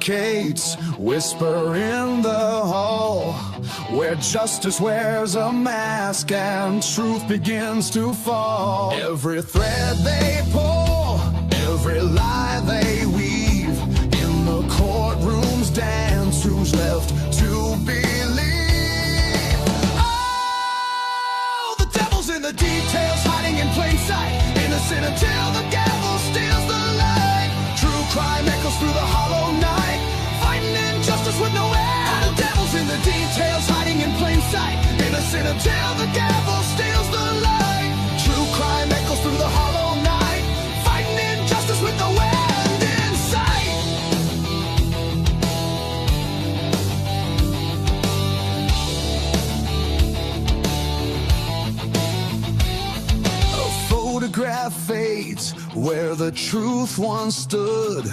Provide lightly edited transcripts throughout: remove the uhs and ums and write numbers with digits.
suffocates, whisper in the hall, where justice wears a mask and truth begins to fall. Every thread they pull, every lie they weave, in the courtroom's dance, who's left to believe? Oh, the devil's in the details, hiding in plain sight, innocent until the gavel steals the light. True crime echoes through the hollow night, fighting injustice with no end. The devil's in the details, hiding in plain sight, innocent until the gavel steals the light. True crime echoes through the hollow night, fighting injustice with no end in sight. A photograph fades where the truth once stood,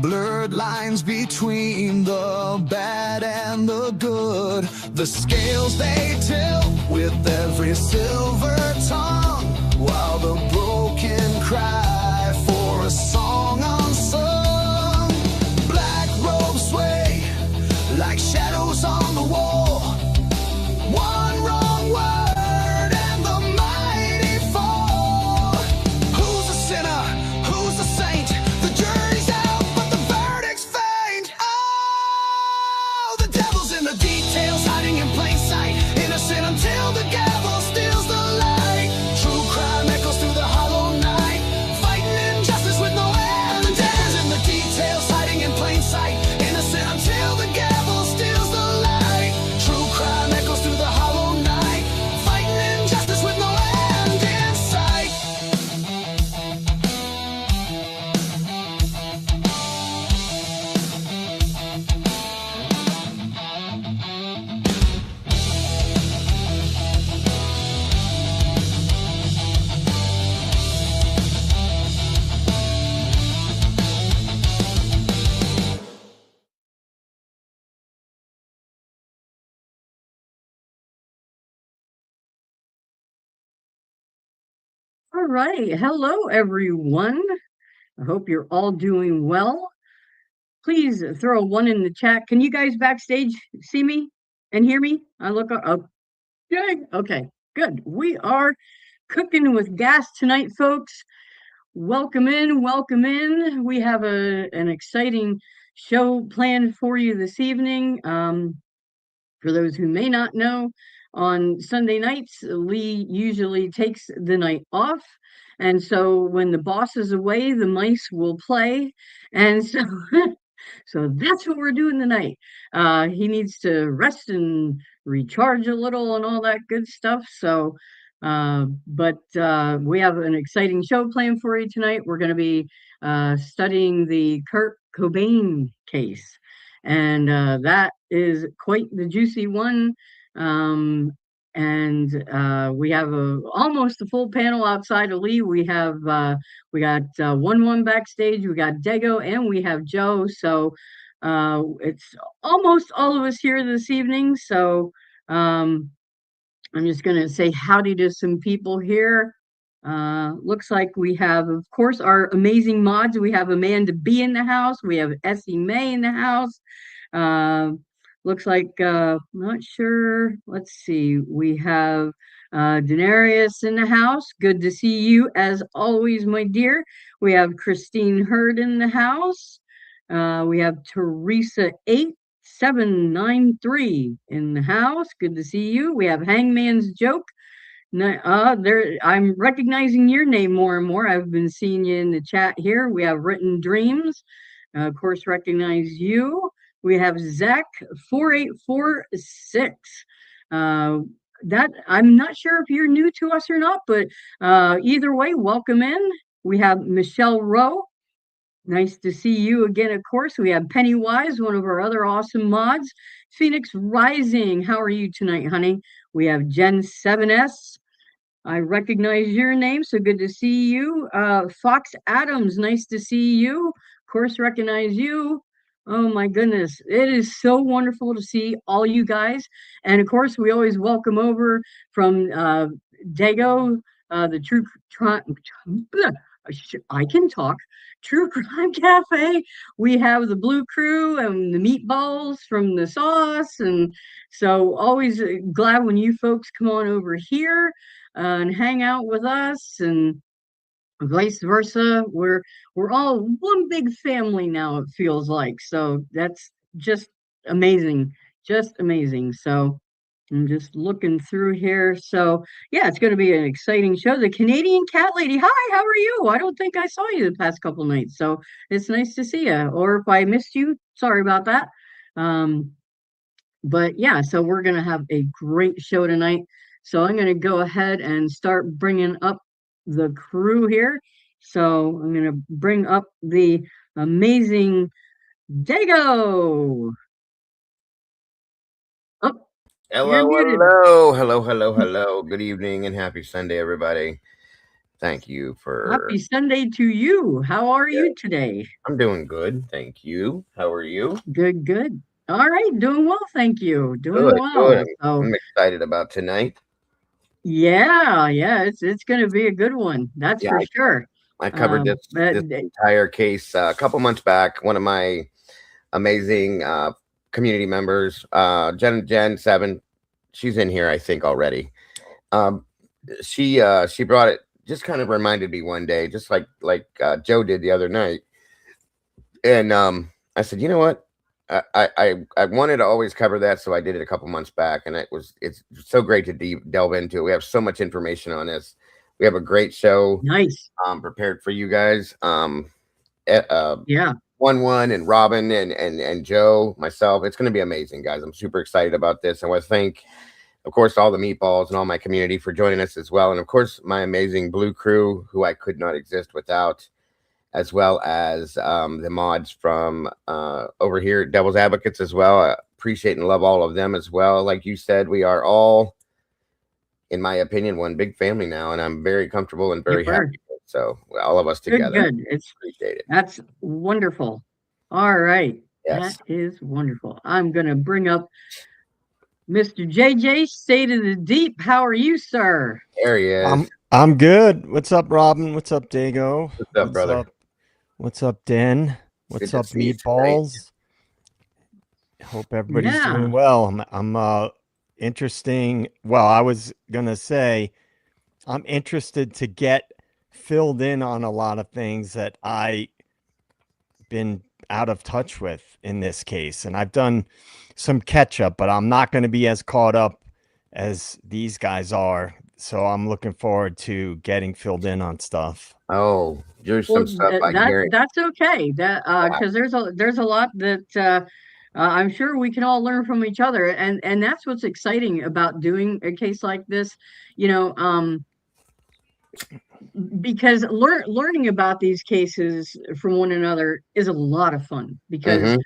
blurred lines between the bad and the good. The scales they tilt with every silver tongue, while the broken cry for a song unsung. Black robes sway like shadows on the wall, one wrong word and the mighty fall. Who's a sinner? Who's a saint? The jury's out, but the verdict's faint. Oh, the devil's in the details, hiding in plain sight, innocent until the gavel steals the light. True crime echoes through the hollow night, fighting injustice with no end. The devil's in the details, hiding in plain sight, innocent until the gavel steals the light. True crime echoes through the hollow night, fighting injustice with no end in sight. All right. Hello, everyone. I hope you're all doing well. Please throw a one in the chat. Can you guys backstage see me and hear me? I look up. Okay. Okay. Good. We are cooking with gas tonight, folks. Welcome in. Welcome in. We have an exciting show planned for you this evening. For those who may not know, on Sunday nights, Lee usually takes the night off. And so when the boss is away, the mice will play. And so, so that's what we're doing tonight. He needs to rest and recharge a little and all that good stuff. So, but we have an exciting show planned for you tonight. We're going to be studying the Kurt Cobain case. And that is quite the juicy one. And we have almost a full panel outside of Lee. We got 1-1 backstage. We got Dago and we have Joe. So it's almost all of us here this evening. So I'm just going to say howdy to some people here. Looks like we have, of course, our amazing mods. We have Amanda B in the house. We have Essie May in the house. Looks like, not sure. Let's see. We have Denarius in the house. Good to see you as always, my dear. We have Christine Hurd in the house. We have Teresa 8793 in the house. Good to see you. We have Hangman's Joke. I'm recognizing your name more and more. I've been seeing you in the chat here. We have Written Dreams. Of course, recognize you. We have Zach 4846. That I'm not sure if you're new to us or not, but either way, welcome in. We have Michelle Rowe. Nice to see you again, of course. We have Pennywise, one of our other awesome mods. Phoenix Rising, how are you tonight, honey? We have Jen 7S. I recognize your name, so good to see you. Fox Adams, nice to see you. Of course, recognize you. Oh my goodness, it is so wonderful to see all you guys. And of course, we always welcome over from Dago, the true, I can talk. True Crime Cafe. We have the Blue Crew and the meatballs from the sauce. And so always glad when you folks come on over here and hang out with us and vice versa. We're all one big family now, it feels like. So that's just amazing. Just amazing. So I'm just looking through here. So yeah, it's going to be an exciting show. The Canadian Cat Lady. Hi, how are you? I don't think I saw you the past couple nights. So it's nice to see you. Or if I missed you, sorry about that. Um, but yeah, so we're going to have a great show tonight. So I'm going to go ahead and start bringing up the crew here. So I'm going to bring up the amazing Dago. Oh, you're Hello, muted. hello. Good evening and happy Sunday, everybody. Thank you for. Happy Sunday to you. How are you today? I'm doing good. Thank you. How are you? Good, good. All right, doing well, thank you. Doing Good, good. well. So I'm excited about tonight. yeah, it's gonna be a good one. That's Yeah, for sure. I covered this entire case a couple months back. One of my amazing community members, Jen 7, she's in here, I think, already. She brought it. Just kind of reminded me one day, just like Joe did the other night. And I said, you know what? I wanted to always cover that, so I did it a couple months back, and it's so great to delve into. We have so much information on this. We have a great show, nice. Prepared for you guys. Yeah, 1-1 and Robin and Joe, myself. It's going to be amazing, guys. I'm super excited about this. I want to thank, of course, all the meatballs and all my community for joining us as well, and of course, my amazing Blue Crew, who I could not exist without, as well as the mods from over here at Devil's Advocates as well. I appreciate and love all of them as well. Like you said, we are all, in my opinion, one big family now, and I'm very comfortable and very happy. So all of us together. Good. It's appreciate it. That's wonderful. All right. Yes. That is wonderful. I'm going to bring up Mr. JJ, State of the Deep. How are you, sir? There he is. I'm good. What's up, Robin? What's up, Dago? What's up, brother? What's up, Den? What's up, meatballs? Hope everybody's doing well. I'm interesting. Well, I was gonna say I'm interested to get filled in on a lot of things that I been out of touch with in this case, and I've done some catch up, but I'm not going to be as caught up as these guys are. So I'm looking forward to getting filled in on stuff. Oh, there's some stuff that's okay. That because there's a lot that I'm sure we can all learn from each other, and that's what's exciting about doing a case like this, because learning about these cases from one another is a lot of fun because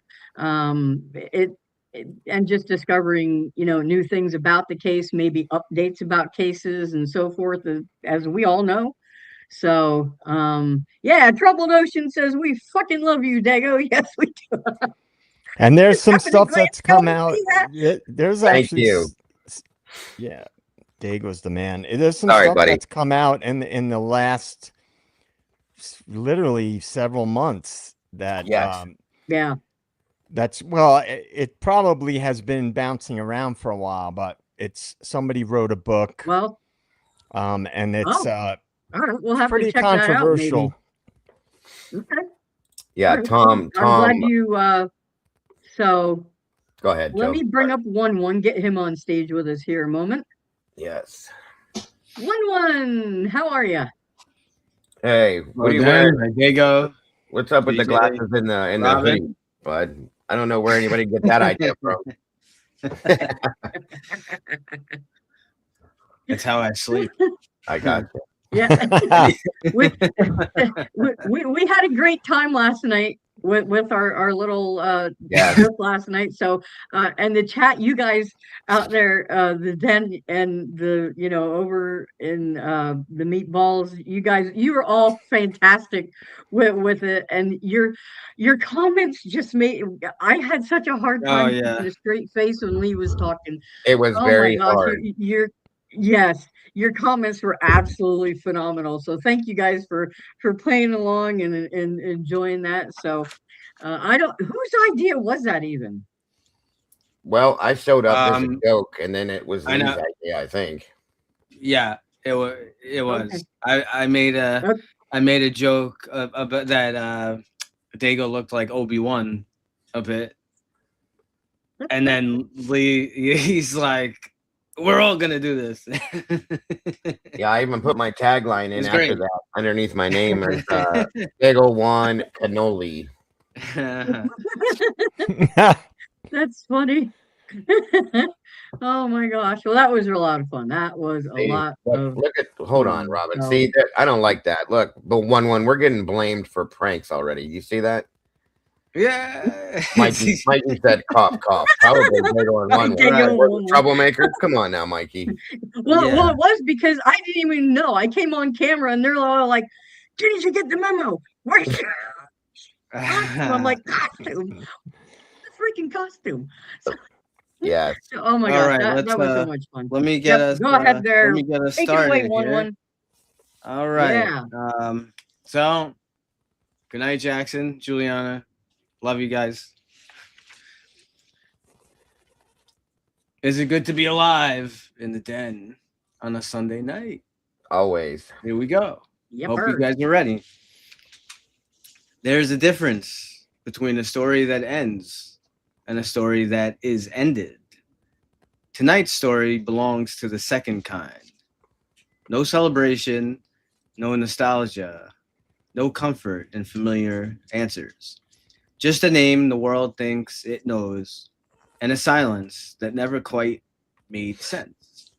and just discovering, new things about the case, maybe updates about cases and so forth, as we all know. So, Troubled Ocean says, we fucking love you, Dago. Yes, we do. And there's some stuff that's come out. There's actually, yeah, Dago's the man. There's some stuff that's come out in the last, literally several months that, that's, well, it probably has been bouncing around for a while, but somebody wrote a book. Well, and it's, all right, we'll have pretty to check controversial. That out, maybe. Okay. Yeah, right. Tom. I'm glad you. So go ahead. Let me bring up 1-1. Get him on stage with us here a moment. Yes. 1-1. How are you? Hey, what are you wearing? Dago. What's up with the glasses in the hoodie, bud? I don't know where anybody get that idea from. That's how I sleep. I got you. Yeah, we had a great time last night with our little trip last night. So and the chat, you guys out there, the Den and the over in the meatballs, you were all fantastic with it, and your comments just made. I had such a hard time keeping a straight face when Lee was talking. It was very hard. Yes, your comments were absolutely phenomenal. So thank you guys for playing along and enjoying that. So I don't whose idea was that even? Well, I showed up as a joke, and then it was I Lee's know. idea, I think. Yeah, it was. It was. Okay. I made a Okay. I made a joke about that. Dago looked like Obi-Wan a bit, and then Lee, he's like, "We're all gonna do this." Yeah, I even put my tagline in It's after great. that underneath my name as Dago One Cannoli. That's funny. Oh my gosh. Well, that was a lot of fun. That was a lot of Look at hold on, fun. Robin. So, See, I don't like that. Look, the one we're getting blamed for pranks already. You see that? Yeah. Mikey said cough cough. Probably Dago and Dago one. and Troublemaker. Come on now, Mikey. well, Yeah. it was because I didn't even know. I came on camera and they're all like, "Didn't you get the memo? Where's your costume?" I'm like, "Costume? The freaking costume!" So, Yes. oh my All gosh, right, that was so much fun. Let me get us. Go ahead there. Let me get us Take it away, started one here. one. All right. Yeah. So, good night, Jackson, Juliana. Love you guys. Is it good to be alive in the den on a Sunday night? Always. Here we go. Yep. Hope you guys are ready. There's a difference between a story that ends and a story that is ended. Tonight's story belongs to the second kind. No celebration, no nostalgia, no comfort in familiar answers. Just a name the world thinks it knows, and a silence that never quite made sense.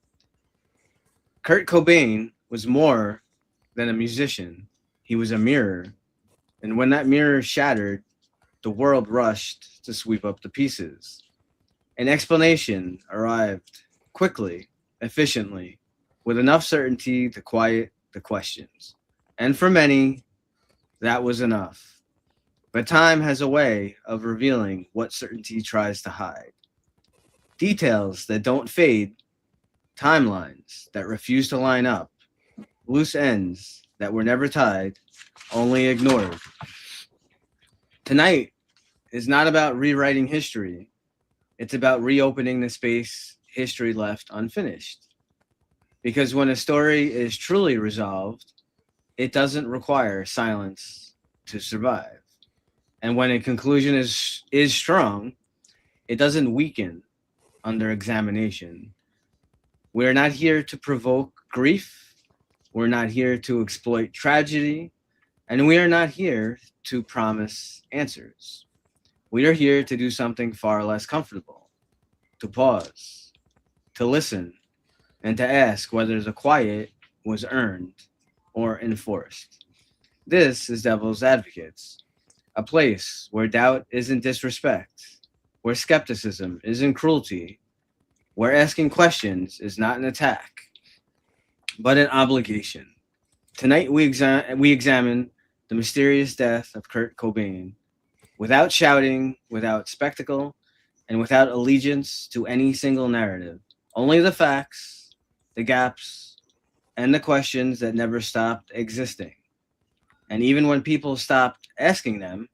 Kurt Cobain was more than a musician. He was a mirror, and when that mirror shattered, the world rushed to sweep up the pieces. An explanation arrived quickly, efficiently, with enough certainty to quiet the questions. And for many, that was enough. But time has a way of revealing what certainty tries to hide. Details that don't fade, timelines that refuse to line up, loose ends that were never tied, only ignored. Tonight is not about rewriting history. It's about reopening the space history left unfinished. Because when a story is truly resolved, it doesn't require silence to survive. And when a conclusion is strong, it doesn't weaken under examination. We're not here to provoke grief. We're not here to exploit tragedy. And we are not here to promise answers. We are here to do something far less comfortable, to pause, to listen, and to ask whether the quiet was earned or enforced. This is Devil's Advocates, a place where doubt isn't disrespect, where skepticism isn't cruelty, where asking questions is not an attack, but an obligation. Tonight we examine the mysterious death of Kurt Cobain without shouting, without spectacle, and without allegiance to any single narrative. Only the facts, the gaps, and the questions that never stopped existing. And even when people stopped asking them,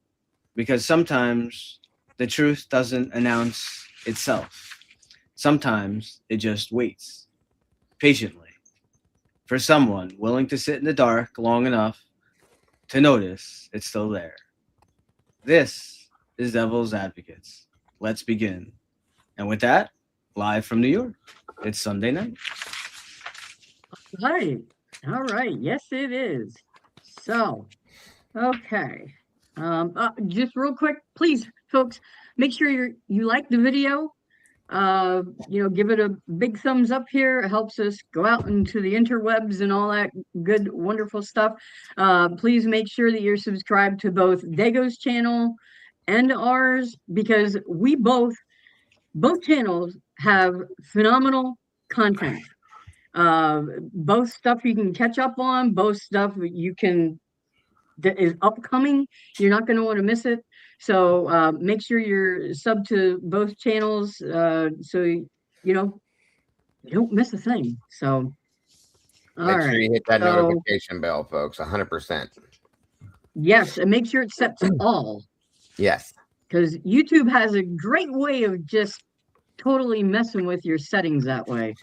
because sometimes the truth doesn't announce itself. Sometimes it just waits patiently for someone willing to sit in the dark long enough to notice it's still there. This is Devil's Advocates. Let's begin. And with that, live from New York, it's Sunday night. Right. All right. Yes, it is. So, okay. Just real quick, please, folks, make sure you like the video. Give it a big thumbs up here. It helps us go out into the interwebs and all that good, wonderful stuff. Please make sure that you're subscribed to both Dago's channel and ours, because we both channels have phenomenal content. Both stuff you can catch up on, both stuff that is upcoming. You're not going to want to miss it. So make sure you're sub to both channels. So you don't miss a thing. So, Make sure you hit that so, notification bell, folks. 100%. Yes, and make sure it's set to all. Yes. Because YouTube has a great way of just totally messing with your settings that way.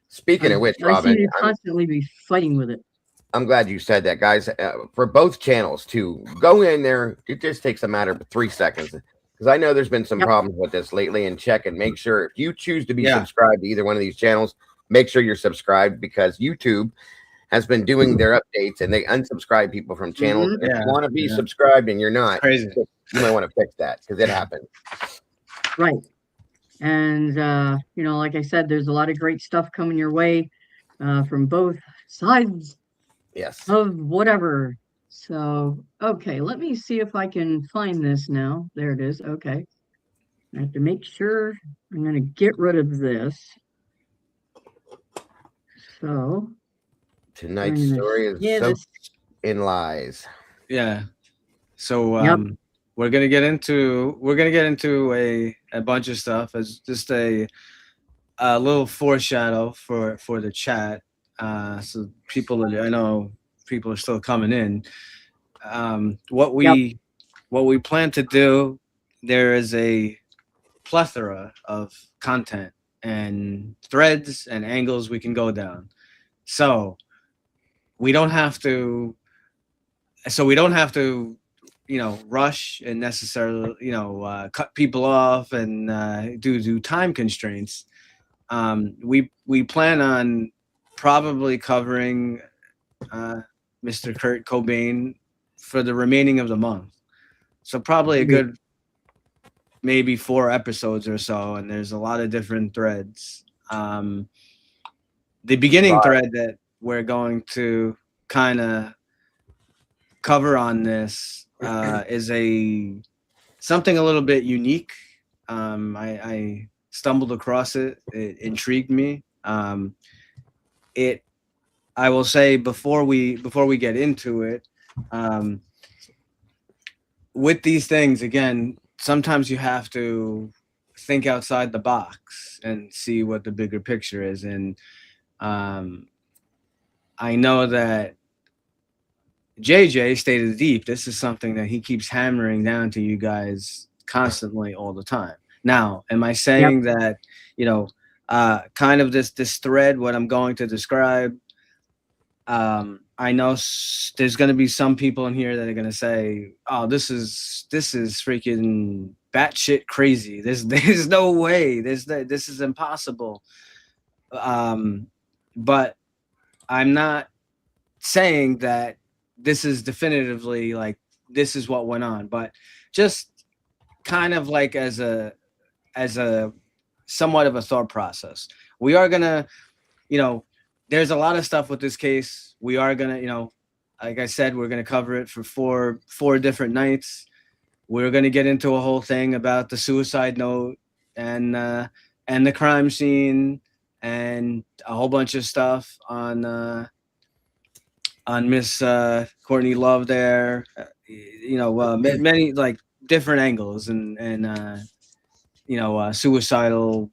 Speaking of which, I Robin, seem to constantly be fighting with it. I'm glad you said that, guys. For both channels, too, go in there. It just takes a matter of 3 seconds. Because I know there's been some problems with this lately, and check and make sure if you choose to be subscribed to either one of these channels, make sure you're subscribed, because YouTube has been doing their updates and they unsubscribe people from channels. If you want to be subscribed and you're not, crazy. You might want to fix that, because it happens. Right. And, like I said, there's a lot of great stuff coming your way from both sides of whatever. So, okay, let me see if I can find this now. There it is. Okay. I have to make sure I'm going to get rid of this. So, tonight's story is soaked in lies. Yeah. So we're gonna get into a bunch of stuff as just a little foreshadow for the chat. So I know people are still coming in. What we plan to do, there is a plethora of content and threads and angles we can go down. So we don't have to rush and necessarily, cut people off and do time constraints. We plan on probably covering Mr. Kurt Cobain for the remaining of the month. So probably a good maybe 4 episodes or so, and there's a lot of different threads. The beginning thread that we're going to kind of cover on this is something a little bit unique. I stumbled across it. It intrigued me. I will say before we get into it, with these things, again, sometimes you have to think outside the box and see what the bigger picture is. And I know that JJ, State of the Deep, this is something that he keeps hammering down to you guys constantly all the time. Now, am I saying that, kind of this thread, what I'm going to describe, I know there's going to be some people in here that are going to say, oh, this is freaking batshit crazy. There's no way. This is impossible. But I'm not saying that this is definitively like this is what went on, but just kind of like as a somewhat of a thought process. We are gonna, there's a lot of stuff with this case. We are gonna, like I said, we're gonna cover it for four different nights. We're gonna get into a whole thing about the suicide note and the crime scene and a whole bunch of stuff on Miss Courtney Love there, many like different angles and suicidal,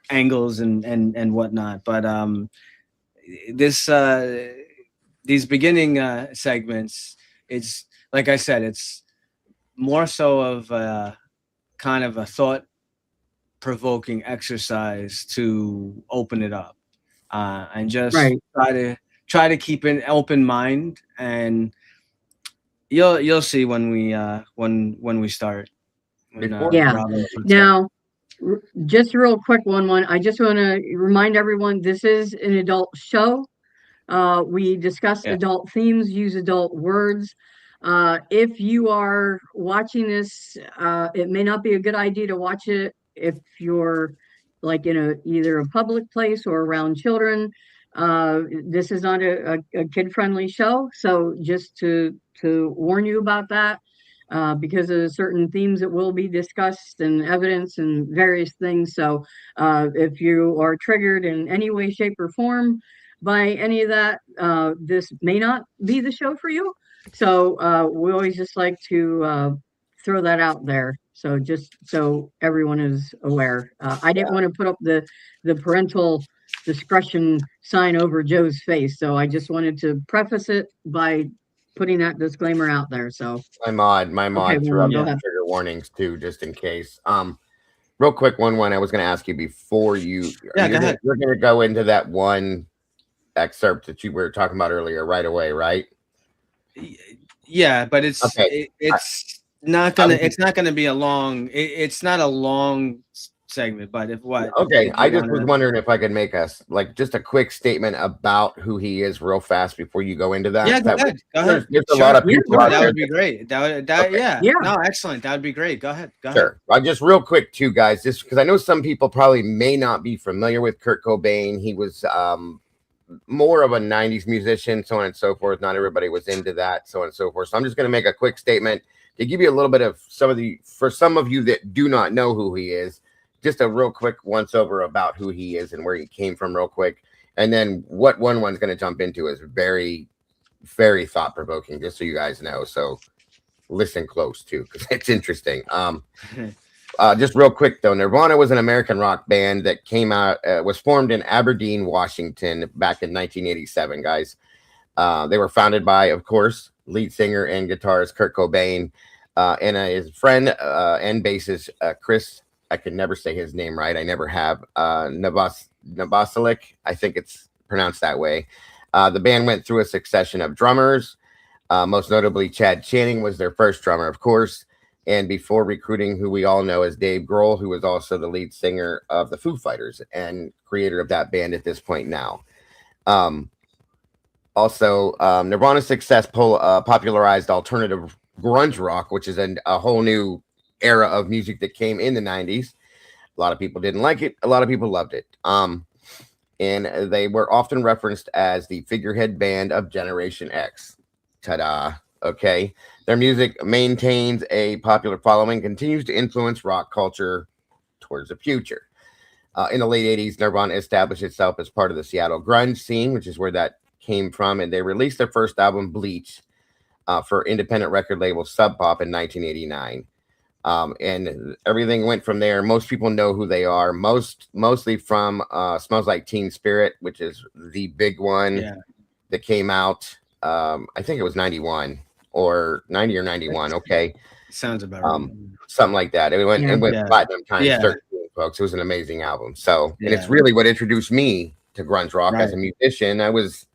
angles and whatnot. But these beginning segments, it's like I said, it's more so of kind of a thought-provoking exercise to open it up and just try to keep an open mind, and you'll see when we start. Now, just a real quick one. I just want to remind everyone this is an adult show. We discuss adult themes, use adult words. If you are watching this, it may not be a good idea to watch it if you're like in either a public place or around children. This is not a kid-friendly show, so just to warn you about that, because of certain themes that will be discussed and evidence and various things. So if you are triggered in any way, shape, or form by any of that, this may not be the show for you. So we always just like to throw that out there. So just so everyone is aware, I didn't want to put up the parental discretion sign over Joe's face, so I just wanted to preface it by putting that disclaimer out there. So my mod threw up go ahead. trigger warnings too, just in case. Real quick, one I was going to ask you before you. Yeah, go ahead. We're going to go into that one excerpt that you were talking about earlier right away, right? Yeah, but it's okay. It's not gonna be a long. It's not a long segment, but if what? Okay, if I just was wondering if I could make us like just a quick statement about who he is, real fast, before you go into that. Yeah, go ahead. Go ahead. There's a lot of people out that there. Would be great. Yeah. No, excellent. That would be great. Go ahead. Sure. I just real quick too, guys, just because I know some people probably may not be familiar with Kurt Cobain. He was more of a 90s musician, so on and so forth. Not everybody was into that, so on and so forth. So I'm just going to make a quick statement to give you a little bit of for some of you that do not know who he is, just a real quick once over about who he is and where he came from real quick. And then what one's going to jump into is very, very thought provoking, just so you guys know. So listen close too, because it's interesting. Just real quick though, Nirvana was an American rock band that came out, was formed in Aberdeen, Washington back in 1987, guys. They were founded by, of course, lead singer and guitarist Kurt Cobain, and his friend and bassist Chris, I can never say his name right, I never have, Novoselic, I think it's pronounced that way. The band went through a succession of drummers, most notably Chad Channing was their first drummer, of course, and before recruiting who we all know as Dave Grohl, who was also the lead singer of the Foo Fighters and creator of that band at this point now. Also, Nirvana's success popularized alternative grunge rock, which is a whole new era of music that came in the 90s. A lot of people didn't like it. A lot of people loved it. And they were often referenced as the figurehead band of Generation X. Ta-da. Okay. Their music maintains a popular following, continues to influence rock culture towards the future. In the late 80s, Nirvana established itself as part of the Seattle grunge scene, which is where that came from. And they released their first album, Bleach, for independent record label Sub Pop in 1989. And everything went from there. Most people know who they are, mostly from Smells Like Teen Spirit, which is the big one that came out. I think it was 91 or 90 or 91. Okay. Sounds about right. Something like that. It went platinum times 13, folks. It was an amazing album. So, and it's really what introduced me to grunge rock as a musician. I was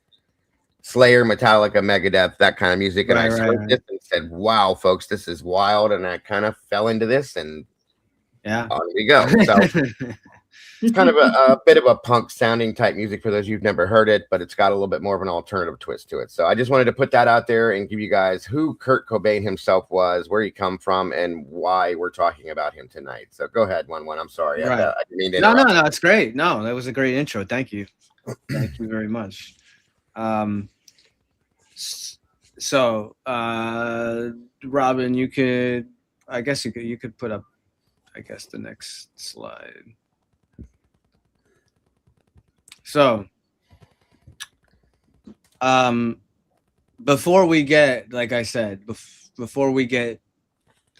Slayer, Metallica, Megadeth, that kind of music. And I and said, wow, folks, this is wild. And I kind of fell into this and on we go. So it's kind of a bit of a punk sounding type music for those who've never heard it, but it's got a little bit more of an alternative twist to it. So I just wanted to put that out there and give you guys who Kurt Cobain himself was, where he come from, and why we're talking about him tonight. So go ahead, one. I'm sorry. I didn't mean to interrupt. No, it's great. No, that was a great intro. Thank you. Thank you very much. So Robin, you could put up, the next slide. So, before we get, like I said, before we get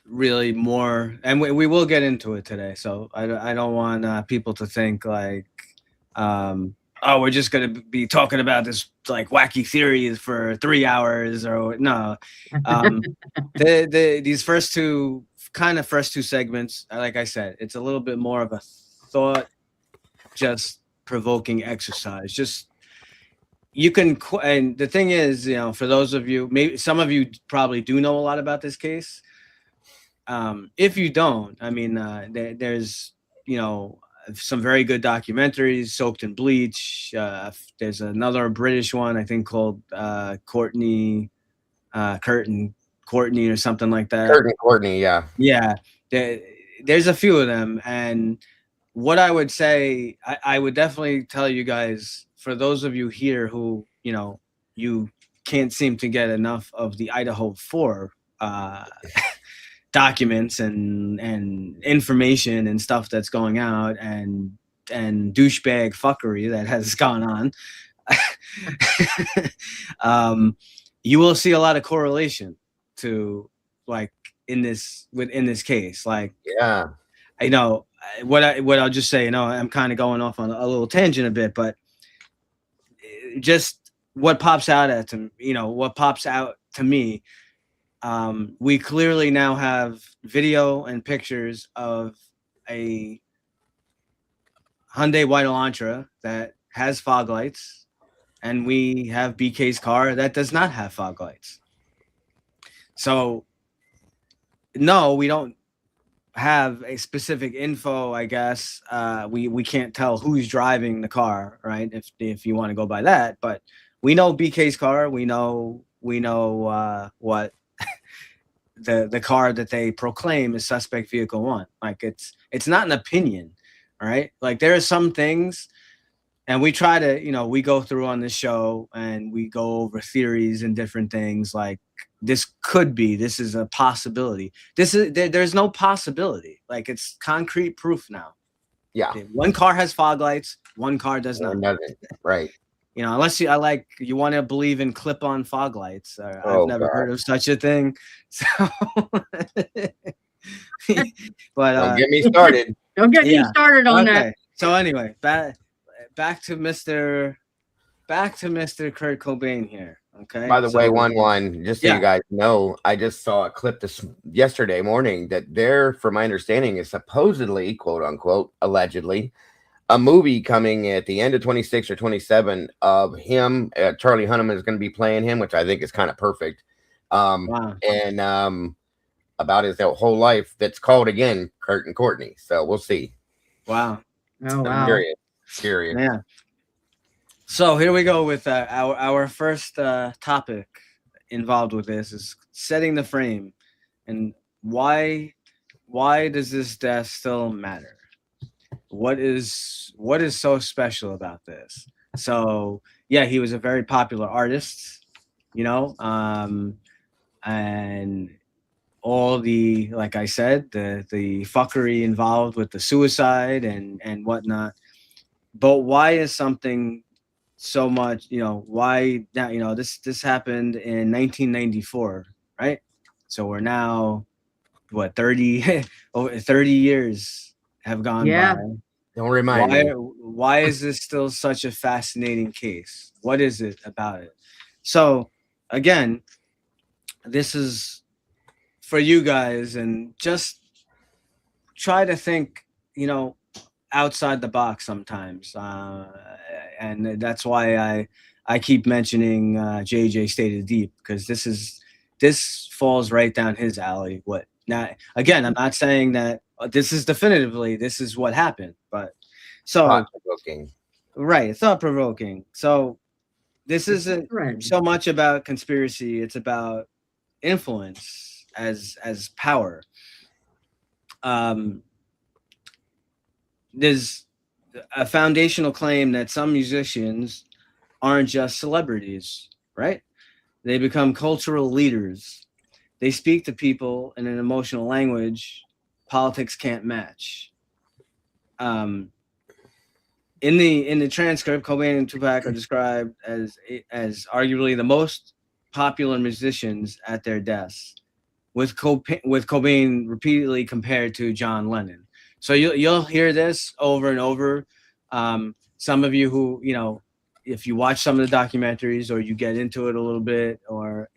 really more, and we will get into it today. So I don't want people to think like, we're just going to be talking about this like wacky theories for 3 hours or no. These first two segments, like I said, it's a little bit more of a thought, just provoking exercise. Just you can, and the thing is, for those of you, maybe some of you probably do know a lot about this case. If you don't, I mean, there's some very good documentaries soaked in bleach. There's another British one, I think, called Kurt and Courtney or something like that. Kurt and Courtney, yeah. There's a few of them, and what I would say, I would definitely tell you guys, for those of you here who you can't seem to get enough of the Idaho 4 documents and information and stuff that's going out and douchebag fuckery that has gone on, you will see a lot of correlation to like in this case. Like, Yeah. What I'll just say, I'm kind of going off on a little tangent a bit, but just what pops out to me, we clearly now have video and pictures of a Hyundai White Elantra that has fog lights, and we have BK's car that does not have fog lights. So no, we don't have a specific info, I guess. We can't tell who's driving the car, right? If you want to go by that, but we know BK's car. We know what the car that they proclaim is suspect vehicle 1. Like, it's not an opinion, right? Like, there are some things, and we try to, we go through on this show and we go over theories and different things. Like, this is a possibility. There's no possibility. Like, it's concrete proof now. Yeah. One car has fog lights, one car does not. Right. Unless you want to believe in clip-on fog lights. I've never heard of such a thing. So, but don't get me started. Don't get me started on that. So anyway, back to Mr. Kurt Cobain here. Okay. By the way, just so you guys know, I just saw a clip yesterday morning that from my understanding, is supposedly, quote unquote, allegedly, a movie coming at the end of 26 or 27 of him. Charlie Hunnam is going to be playing him, which I think is kind of perfect. Wow. And about his whole life, that's called, again, Kurt and Courtney. So we'll see. Wow. Oh, wow. Curious. Yeah. So here we go with our first topic involved with this is setting the frame, and why does this death still matter? What is so special about this? So yeah, he was a very popular artist, and all the, like I said, the fuckery involved with the suicide and whatnot. But why is something so much, why now, this happened in 1994, right? So we're now, 30 years have gone by. Don't remind me. Why is this still such a fascinating case? What is it about it? So again, this is for you guys, and just try to think, outside the box sometimes. And that's why I keep mentioning JJ State of Deep, because this falls right down his alley. Now, again, I'm not saying that this is definitively, this is what happened, but thought-provoking. Right, thought-provoking. So this isn't so much about conspiracy, it's about influence as power. There's a foundational claim that some musicians aren't just celebrities, right? They become cultural leaders. They speak to people in an emotional language politics can't match. In the transcript, Cobain and Tupac are described as arguably the most popular musicians at their deaths, with Cobain repeatedly compared to John Lennon. So you'll hear this over and over. Some of you who, if you watch some of the documentaries or you get into it a little bit, or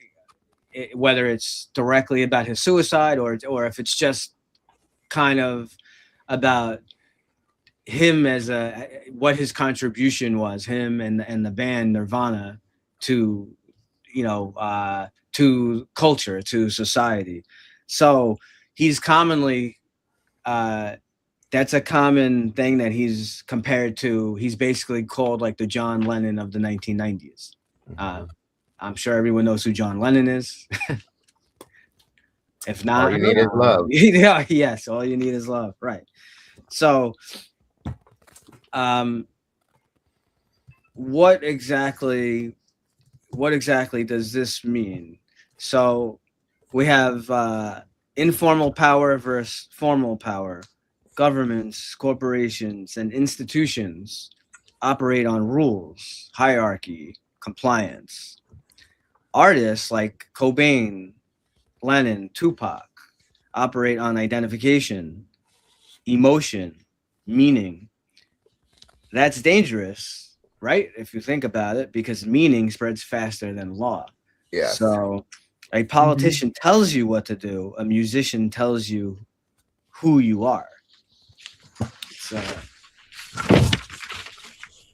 whether it's directly about his suicide or if it's just kind of about him as what his contribution was, him and the band Nirvana to culture, to society. So he's commonly that's a common thing that he's compared to. He's basically called like the John Lennon of the 1990s. I'm sure everyone knows who John Lennon is. If not, all you need is love. Yeah, yes, all you need is love. Right. So, what exactly does this mean? So, we have informal power versus formal power. Governments, corporations, and institutions operate on rules, hierarchy, compliance. Artists like Cobain, Lennon, Tupac operate on identification, emotion, meaning. That's dangerous, right? If you think about it, because meaning spreads faster than law. Yes. So a politician tells you what to do. A musician tells you who you are. So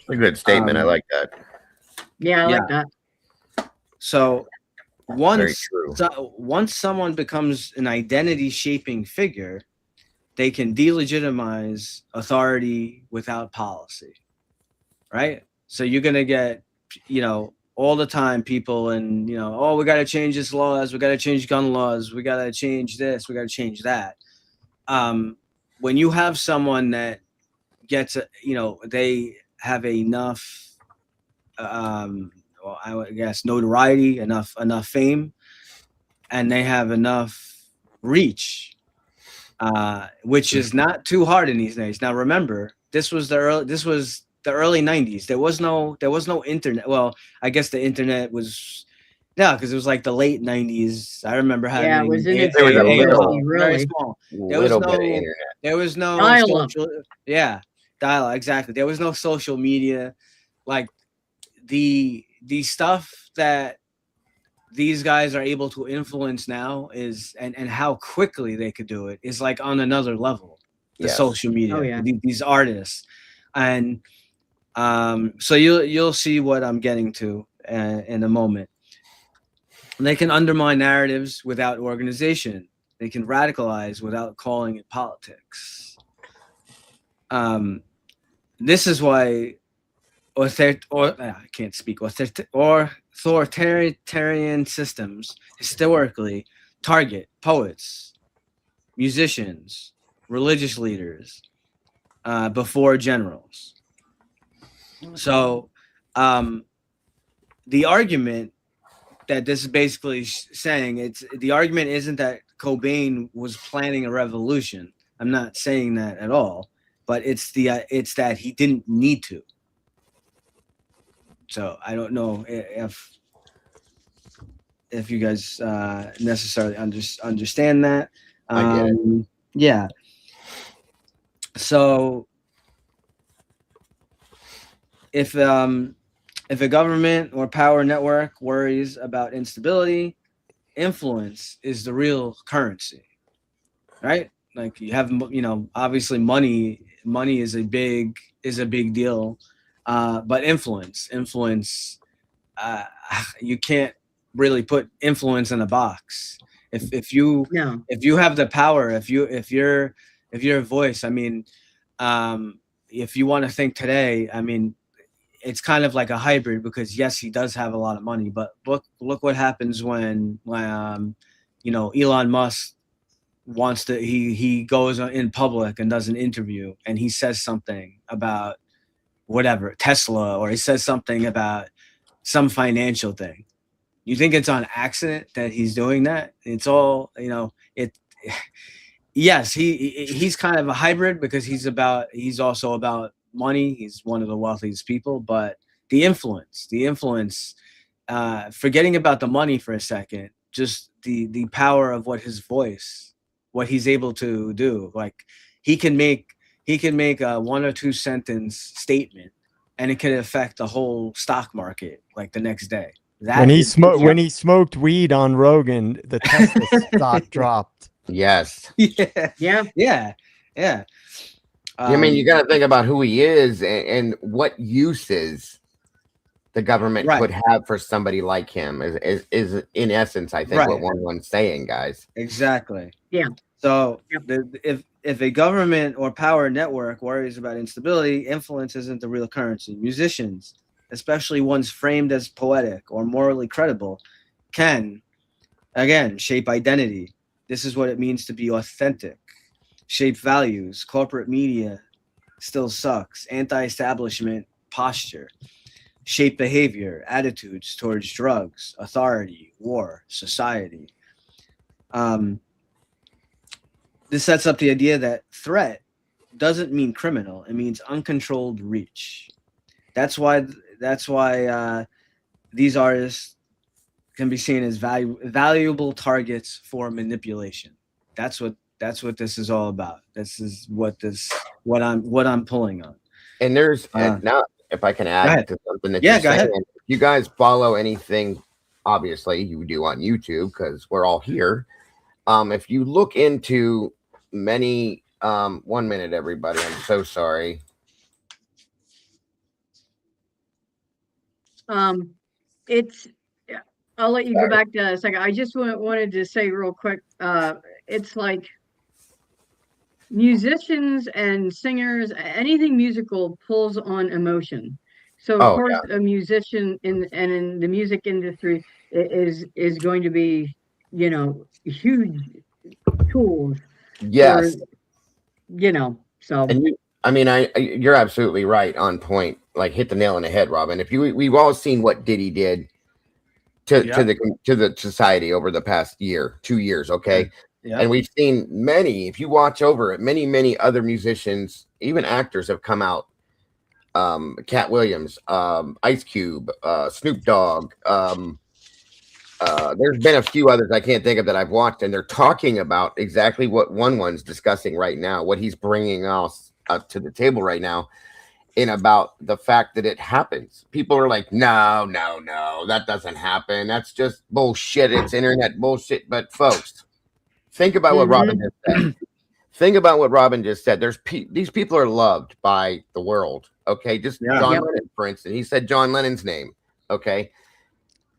a good statement. I like that. Yeah, I like that. So Very true. once someone becomes an identity shaping figure, they can delegitimize authority without policy, right? So you're going to get, all the time people and, oh, we got to change this laws. We got to change gun laws. We got to change this. We got to change that. When you have someone that gets, they have enough, well, I guess, notoriety, enough fame, and they have enough reach, which is not too hard in these days. Now, remember, this was the early 90s. There was no internet. Well, I guess the internet was, because it was like the late 90s. I remember having, it was in its there was a infancy, very small. There was little no bit of internet. There was no dial-up. Dial-up, exactly. There was no social media. Like the stuff that these guys are able to influence now is, and how quickly they could do it, is like on another level. The social media, Oh, yeah. these artists, and so you'll see what I'm getting to in a moment. They can undermine narratives without organization. They can radicalize without calling it politics. This is why I can't speak. Authoritarian systems historically target poets, musicians, religious leaders before generals. So the argument that this is basically saying, the argument isn't that Cobain was planning a revolution. I'm not saying that at all, but it's that he didn't need to. So I don't know if you guys necessarily understand that. I get it. Yeah. So if a government or power network worries about instability, influence is the real currency, right? Like you have, obviously money is a big deal, but influence, you can't really put influence in a box. If you have the power, if you're a voice, I mean, if you want to think today, I mean, it's kind of like a hybrid, because yes, he does have a lot of money, but look what happens when Elon Musk wants to, he goes in public and does an interview and he says something about whatever, Tesla, or he says something about some financial thing. You think it's on accident that he's doing that? It's all, yes, he's kind of a hybrid, because he's also about money. He's one of the wealthiest people, but the influence, forgetting about the money for a second, just the power of what his voice, what he's able to do. Like he can make a 1 or 2 sentence statement and it can affect the whole stock market like the next day. When he smoked weed on Rogan, the Tesla stock dropped. Yes. Yeah. I mean, you got to think about who he is and what uses the government could have for somebody like him is in essence, I think, what one's saying, guys. Exactly. Yeah. So if a government or power network worries about instability, influence isn't the real currency. Musicians, especially ones framed as poetic or morally credible, can, again, shape identity. This is what it means to be authentic. Shape values. Corporate media still sucks. Anti-establishment posture. Shape behavior, attitudes towards drugs, authority, war, society. This sets up the idea that threat doesn't mean criminal. It means uncontrolled reach. That's why these artists can be seen as valuable targets for manipulation. That's what this is all about. This is what I'm pulling on. And there's and now, if I can add to something that you're saying, if you guys follow anything, obviously you do on YouTube because we're all here. If you look into many, 1 minute, everybody, I'm so sorry. I'll let you go back to a second. I just wanted to say real quick, it's like musicians and singers, anything musical pulls on emotion. So of course a musician in the music industry is going to be, you know, huge tools. Yes. For, you know, so. And you're absolutely right on point. Like hit the nail on the head, Robin. We've all seen what Diddy did to the society over the past 2 years. Okay. Yeah. And we've seen many, if you watch over it, many other musicians, even actors have come out. Cat Williams, Ice Cube, Snoop Dogg. There's been a few others I can't think of that I've watched, and they're talking about exactly what one's discussing right now, what he's bringing us to the table right now, in about the fact that it happens. People are like, no, that doesn't happen. That's just bullshit. It's internet bullshit. But folks, think about what Robin just said. Think about what Robin just said. These people are loved by the world. Okay, just John Lennon, for instance. He said John Lennon's name. Okay,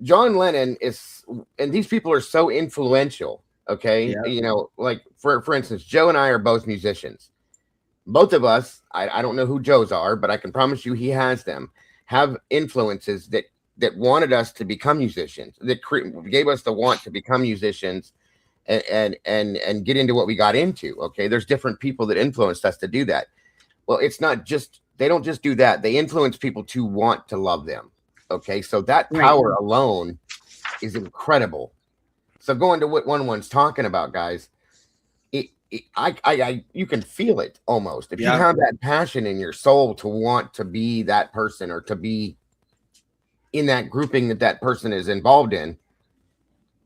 John Lennon is, and these people are so influential. Okay, you know, like for instance, Joe and I are both musicians. Both of us, I don't know who Joe's are, but I can promise you he has them. Have influences that wanted us to become musicians. That gave us the want to become musicians. And get into what we got into. Okay, there's different people that influenced us to do that. Well, it's not just, they don't just do that, they influence people to want to love them. Okay, so that power alone is incredible. So going to what one's talking about, guys, you can feel it almost. If you have that passion in your soul to want to be that person or to be in that grouping that person is involved in,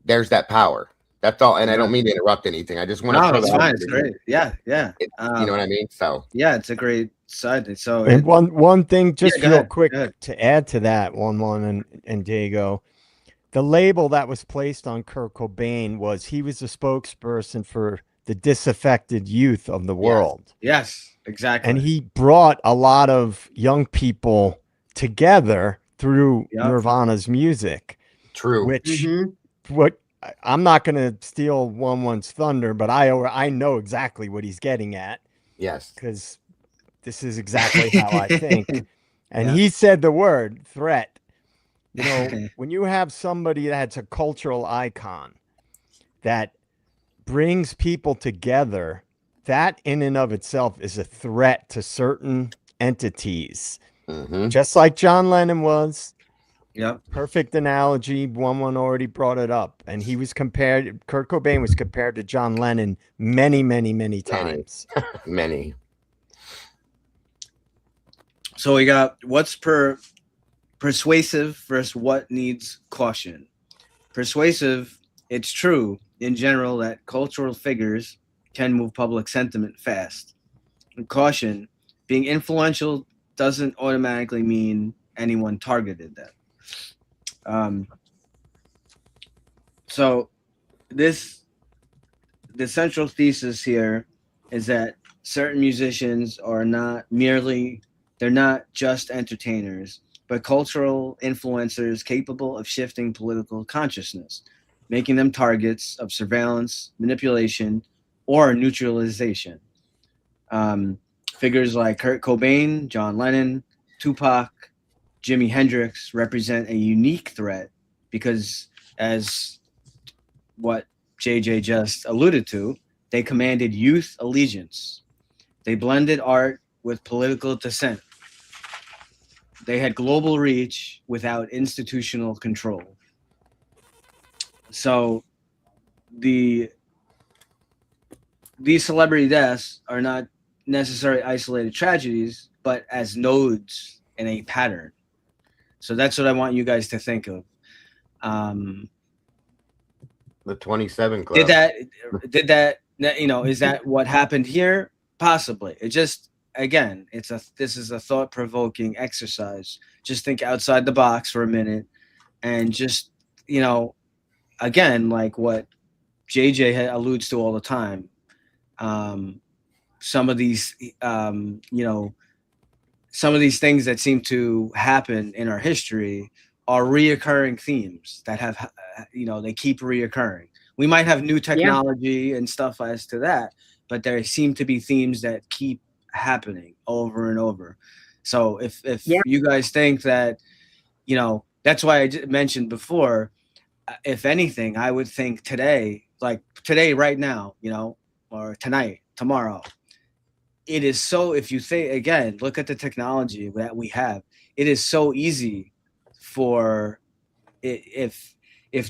there's that power. That's all, and I don't mean to interrupt anything. I just want to. No, it's fine. It's great. Yeah. You know what I mean? So yeah, it's a great side. So and one thing, just real quick to add to that, one and Diego, the label that was placed on Kurt Cobain was he was a spokesperson for the disaffected youth of the world. Yes, exactly. And he brought a lot of young people together through Nirvana's music. True. Which what. I'm not going to steal one's thunder, but I know exactly what he's getting at. Yes. Because this is exactly how I think. And he said the word threat. You know, when you have somebody that's a cultural icon that brings people together, that in and of itself is a threat to certain entities. Just like John Lennon was. Yeah, perfect analogy. One already brought it up, and he was compared. Kurt Cobain was compared to John Lennon many times. Many. So we got what's persuasive versus what needs caution. Persuasive, it's true in general that cultural figures can move public sentiment fast. And caution, being influential doesn't automatically mean anyone targeted them. So the central thesis here is that certain musicians are they're not just entertainers, but cultural influencers capable of shifting political consciousness, making them targets of surveillance, manipulation, or neutralization. Figures like Kurt Cobain, John Lennon, Tupac, Jimi Hendrix represent a unique threat because, as what JJ just alluded to, they commanded youth allegiance. They blended art with political dissent. They had global reach without institutional control. So these celebrity deaths are not necessarily isolated tragedies, but as nodes in a pattern. So that's what I want you guys to think of. The 27 Club. Did that You know, is that what happened here? Possibly. It just, again, this is a thought-provoking exercise. Just think outside the box for a minute, and just, you know, again, like what JJ alludes to all the time. Some of these, you know, some of these things that seem to happen in our history are reoccurring themes that have, you know, they keep reoccurring. We might have new technology and stuff as to that, but there seem to be themes that keep happening over and over. So if you guys think that, you know, that's why I mentioned before, if anything, I would think today, like today, right now, you know, or tonight, tomorrow, it is so, if you say, again, look at the technology that we have, it is so easy for, if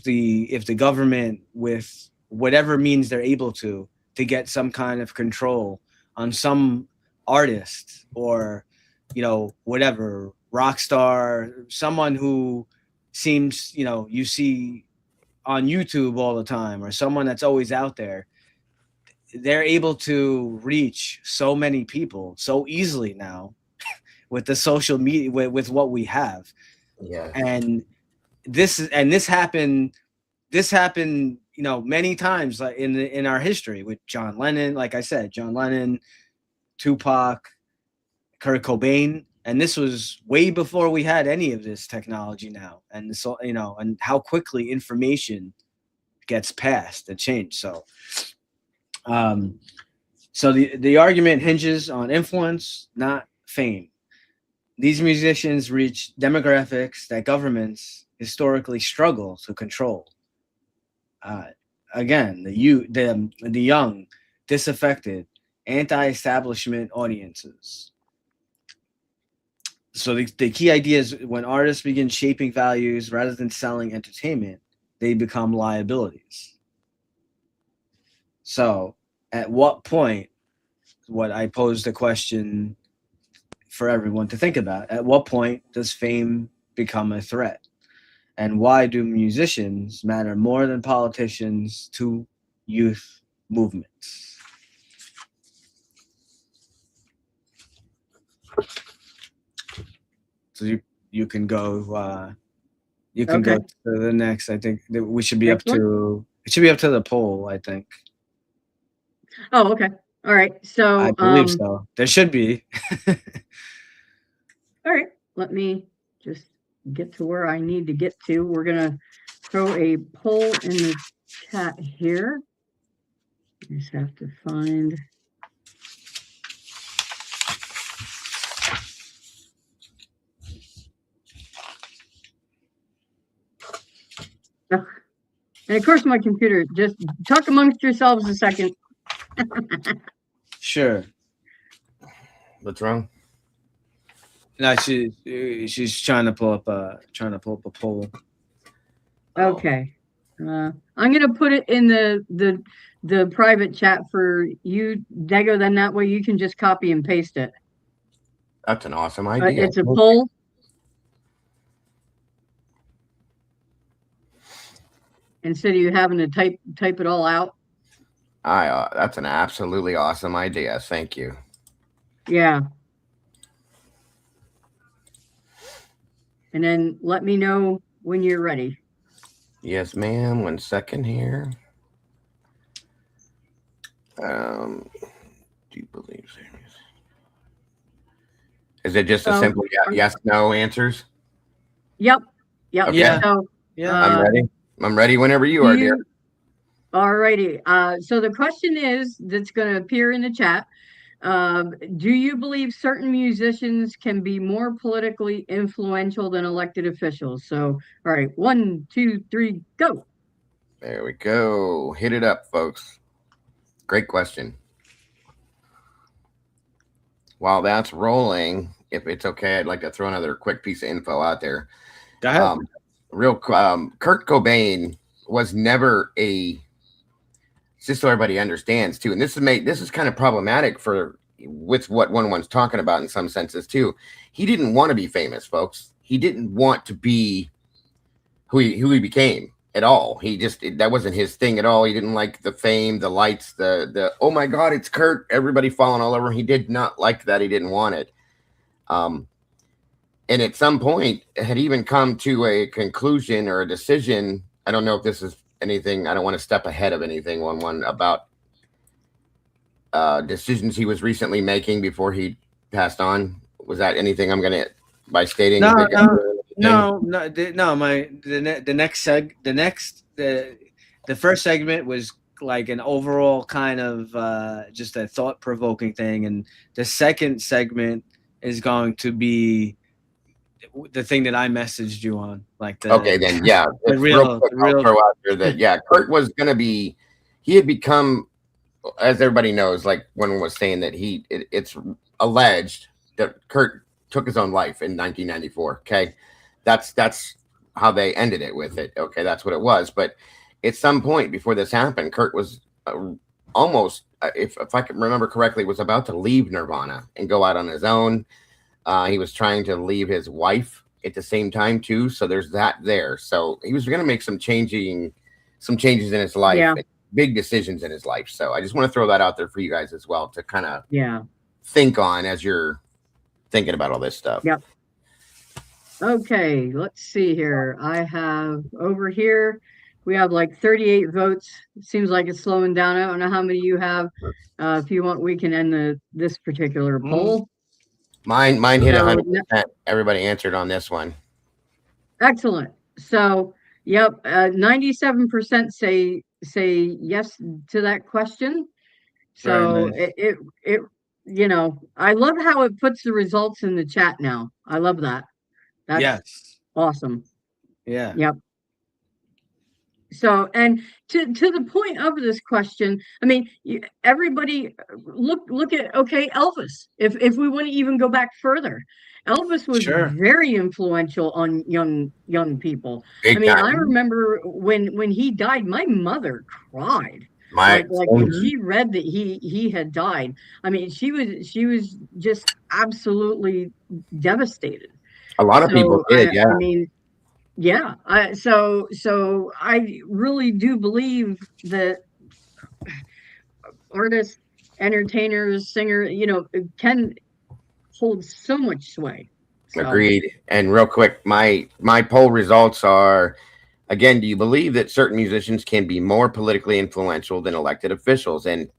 the government, with whatever means they're able to get some kind of control on some artist, or, you know, whatever, rock star, someone who seems, you know, you see on YouTube all the time, or someone that's always out there, they're able to reach so many people so easily now with the social media, with what we have. Yeah. And this happened, you know, many times, like in our history, with John Lennon, like I said, John Lennon, Tupac, Kurt Cobain, and this was way before we had any of this technology now. And so, you know, and how quickly information gets passed and changed. So so the argument hinges on influence, not fame. These musicians reach demographics that governments historically struggle to control. Again, the young, disaffected, anti-establishment audiences. So the key idea is, when artists begin shaping values rather than selling entertainment, they become liabilities. So at what point, what I posed a question for everyone to think about, at what point does fame become a threat? And why do musicians matter more than politicians to youth movements? So you can go go to the next. I think that we should be next up to, it should be up to the poll, I think. Oh, okay. All right. So I believe so. There should be. All right. Let me just get to where I need to get to. We're gonna throw a poll in the chat here. I just have to find. Oh. And of course, my computer. Just talk amongst yourselves a second. Sure. What's wrong? No, she's trying to pull up a poll. Okay. I'm gonna put it in the private chat for you, Dago. Then that way you can just copy and paste it. That's an awesome idea. It's a poll. Instead of you having to type it all out. That's an absolutely awesome idea. Thank you. Yeah. And then let me know when you're ready. Yes, ma'am. 1 second here. Do you believe there is it just a simple yes, no answers? Yep. Okay. Yeah. So, I'm ready. I'm ready whenever you are, dear. All righty. So the question is, that's going to appear in the chat. Do you believe certain musicians can be more politically influential than elected officials? So, all right, 1, 2, 3, go. There we go. Hit it up, folks. Great question. While that's rolling, if it's okay, I'd like to throw another quick piece of info out there. Go ahead. Kurt Cobain was never just so everybody understands too, and this is kind of problematic with what one's talking about in some senses too. He didn't want to be famous, folks. He didn't want to be who he became, at all. That wasn't his thing at all. He didn't like the fame, the lights, the oh my God, it's Kurt, everybody falling all over him. He did not like that. He didn't want it. And at some point had even come to a conclusion or a decision. I don't know if this is anything. I don't want to step ahead of anything about decisions he was recently making before he passed on. Was that anything I'm gonna by stating? The first segment was like an overall kind of just a thought-provoking thing, and the second segment is going to be the thing that I messaged you on. Like okay, then yeah, the real throw out there that yeah, Kurt was gonna be. He had become, as everybody knows, like one was saying that it's alleged that Kurt took his own life in 1994. Okay, that's how they ended it with it. Okay, that's what it was. But at some point before this happened, Kurt was almost, if I can remember correctly, was about to leave Nirvana and go out on his own. He was trying to leave his wife at the same time too. So there's that there. So he was going to make some changes in his life. Yeah. Big decisions in his life. So I just want to throw that out there for you guys as well to kind of think on as you're thinking about all this stuff. Yep. Okay, let's see here. I have over here, we have like 38 votes. It seems like it's slowing down. I don't know how many you have. If you want, we can end this particular poll. Mine hit 100%. Everybody answered on this one. Excellent. So, yep, 97% say yes to that question. So nice. it you know, I love how it puts the results in the chat now. I love that. That's awesome. Yeah. Yep. So, and to the point of this question, I mean, everybody look at, okay, Elvis. If we want to even go back further, Elvis was very influential on young people. I mean, I remember when he died, my mother cried. Like when she read that he had died. I mean, she was just absolutely devastated. A lot of people did, yeah. I mean, yeah. So I really do believe that artists, entertainers, singers, can hold so much sway. So. Agreed. And real quick, my poll results are, again, do you believe that certain musicians can be more politically influential than elected officials? And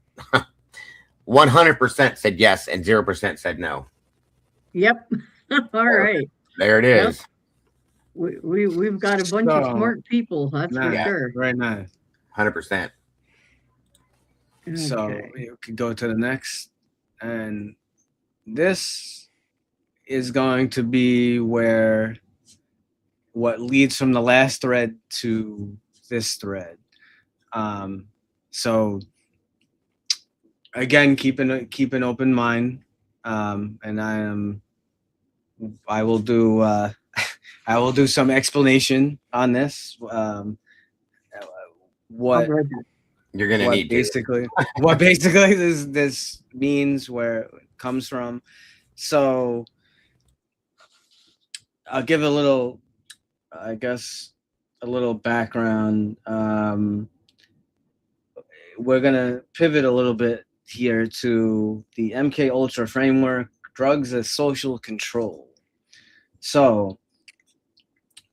100% said yes, and 0% said no. Yep. All right. There it is. Yep. We've got a bunch of smart people. That's for sure. Right now. 100%. Okay. So we can go to the next, and this is going to be what leads from the last thread to this thread. So again, keep an open mind, and I will do some explanation on this. What you're gonna need basically what basically this means, where it comes from. So I'll give a little background. We're gonna pivot a little bit here to the MK Ultra framework, drugs as social control. So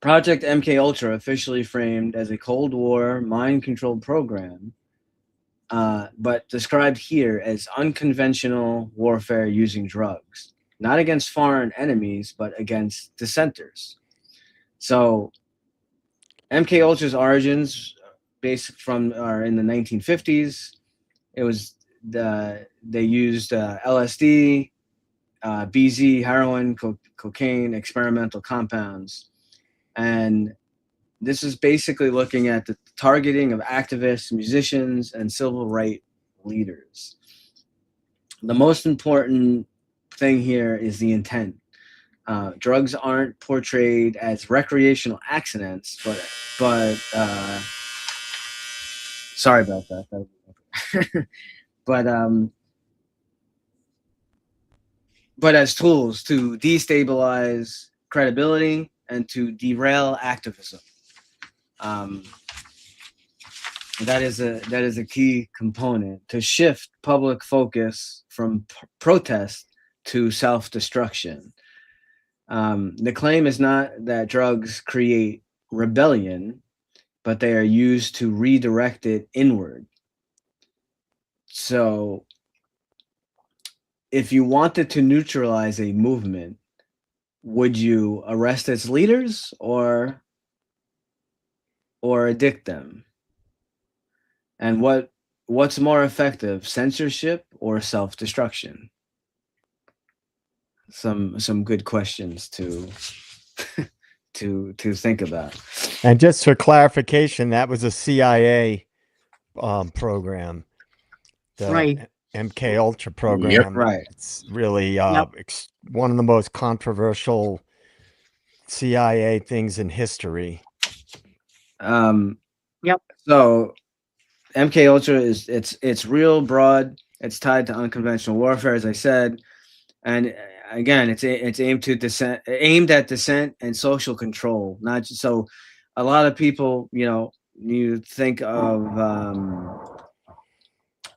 Project MK Ultra, officially framed as a Cold War mind control program, but described here as unconventional warfare using drugs, not against foreign enemies, but against dissenters. So MK Ultra's origins are in the 1950s. It was they used LSD, BZ, heroin, cocaine, experimental compounds. And this is basically looking at the targeting of activists, musicians, and civil rights leaders. The most important thing here is the intent. Drugs aren't portrayed as recreational accidents, but sorry about that. but as tools to destabilize credibility and to derail activism. That is a key component to shift public focus from protest to self-destruction. The claim is not that drugs create rebellion, but they are used to redirect it inward. So if you wanted to neutralize a movement, would you arrest its leaders or addict them? And what's more effective, censorship or self-destruction? Some good questions to to think about. And just for clarification, that was a CIA program, the Right. MK Ultra program. Right. It's really one of the most controversial CIA things in history. Yep. So MK Ultra is it's real broad. It's tied to unconventional warfare, as I said, and again, it's aimed at dissent and social control. Not just, so a lot of people, you think of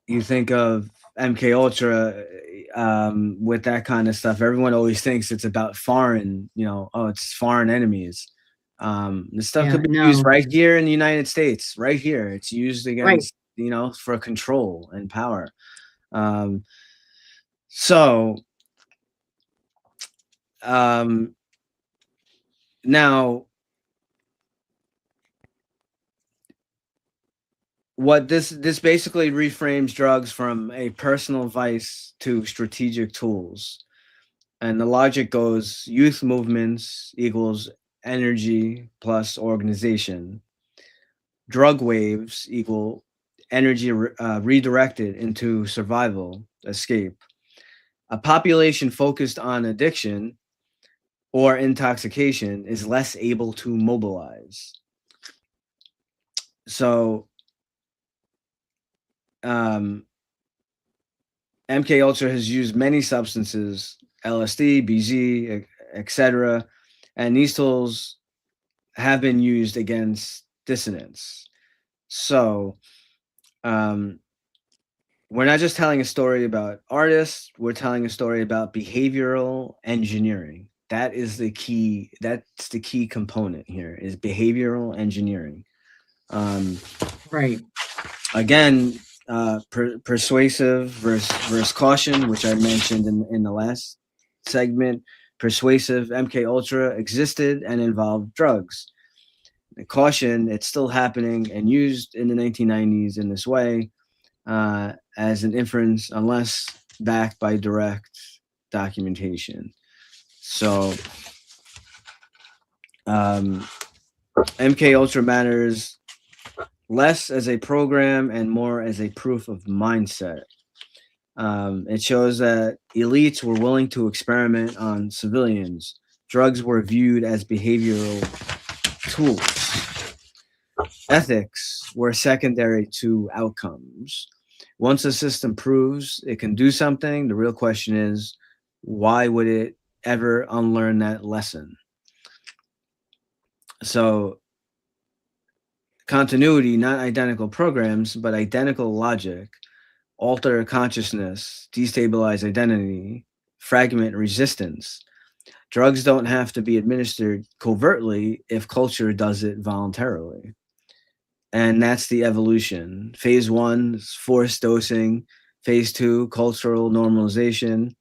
MK Ultra with that kind of stuff. Everyone always thinks it's about foreign, it's foreign enemies. The stuff could be used right here in the United States, right here. It's used against, for control and power. Now, what this basically reframes drugs from a personal vice to strategic tools. And the logic goes youth movements equals energy plus organization. Drug waves equal energy redirected into survival, escape. A population focused on addiction or intoxication is less able to mobilize. So MK Ultra has used many substances, LSD, BZ, etc., and these tools have been used against dissidents. So we're not just telling a story about artists, we're telling a story about behavioral engineering. That is the key. That's the key component here, is behavioral engineering. Right. Again, persuasive versus caution, which I mentioned in the last segment. Persuasive MK Ultra existed and involved drugs. The caution, it's still happening and used in the 1990s in this way as an inference, unless backed by direct documentation. So MK Ultra matters less as a program and more as a proof of mindset. It shows that elites were willing to experiment on civilians. Drugs were viewed as behavioral tools. Ethics were secondary to outcomes. Once a system proves it can do something, the real question is, why would it ever unlearn that lesson? So continuity, not identical programs, but identical logic, alter consciousness, destabilize identity, fragment resistance. Drugs don't have to be administered covertly if culture does it voluntarily. And that's the evolution. Phase 1 is forced dosing. Phase 2, cultural normalization.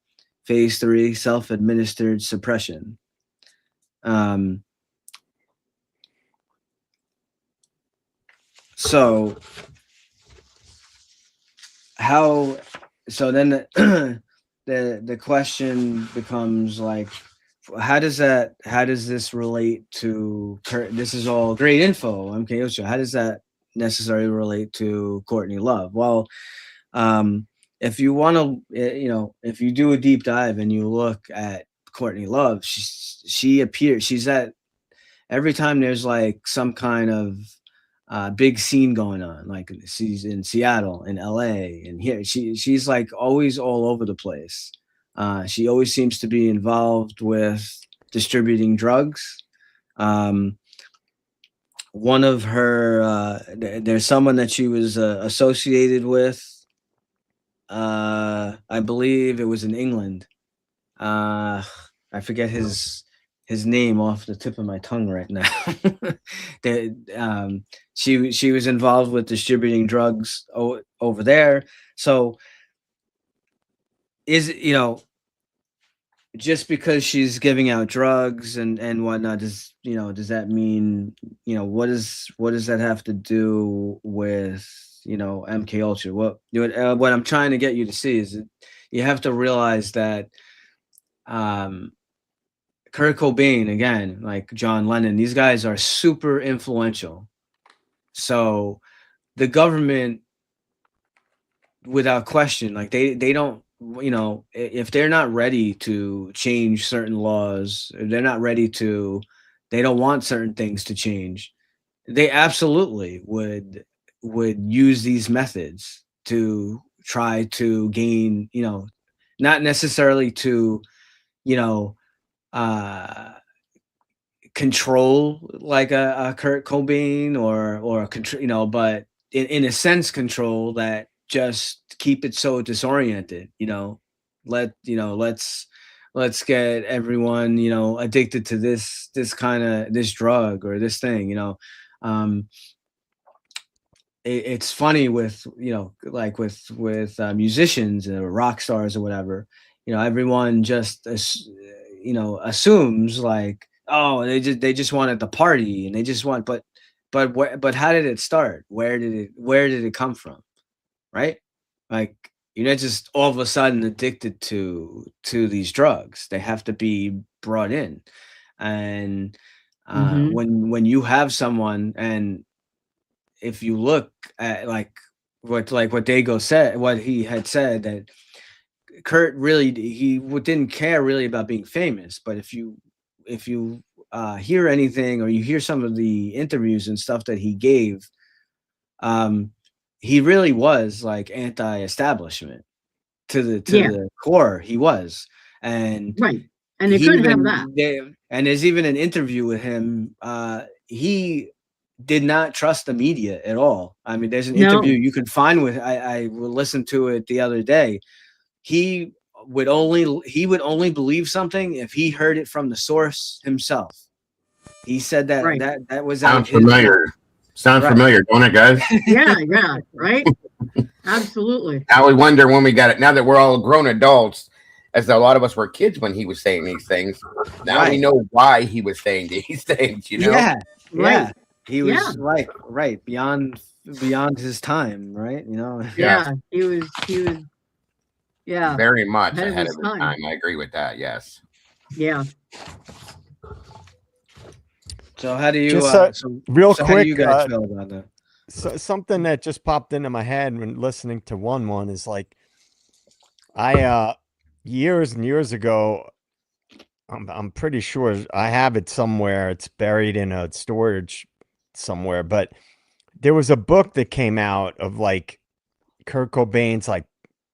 Phase 3, self-administered suppression. So then the question becomes like, how does this relate to Kurt? This is all great info, MK Ultra. How does that necessarily relate to Courtney Love? Well, if you want to, if you do a deep dive and you look at Courtney Love, she appears, she's at, every time there's like some kind of big scene going on, like she's in Seattle, in LA, and here she's like always all over the place. She always seems to be involved with distributing drugs, one of her there's someone that she was associated with. I believe it was in England. I forget his name off the tip of my tongue right now. She was involved with distributing drugs over there. So just because she's giving out drugs and whatnot, does that mean, what does that have to do with, MK Ultra? What I'm trying to get you to see is that you have to realize that Kurt Cobain, again, like John Lennon, these guys are super influential. So the government, without question, like they don't, if they're not ready to change certain laws, they don't want certain things to change, they absolutely would use these methods to try to gain, not necessarily to, control like a Kurt Cobain or control, but in a sense control that, just keep it so disoriented, let's get everyone, addicted to this this drug or this thing, it's funny with, like with musicians or rock stars or whatever, everyone just assumes like, oh, they just wanted the party and they just want, but how did it start? Where did it come from? Right? Like, you're not just all of a sudden addicted to these drugs. They have to be brought in. And when you have someone, and if you look at what Dago said, what he had said, that Kurt really, he didn't care really about being famous, but if you hear anything, or you hear some of the interviews and stuff that he gave, he really was like anti-establishment to the core. He was, and right, and they couldn't have that. And there's even an interview with him. He did not trust the media at all. I mean, there's an interview you can find with. I listened to it the other day. He would only believe something if he heard it from the source himself. He said that that was sounds familiar. Sounds familiar, don't it, guys? Yeah, right. Absolutely. Now we wonder when we got it. Now that we're all grown adults, as a lot of us were kids when he was saying these things. Now we know why he was saying these things. Yeah, right. He was right beyond his time, right? Yeah, he was. Yeah, very much ahead of his time. I agree with that. Yes. Yeah. So how do you just real quick? How do you guys feel about that? So something that just popped into my head when listening to one is like, I years and years ago, I'm pretty sure I have it somewhere. It's buried in a storage somewhere, but there was a book that came out of like Kurt Cobain's like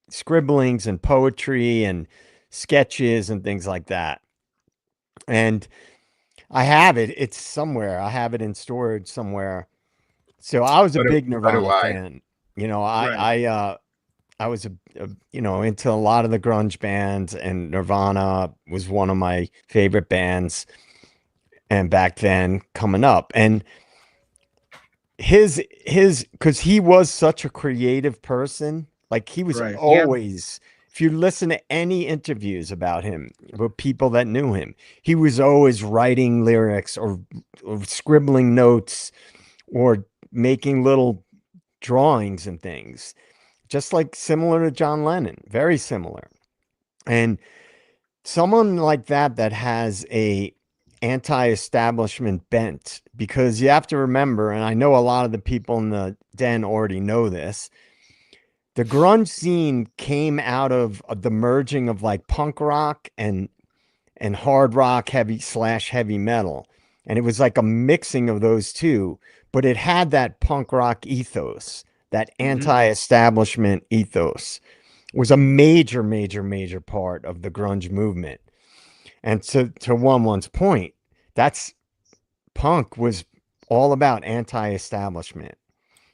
scribblings and poetry and sketches and things like that. And I have it. It's somewhere. I have it in storage somewhere. So I was a big Nirvana fan. I was into a lot of the grunge bands, and Nirvana was one of my favorite bands. And back then, coming up, and his because he was such a creative person. Like he was always. If you listen to any interviews about him, with people that knew him, he was always writing lyrics or scribbling notes or making little drawings and things, just like similar to John Lennon, very similar. And someone like that has a anti-establishment bent, because you have to remember, and I know a lot of the people in the den already know this, the grunge scene came out of the merging of like punk rock and hard rock, heavy metal. And it was like a mixing of those two, but it had that punk rock ethos, that anti-establishment ethos was a major part of the grunge movement. And to one's point, that's punk was all about anti-establishment.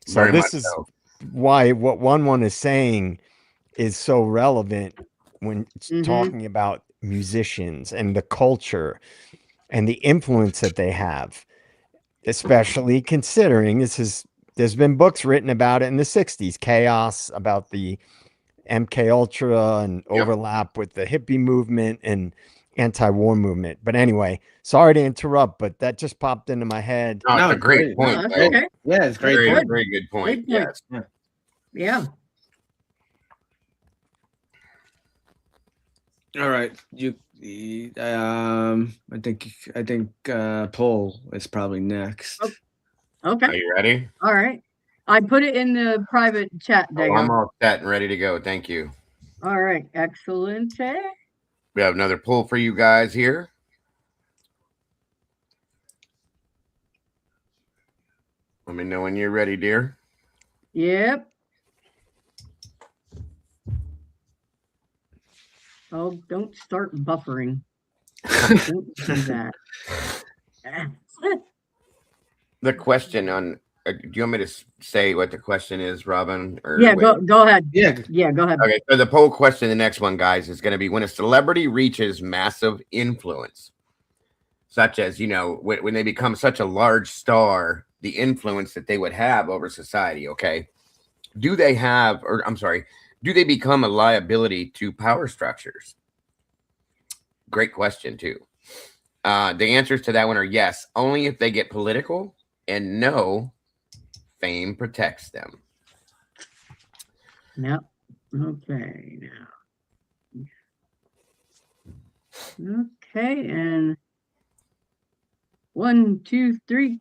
So Very this much is so. why what one is saying is so relevant when it's talking about musicians and the culture and the influence that they have, especially considering there's been books written about it in the 60s, Chaos, about the MK Ultra and overlap with the hippie movement and anti-war movement. But anyway, sorry to interrupt, but that just popped into my head. No, it's a great point. No, okay. Yeah, it's great. Very, Point. very good point. Great point. Yes. Yeah. All right, I think Paul is probably next. Okay. Are you ready? All right. I put it in the private chat. Oh, I'm all set and ready to go. Thank you. All right. Excellent. We have another poll for you guys here. Let me know when you're ready, dear. Yep. Oh, don't start buffering. Don't do that. The question on, do you want me to say what the question is, Robin? Or yeah, go ahead. Yeah, go ahead. Okay, so the poll question, the next one, guys, is going to be when a celebrity reaches massive influence, such as, when they become such a large star, the influence that they would have over society, okay? Do they become a liability to power structures? Great question, too. The answers to that one are yes, only if they get political, and no, fame protects them. Yep. Okay, now. Okay, and 1, 2, 3.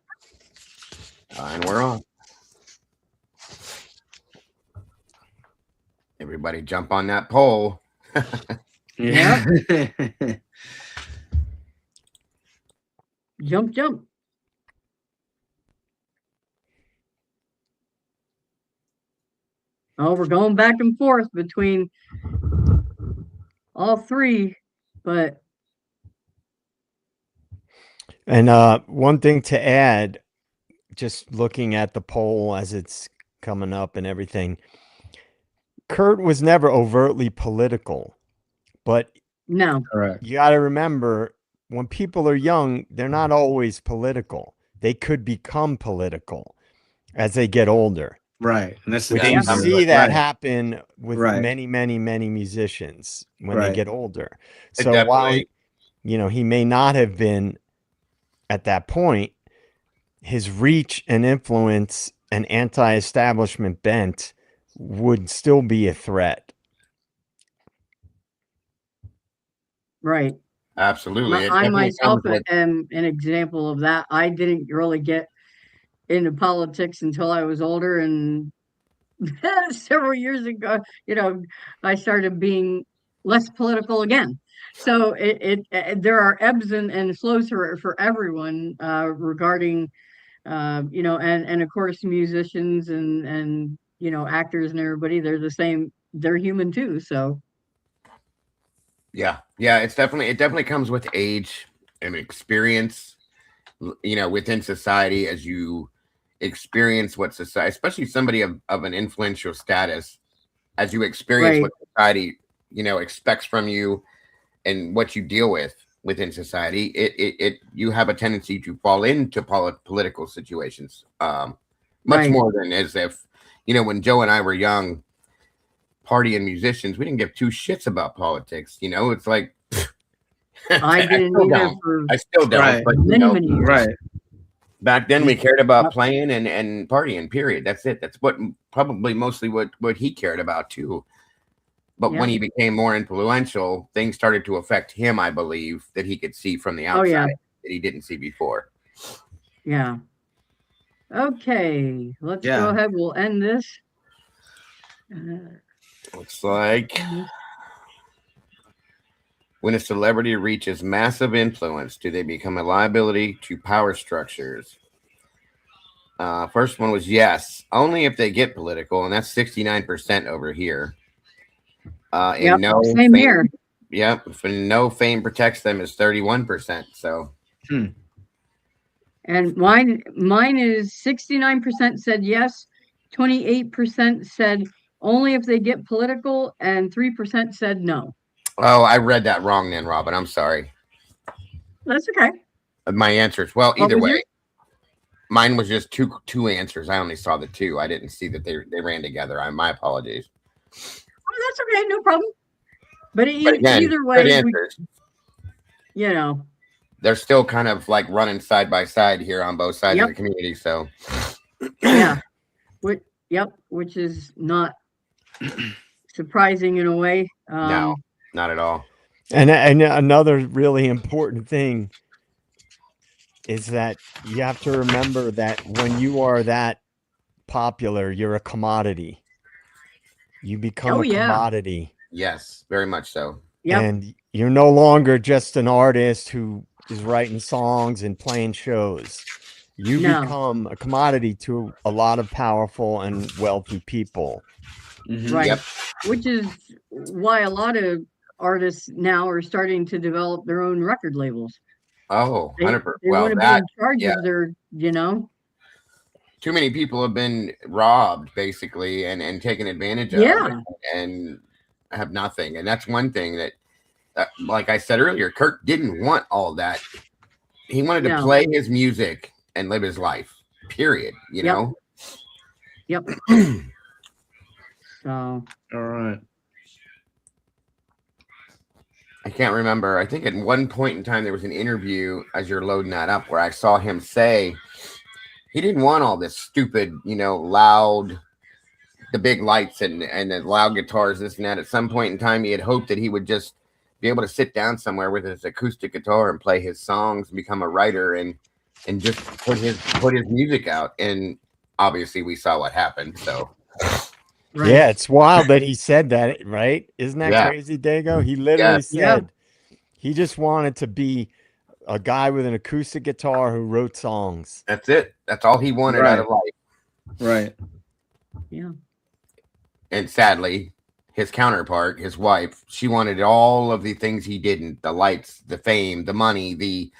And we're on. Everybody jump on that poll. yeah. Jump. Oh, we're going back and forth between all three, but. And one thing to add, just looking at the poll as it's coming up and everything, Kurt was never overtly political, but No, you got to remember, when people are young, they're not always political. They could become political as they get older. Right. And that's the Which you danger. see that Right. happen with many, many, many musicians when they get older. So while he may not have been at that point, his reach and influence and anti-establishment bent would still be a threat. right. Absolutely. I myself am an example of that. I didn't really get into politics until I was older, and several years ago, I started being less political again. So there are ebbs and flows for everyone regarding, and of course musicians and actors and everybody. They're the same. They're human too. So. Yeah, it definitely comes with age and experience, within society, as you experience what society, especially somebody of an influential status, as you experience what society, expects from you and what you deal with within society, you have a tendency to fall into political situations, much more than as if, when Joe and I were young, party and musicians, we didn't give two shits about politics. It's like I didn't either. I still don't. Right. But many years. Right. Back then, we cared about playing and partying. Period. That's it. That's what probably mostly what he cared about too. But when he became more influential, things started to affect him. I believe that he could see from the outside that he didn't see before. Yeah. Okay. Let's go ahead. We'll end this. Looks like when a celebrity reaches massive influence, do they become a liability to power structures? First one was yes, only if they get political, and that's 69% over here. And no same here. Yep, no fame protects them is 31%. So, And mine is 69% said yes, 28% said only if they get political, and 3% said no. Oh, I read that wrong then, Robin. I'm sorry. That's okay. My answers. Well, What either was way, yours? mine was just two answers. I only saw the two. I didn't see that they ran together. My apologies. Oh, that's okay, no problem. But again, either way, good answers. You know, they're still kind of like running side by side here on both sides of the community. So, yeah, which is not surprising in a way. No, not at all. And another really important thing is that you have to remember that when you are that popular, you're a commodity. You become a commodity. Yes, very much so. And you're no longer just an artist who is writing songs and playing shows. You become a commodity to a lot of powerful and wealthy people. Right. Yep. Which is why a lot of artists now are starting to develop their own record labels. Oh, 100%. They want to be in charge of their, Too many people have been robbed, basically, and taken advantage of and have nothing. And that's one thing that, like I said earlier, Kurt didn't want all that. He wanted to play his music and live his life, period, you know? Yep. So. All right. I can't remember. I think at one point in time, there was an interview as you're loading that up where I saw him say he didn't want all this stupid, loud, the big lights and the loud guitars, this and that. At some point in time, he had hoped that he would just be able to sit down somewhere with his acoustic guitar and play his songs and become a writer and just put his music out. And obviously we saw what happened. So yeah, it's wild that he said that, right? Isn't that crazy, Dago? He literally said he just wanted to be a guy with an acoustic guitar who wrote songs. That's it. That's all he wanted out of life. Right. Yeah. And sadly, his counterpart, his wife, she wanted all of the things he didn't: the lights, the fame, the money, the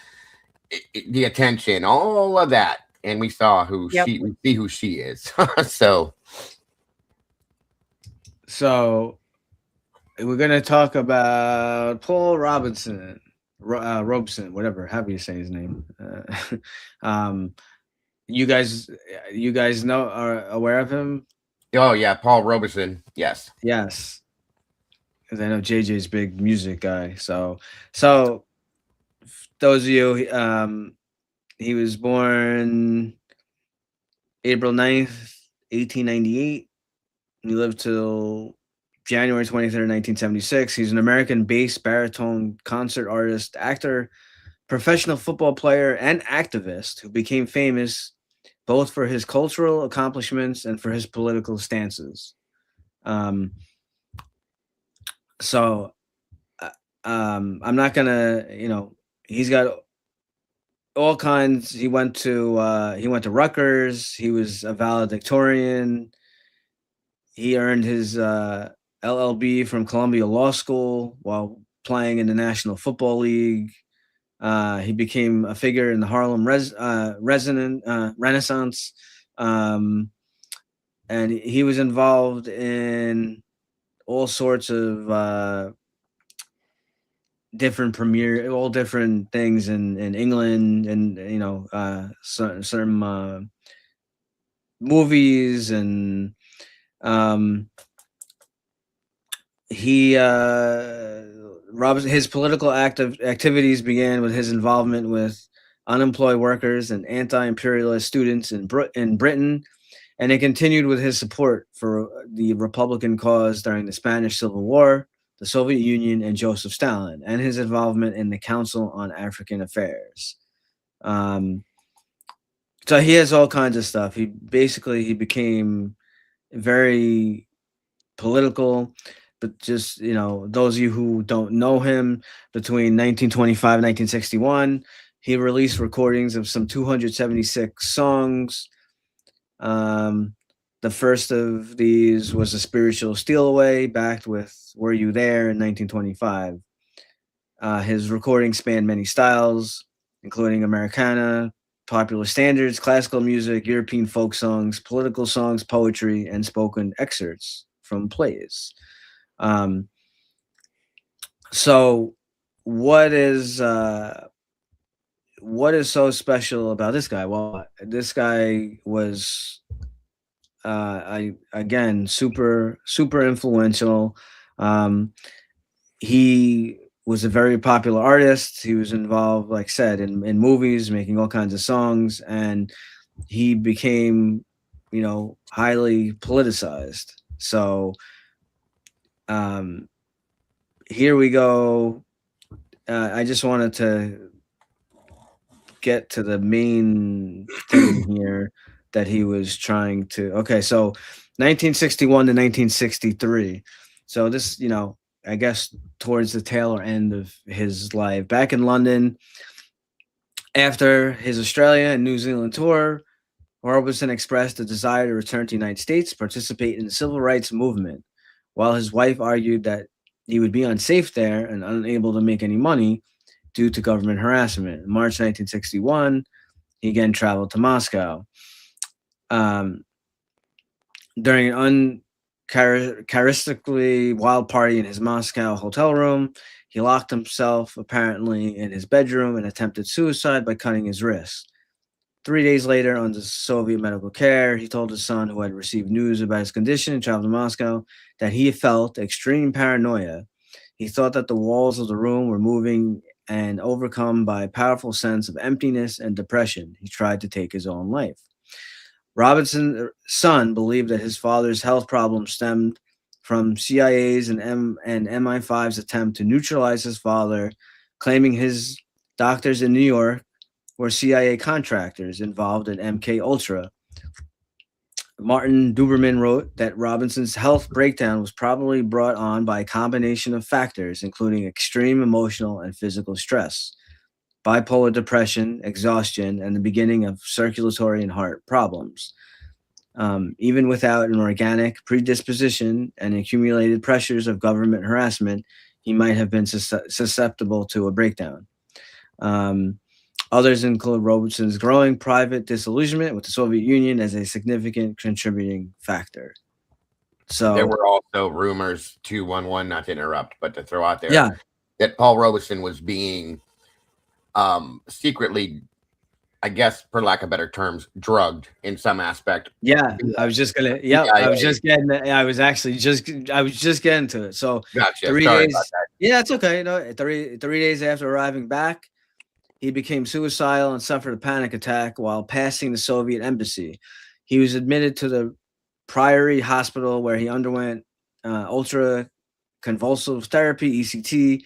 attention, all of that. And we saw we see who she is. So we're gonna talk about Paul Robeson, whatever, however you say his name. You guys know, are aware of him? Oh yeah, Paul Robeson. Yes. Because I know JJ's big music guy. So those of you, he was born April 9th, 1898. He lived till January 23rd, 1976. He's an American bass baritone concert artist, actor, professional football player, and activist who became famous both for his cultural accomplishments and for his political stances. I'm not gonna, he's got all kinds. He went to Rutgers. He was a valedictorian. He earned his LLB from Columbia Law School while playing in the National Football League. He became a figure in the Harlem Renaissance, and he was involved in all sorts of different things in England, and certain movies, and his political activities began with his involvement with unemployed workers and anti-imperialist students in Britain, and it continued with his support for the Republican cause during the Spanish Civil War, the Soviet Union, and Joseph Stalin, and his involvement in the Council on African Affairs. So he has all kinds of stuff. He became very political. But just, those of you who don't know him, between 1925 and 1961, he released recordings of some 276 songs. The first of these was A Spiritual Steal Away, backed with Were You There in 1925. His recordings span many styles, including Americana, popular standards, classical music, European folk songs, political songs, poetry, and spoken excerpts from plays. So what is so special about this guy? Well, this guy was again super influential. He was a very popular artist. He was involved, like I said, in movies, making all kinds of songs, and he became, highly politicized. So here we go. I just wanted to get to the main thing here that he was trying to. Okay, so 1961 to 1963. So this, I guess towards the tail end of his life. Back in London, after his Australia and New Zealand tour, Robeson expressed a desire to return to the United States, participate in the civil rights movement, while his wife argued that he would be unsafe there and unable to make any money due to government harassment. In March 1961, he again traveled to Moscow. During an uncharacteristically wild party in his Moscow hotel room, he locked himself apparently in his bedroom and attempted suicide by cutting his wrist. 3 days later, under Soviet medical care, he told his son, who had received news about his condition and traveled to Moscow, that he felt extreme paranoia. He thought that the walls of the room were moving, and overcome by a powerful sense of emptiness and depression, he tried to take his own life. Robinson's son believed that his father's health problems stemmed from CIA's and MI5's attempt to neutralize his father, claiming his doctors in New York were CIA contractors involved in MK Ultra. Martin Duberman wrote that Robinson's health breakdown was probably brought on by a combination of factors, including extreme emotional and physical stress, bipolar depression, exhaustion, and the beginning of circulatory and heart problems. Even without an organic predisposition and accumulated pressures of government harassment, he might have been susceptible to a breakdown. Others include Robinson's growing private disillusionment with the Soviet Union as a significant contributing factor. So there were also rumors, 211, not to interrupt, but to throw out there, that Paul Robeson was being secretly, I guess, for lack of better terms, drugged in some aspect. Yeah, I was just gonna. Yeah, I was just getting. I was just getting to it. So gotcha. 3 Sorry days. about that. Yeah, it's okay. No, 3 days after arriving back, he became suicidal and suffered a panic attack while passing the Soviet embassy. He was admitted to the Priory Hospital, where he underwent ultra-convulsive therapy, ECT,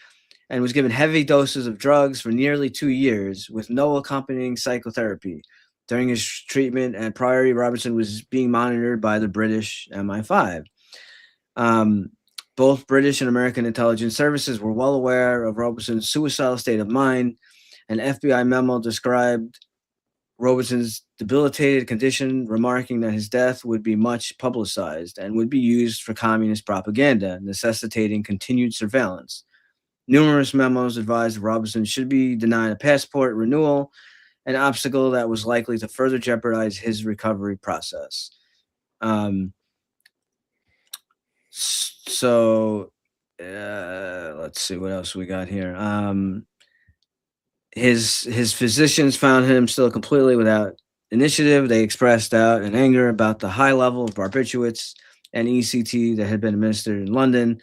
and was given heavy doses of drugs for nearly 2 years with no accompanying psychotherapy. During his treatment at Priory, Robinson was being monitored by the British MI5. Both British and American intelligence services were well aware of Robison's suicidal state of mind. An FBI memo described Robinson's debilitated condition, remarking that his death would be much publicized and would be used for communist propaganda, necessitating continued surveillance. Numerous memos advised Robinson should be denied a passport renewal, an obstacle that was likely to further jeopardize his recovery process. Let's see what else we got here. His physicians found him still completely without initiative. They expressed doubt and anger about the high level of barbiturates and ECT that had been administered in London.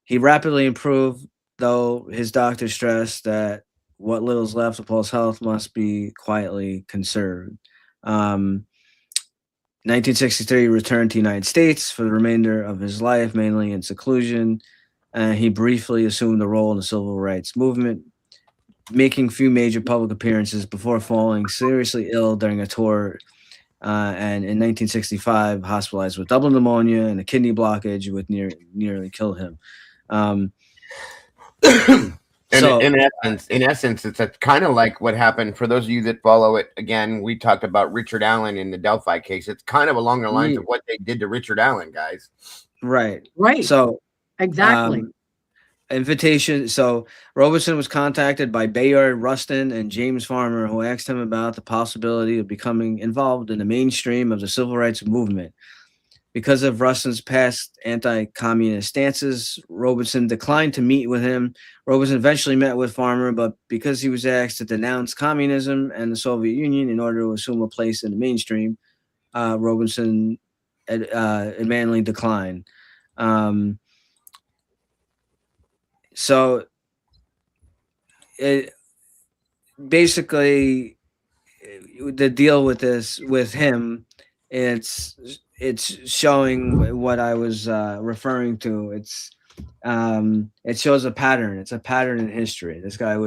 He rapidly improved, though his doctor stressed that what little is left of Paul's health must be quietly conserved. 1963, he returned to the United States for the remainder of his life, mainly in seclusion. He briefly assumed a role in the civil rights movement, making few major public appearances before falling seriously ill during a tour, and in 1965 hospitalized with double pneumonia and a kidney blockage, which nearly killed him. In essence, it's kind of like what happened. For those of you that follow it, again, we talked about Richard Allen in the Delphi case. It's kind of along the lines of what they did to Richard Allen, guys. Right. So exactly. invitation. So Robeson was contacted by Bayard Rustin and James Farmer, who asked him about the possibility of becoming involved in the mainstream of the civil rights movement. Because of Rustin's past anti-communist stances, Robeson declined to meet with him. Robeson eventually met with Farmer, but because he was asked to denounce communism and the Soviet Union in order to assume a place in the mainstream, Robeson adamantly declined. So it basically, the deal with this with him, it's showing what I was referring to. It shows a pattern. It's a pattern in history. This guy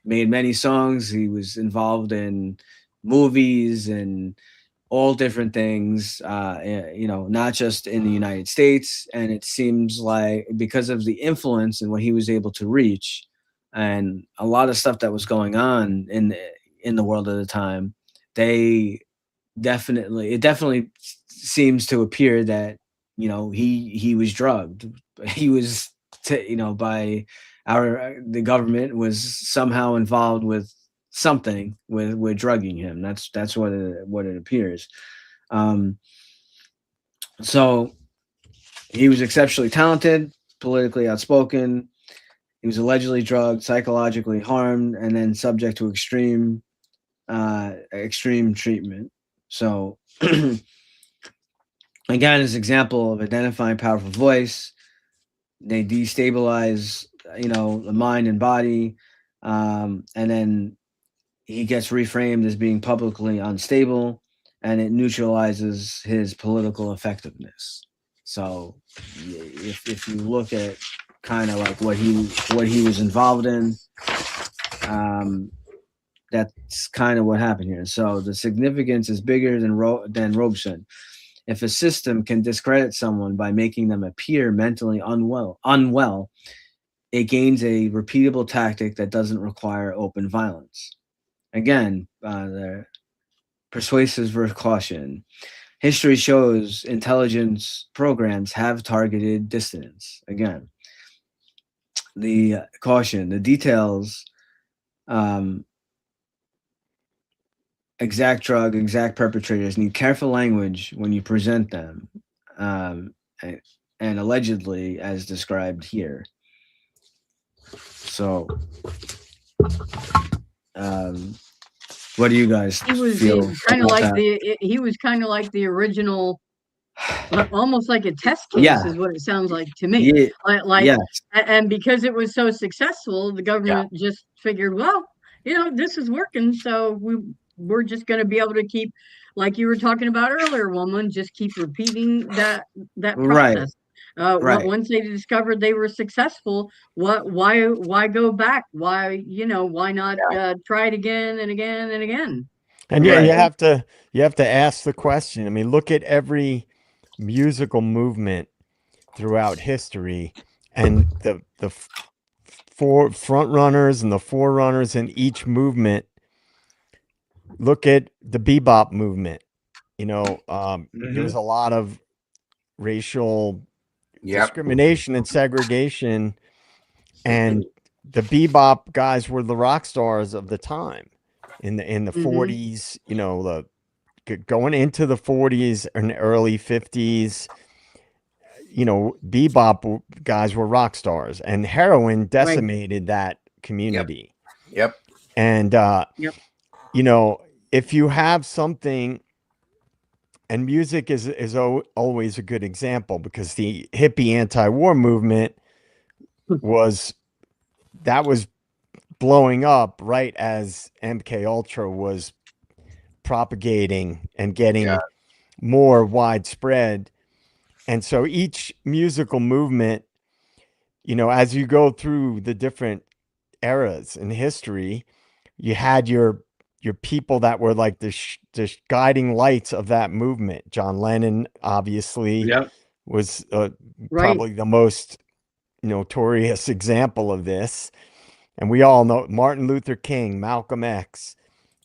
made many songs. He was involved in movies and all different things, not just in the United States. And it seems like because of the influence and what he was able to reach, and a lot of stuff that was going on in the world at the time, it definitely seems to appear that he was drugged. He was by the government, was somehow involved with something with drugging him. That's what it appears. So he was exceptionally talented, politically outspoken. He was allegedly drugged, psychologically harmed, and then subject to extreme treatment. So again, this example of identifying powerful voice. They destabilize the mind and body, and then he gets reframed as being publicly unstable, and it neutralizes his political effectiveness. So if you look at kind of like what he was involved in, that's kind of what happened here. So the significance is bigger than Robeson. If a system can discredit someone by making them appear mentally unwell, it gains a repeatable tactic that doesn't require open violence. Again, the persuasive versus caution. History shows intelligence programs have targeted dissidents. Again, the caution, the details, exact perpetrators need careful language when you present them, and allegedly as described here. So, what do you guys feel? He was kind of like the original, almost like a test case, is what it sounds like to me. Yes. And because it was so successful, the government just figured, well, this is working, so we're just going to be able to keep, like you were talking about earlier, woman, just keep repeating that process. Right. Once they discovered they were successful, why go back? Why not try it again and again and again? And you have to ask the question. I mean, look at every musical movement throughout history, and the four front runners and the forerunners in each movement. Look at the bebop movement. There was a lot of racial discrimination and segregation, and the bebop guys were the rock stars of the time in the 40s, going into the 40s and early 50s. Bebop guys were rock stars, and heroin decimated that community. Yep. And if you have something, and music is always a good example, because the hippie anti-war movement was blowing up right as MK Ultra was propagating and getting more widespread. And so each musical movement, as you go through the different eras in history, you had your people that were like the guiding lights of that movement. John Lennon, obviously, was probably the most notorious example of this. And we all know Martin Luther King, Malcolm X,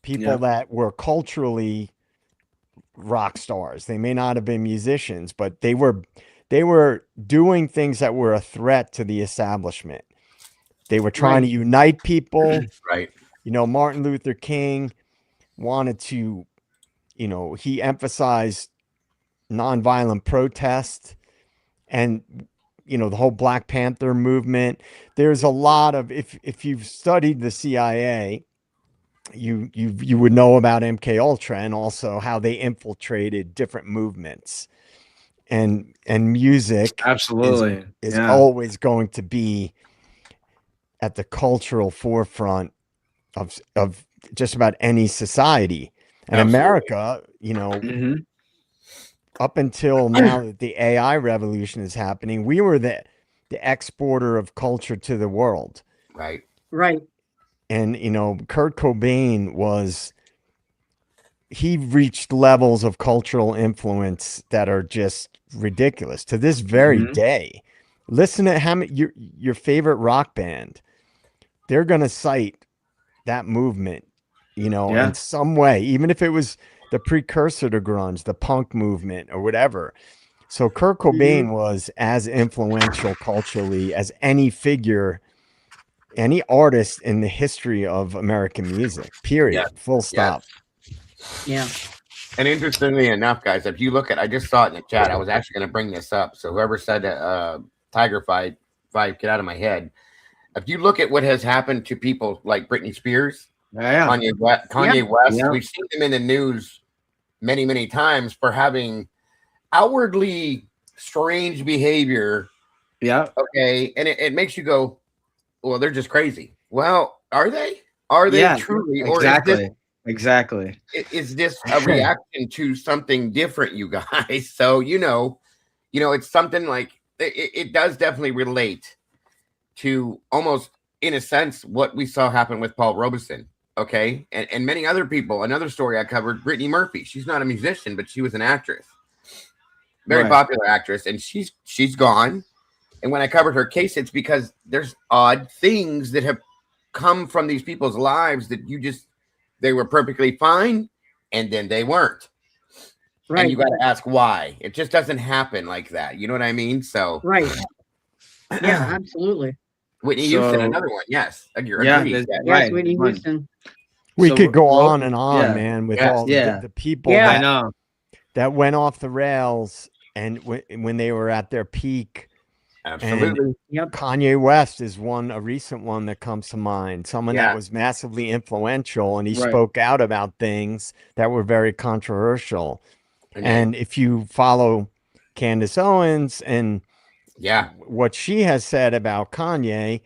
people that were culturally rock stars. They may not have been musicians, but they were they were doing things that were a threat to the establishment. They were trying to unite people. Right. You know, Martin Luther King wanted to, you know, he emphasized nonviolent protest, and, you know, the whole Black Panther movement. There's a lot of, if you've studied the CIA, you would know about MK Ultra and also how they infiltrated different movements. And music Absolutely is always going to be at the cultural forefront of just about any society. And America, you know, up until now that the AI revolution is happening, we were the exporter of culture to the world. Right. Right. And, you know, Kurt Cobain he reached levels of cultural influence that are just ridiculous to this very day. Listen to how many, your favorite rock band, they're going to cite that movement, you know, in some way, even if it was the precursor to grunge, the punk movement or whatever. So Kurt Cobain was as influential culturally as any figure, any artist in the history of American music, period. Full stop. Yeah. And interestingly enough, guys, if you look at, I just saw it in the chat. I was actually going to bring this up. So whoever said Tiger Fight, get out of my head. If you look at what has happened to people like Britney Spears, Kanye West, we've seen them in the news many, many times for having outwardly strange behavior. Yeah. Okay. And it makes you go, well, they're just crazy. Well, are they? Are they truly? Exactly. Is this a reaction to something different, you guys? So, you know, it's something like it does definitely relate to almost, in a sense, what we saw happen with Paul Robeson. Okay. And many other people. Another story I covered, Brittany Murphy. She's not a musician, but she was an actress. Very popular actress. And she's gone. And when I covered her case, it's because there's odd things that have come from these people's lives that they were perfectly fine, and then they weren't. Right. And you got to ask why. It just doesn't happen like that. You know what I mean? So. Right. Yeah, absolutely. Whitney Houston, another one. Yes. Yes, Whitney Houston. We could go on and on, man, with all the people I know that went off the rails and when they were at their peak. Absolutely. And Kanye West is a recent one that comes to mind. Someone that was massively influential, and he spoke out about things that were very controversial. And if you follow Candace Owens and what she has said about Kanye,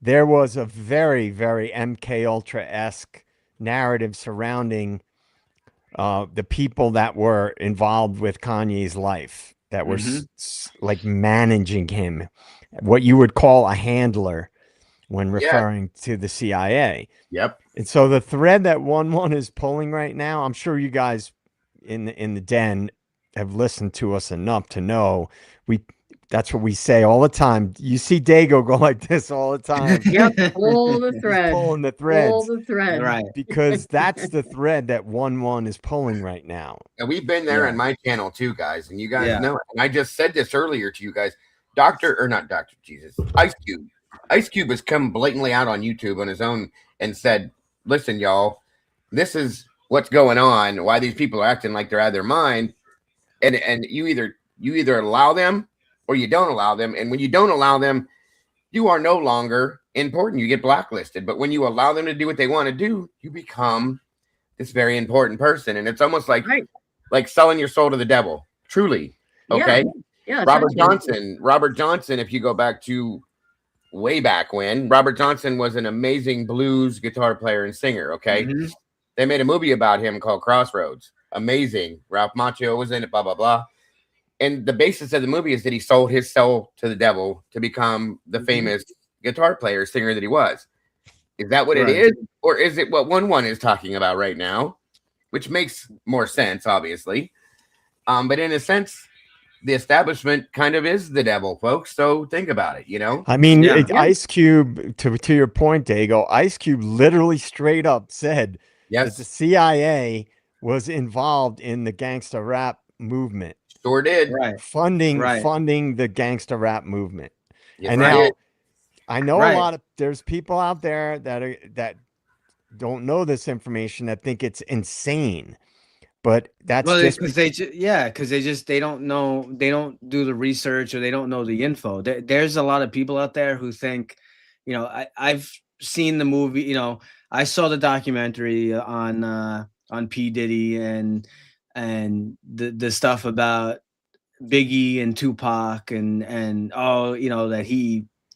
there was a very, very MK Ultra-esque narrative surrounding the people that were involved with Kanye's life, that were like managing him, what you would call a handler when referring to the CIA. Yep. And so the thread that 1-1 is pulling right now, I'm sure you guys in the den have listened to us enough to know that's what we say all the time. You see Dago go like this all the time. Yep, pull the thread. Pulling the threads. Pull the thread. Right. Because that's the thread that 1-1 is pulling right now. And we've been there on my channel too, guys. And you guys know it. And I just said this earlier to you guys. Ice Cube. Ice Cube has come blatantly out on YouTube on his own and said, listen, y'all, this is what's going on, why these people are acting like they're out of their mind. And you either allow them or you don't allow them. And when you don't allow them, you are no longer important. You get blacklisted. But when you allow them to do what they want to do, you become this very important person. And it's almost like selling your soul to the devil. Truly. Okay. Yeah. Robert Johnson, if you go back to way back when, Robert Johnson was an amazing blues guitar player and singer. Okay. They made a movie about him called Crossroads. Amazing. Ralph Macchio was in it, blah, blah, blah. And the basis of the movie is that he sold his soul to the devil to become the famous guitar player, singer that he was. Is that what it is? Or is it what 1-1 is talking about right now? Which makes more sense, obviously. But in a sense, the establishment kind of is the devil, folks. So think about it, you know? I mean, Ice Cube, to your point, Dago, Ice Cube literally straight up said that the CIA was involved in the gangsta rap movement. Sure did. Right. funding the gangster rap movement. Yes, And it now did. I know Right. a lot of there's people out there that don't know this information that think it's insane. But that's Well, just because they don't know, they don't do the research, or they don't know the info. There's a lot of people out there who think, I've seen the movie, I saw the documentary on P. Diddy and the stuff about Biggie and Tupac and that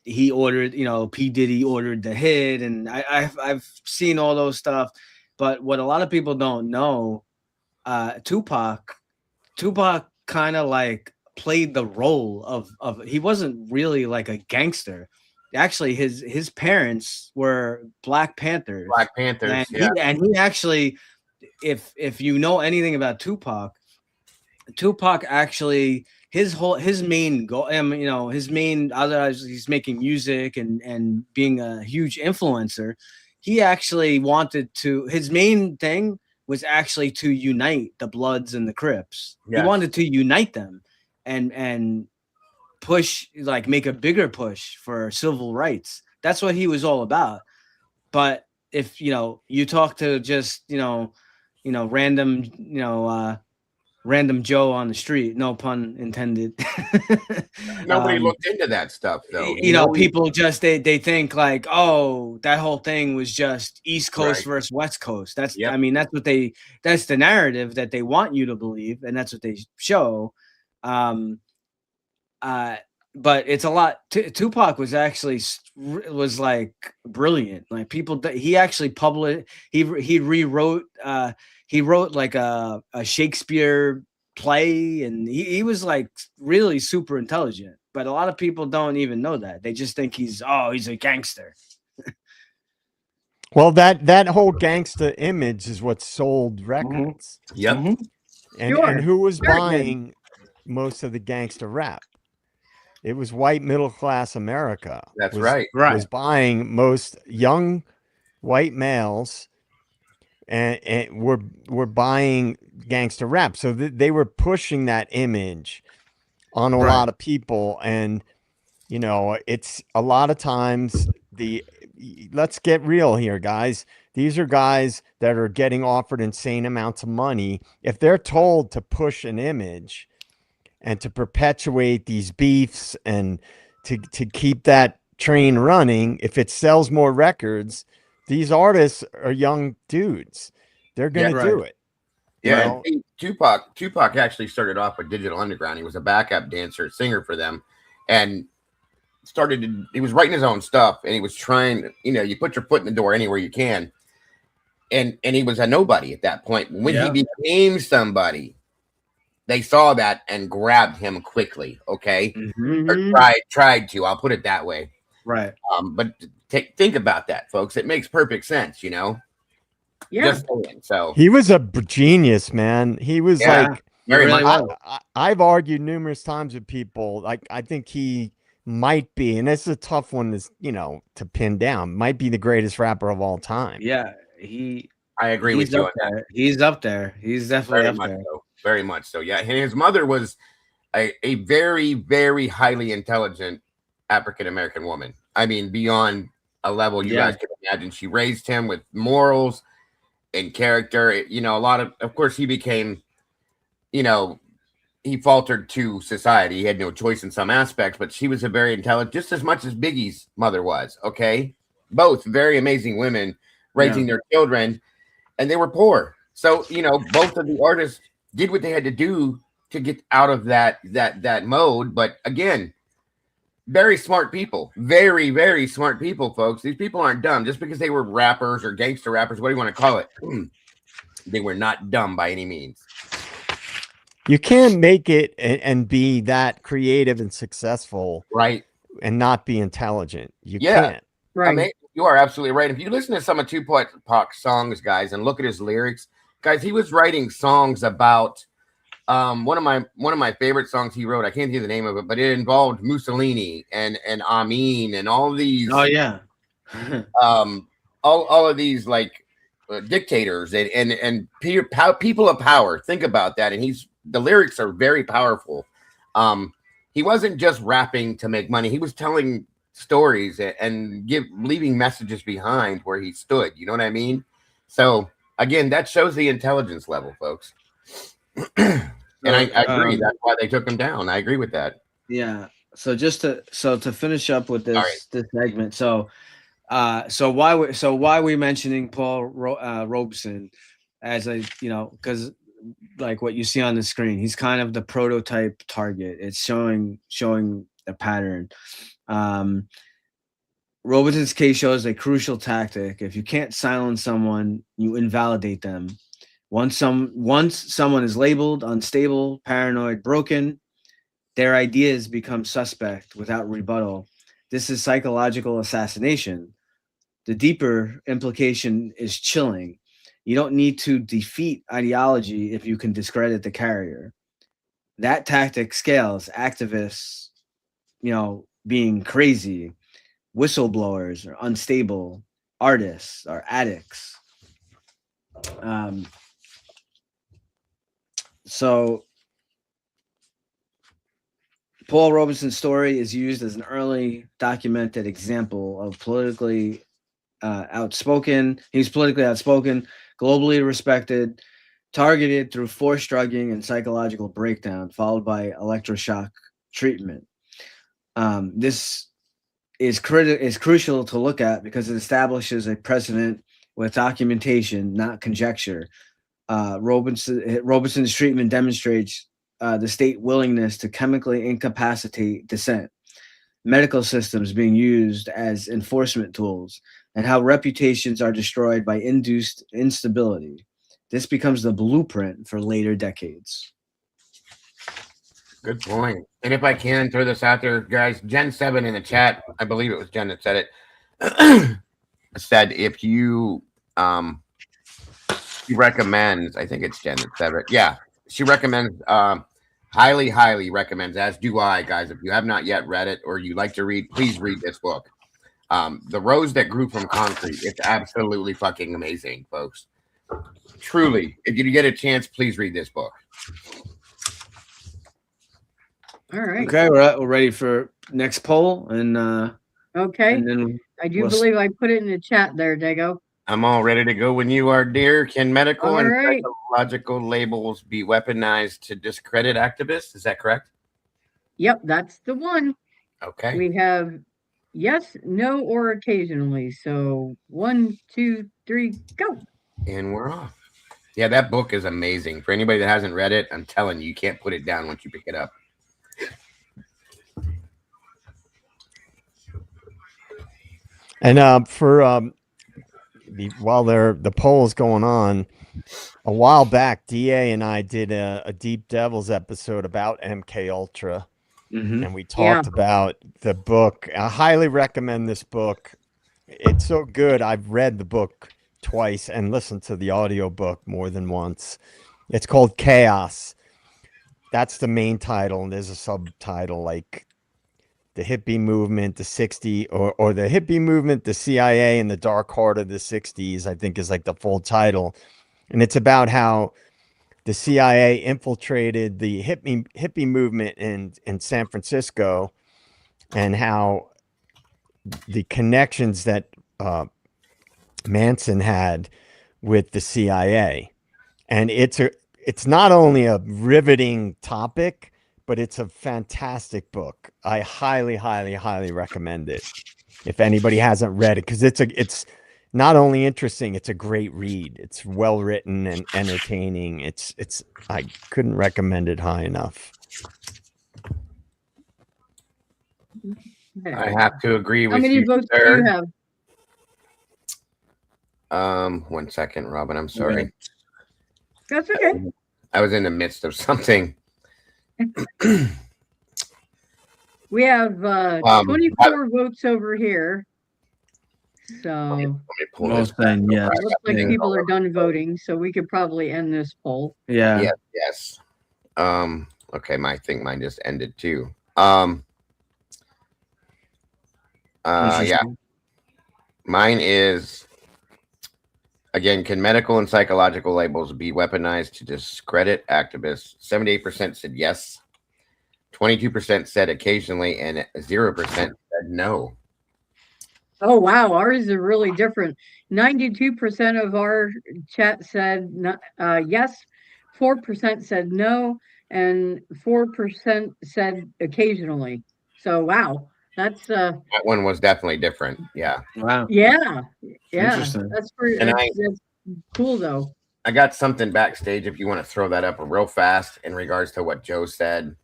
he ordered, P. Diddy ordered the hit, and I've seen all those stuff. But what a lot of people don't know, Tupac kind of like played the role of he wasn't really like a gangster. Actually, his parents were Black Panthers. Black Panthers, and he actually, if you know anything about Tupac actually, his main goal, his main, otherwise he's making music and being a huge influencer. He actually wanted to, his main thing was actually to unite the Bloods and the Crips. Yes. He wanted to unite them and push, like, make a bigger push for civil rights. That's what he was all about. But if you talk to just random Joe on the street, no pun intended. Nobody looked into that stuff, though. People just they think like, oh, that whole thing was just East Coast versus West Coast. That's Yep. I mean, that's the narrative that they want you to believe, and that's what they show. But it's a lot. Tupac was actually was like brilliant. Like, people, he actually published. He rewrote. He wrote like a Shakespeare play, and he was like really super intelligent. But a lot of people don't even know that. They just think he's a gangster. well, that whole gangster image is what sold records. Yep. Mm-hmm. And who was Very good. buying most of the gangster rap? It was white middle class America. That's was, right. Was buying most young white males, and were buying gangster rap. So they were pushing that image on a lot of people. And it's a lot of times let's get real here, guys. These are guys that are getting offered insane amounts of money. If they're told to push an image and to perpetuate these beefs and to keep that train running, if it sells more records, these artists are young dudes. They're going to do it. Yeah, and Tupac actually started off with Digital Underground. He was a backup dancer, singer for them, and he was writing his own stuff, and he was trying, you put your foot in the door anywhere you can. And he was a nobody at that point. When he became somebody, they saw that and grabbed him quickly. Okay. Mm-hmm. Or tried to, I'll put it that way. Right. But think about that, folks. It makes perfect sense, Yeah. Just saying. So he was a genius, man. He was like, very much. I've argued numerous times with people. Like, I think he might be, and it's a tough one to pin down, might be the greatest rapper of all time. Yeah. I agree with you on that. He's up there. He's definitely up there. Very much so. Yeah. And his mother was a very, very highly intelligent African-American woman. I mean, beyond a level you guys can imagine. She raised him with morals and character. A lot of course, he became, he faltered to society. He had no choice in some aspects, but she was a very intelligent, just as much as Biggie's mother was. Okay. Both very amazing women raising their children, and they were poor. So, both of the artists did what they had to do to get out of that mode. But again, very smart people, very, very smart people, folks. These people aren't dumb just because they were rappers or gangster rappers, what do you want to call it? They were not dumb by any means. You can't make it and be that creative and successful, right? And not be intelligent. You can't. Right. I mean, you are absolutely right. If you listen to some of Tupac's songs, guys, and look at his lyrics, guys, he was writing songs about one of my favorite songs he wrote. I can't think of the name of it, but it involved Mussolini and Amin and all these. Oh yeah. All of these, like, dictators and people of power. Think about that. And the lyrics are very powerful. He wasn't just rapping to make money. He was telling stories and leaving messages behind where he stood. You know what I mean? So again, that shows the intelligence level, folks. And I agree. That's why they took him down. I agree with that. Yeah. So to finish up with this segment. So why are we mentioning Paul Robeson as because like what you see on the screen, he's kind of the prototype target. It's showing a pattern. Robeson's case shows a crucial tactic. If you can't silence someone, you invalidate them. Once someone is labeled unstable, paranoid, broken, their ideas become suspect without rebuttal. This is psychological assassination. The deeper implication is chilling. You don't need to defeat ideology if you can discredit the carrier. That tactic scales. Activists, being crazy, whistleblowers or unstable, artists or addicts. So Paul Robeson's story is used as an early documented example of politically outspoken. He's politically outspoken, globally respected, targeted through forced drugging and psychological breakdown, followed by electroshock treatment. This is crucial to look at because it establishes a precedent with documentation, not conjecture. Robeson's treatment demonstrates the state willingness to chemically incapacitate dissent, medical systems being used as enforcement tools, and how reputations are destroyed by induced instability. This becomes the blueprint for later decades. Good point. And if I can throw this out there, guys, Gen 7 in the chat, I believe it was Jen that said it, said if you she recommends, I think it's Jen that said it. Yeah, she recommends, highly recommends, as do I, guys. If you have not yet read it or you like to read, please read this book. The Rose That Grew from Concrete. It's absolutely fucking amazing, folks. Truly, if you get a chance, please read this book. All right. Okay, we're ready for next poll, and okay. And then I do believe I put it in the chat there, Dago. I'm all ready to go when you are, dear. Can medical and right. psychological labels be weaponized to discredit activists? Is that correct? Yep, that's the one. Okay. We have yes, no, or occasionally. So 1, 2, 3, go. And we're off. Yeah, that book is amazing. For anybody that hasn't read it, I'm telling you, you can't put it down once you pick it up. And while the poll is going on, a while back, DA and I did a Deep Devils episode about MK Ultra, and we talked about the book. I highly recommend this book. It's so good. I've read the book twice and listened to the audiobook more than once. It's called Chaos. That's the main title, and there's a subtitle like the hippie movement, the 60s, or the hippie movement, the CIA, and the dark heart of the 60s, I think is like the full title. And it's about how the CIA infiltrated the hippie movement in San Francisco, and how the connections that Manson had with the CIA. And it's not only a riveting topic, but it's a fantastic book. I highly recommend it if anybody hasn't read it, because it's not only interesting, it's a great read. It's well written and entertaining. I couldn't recommend it high enough. I have to agree with you. How many votes do you have? 1 second, Robin. I'm sorry. That's okay. I was in the midst of something. We have 24 votes over here. So most then, yeah. It looks like people are done voting, so we could probably end this poll. Yeah. Yes. Okay, mine just ended too. Yeah. Mine is Again, can medical and psychological labels be weaponized to discredit activists? 78% said yes. 22% said occasionally, and 0% said no. Oh, wow. Ours are really different. 92% of our chat said yes, 4% said no, and 4% said occasionally. So, wow. That's That one was definitely different. Yeah. Wow. yeah. Interesting. That's pretty And that's cool though. I got something backstage if you want to throw that up real fast in regards to what Joe said.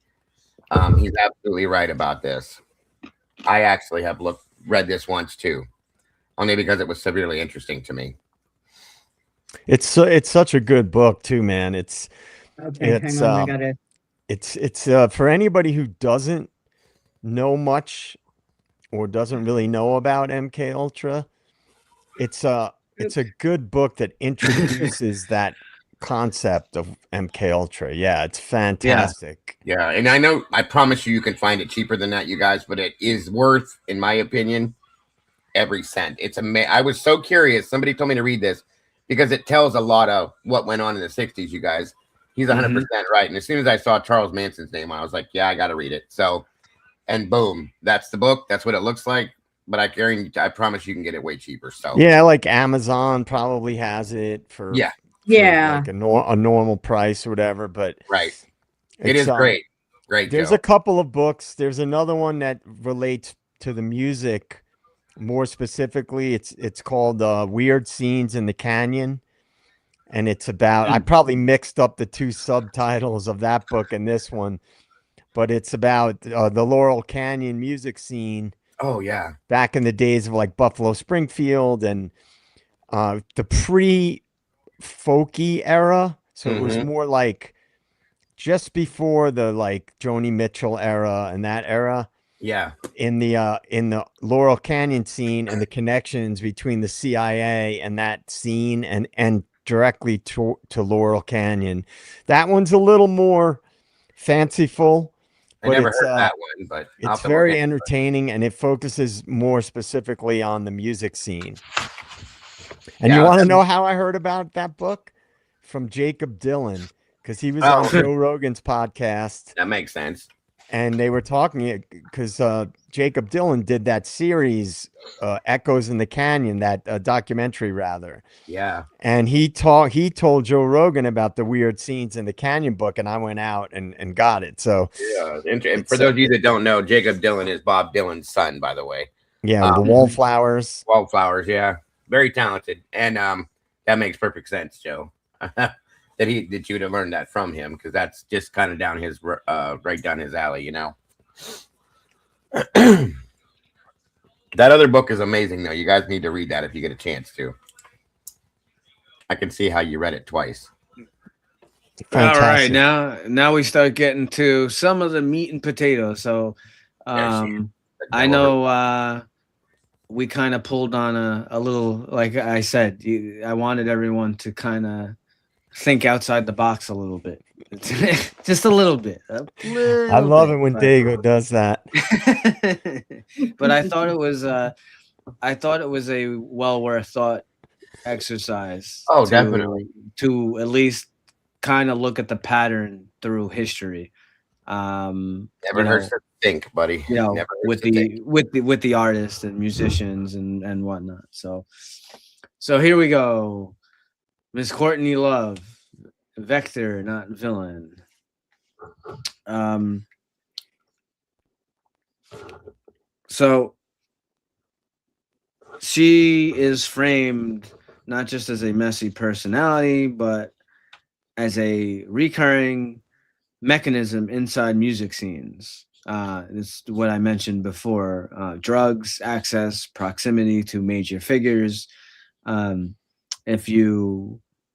He's absolutely right about this. I actually have read this once too, only because it was severely interesting to me. It's such a good book too, man. It's Okay, hang on, I gotta. It's for anybody who doesn't know much or doesn't really know about MK Ultra. It's a good book that introduces that concept of MK Ultra. Yeah, it's fantastic. Yeah, and I know, I promise you can find it cheaper than that, you guys, but it is worth, in my opinion, every cent. It's I was so curious. Somebody told me to read this because it tells a lot of what went on in the 60s, you guys. He's 100% right. And as soon as I saw Charles Manson's name, I was like, yeah, I got to read it. So, and boom, that's the book. That's what it looks like. But I promise you can get it way cheaper. So yeah, like Amazon probably has it for yeah, like a normal price or whatever. But right, it is great. There's a couple of books. There's another one that relates to the music more specifically. It's called Weird Scenes in the Canyon, and it's about, I probably mixed up the two subtitles of that book and this one, but it's about the Laurel Canyon music scene. Oh yeah, back in the days of like Buffalo Springfield and the pre-folky era. So it was more like just before the like Joni Mitchell era and that era. Yeah. In the Laurel Canyon scene and the connections between the CIA and that scene and directly to Laurel Canyon. That one's a little more fanciful. I never heard that one, but it's very entertaining, and it focuses more specifically on the music scene. And you want to know how I heard about that book? From Jacob Dylan, because he was on Joe Rogan's podcast. That makes sense. And they were talking because Jacob Dylan did that series, Echoes in the Canyon, that documentary rather. Yeah. And he told Joe Rogan about the Weird Scenes in the Canyon book, and I went out and got it. So yeah, and for those of you that don't know, Jacob Dylan is Bob Dylan's son, by the way. Yeah, the Wallflowers. Wallflowers, yeah, very talented, and that makes perfect sense, Joe. that you would have learned that from him, because that's just kind of down his right down his alley, you know. That other book is amazing, though. You guys need to read that if you get a chance to. I can see how you read it twice. Fantastic. All right, now we start getting to some of the meat and potatoes. So I know we kind of pulled on a little, like I said, I wanted everyone to kind of think outside the box a little bit. Just a little bit. I love it when Dago does that. But I thought it was a well worth thought exercise. Oh, definitely. To at least kind of look at the pattern through history. Never hurts to think, buddy. You know, with the artists and musicians and whatnot. So here we go. Miss Courtney Love, vector, not villain. So she is framed not just as a messy personality, but as a recurring mechanism inside music scenes. This is what I mentioned before: drugs, access, proximity to major figures.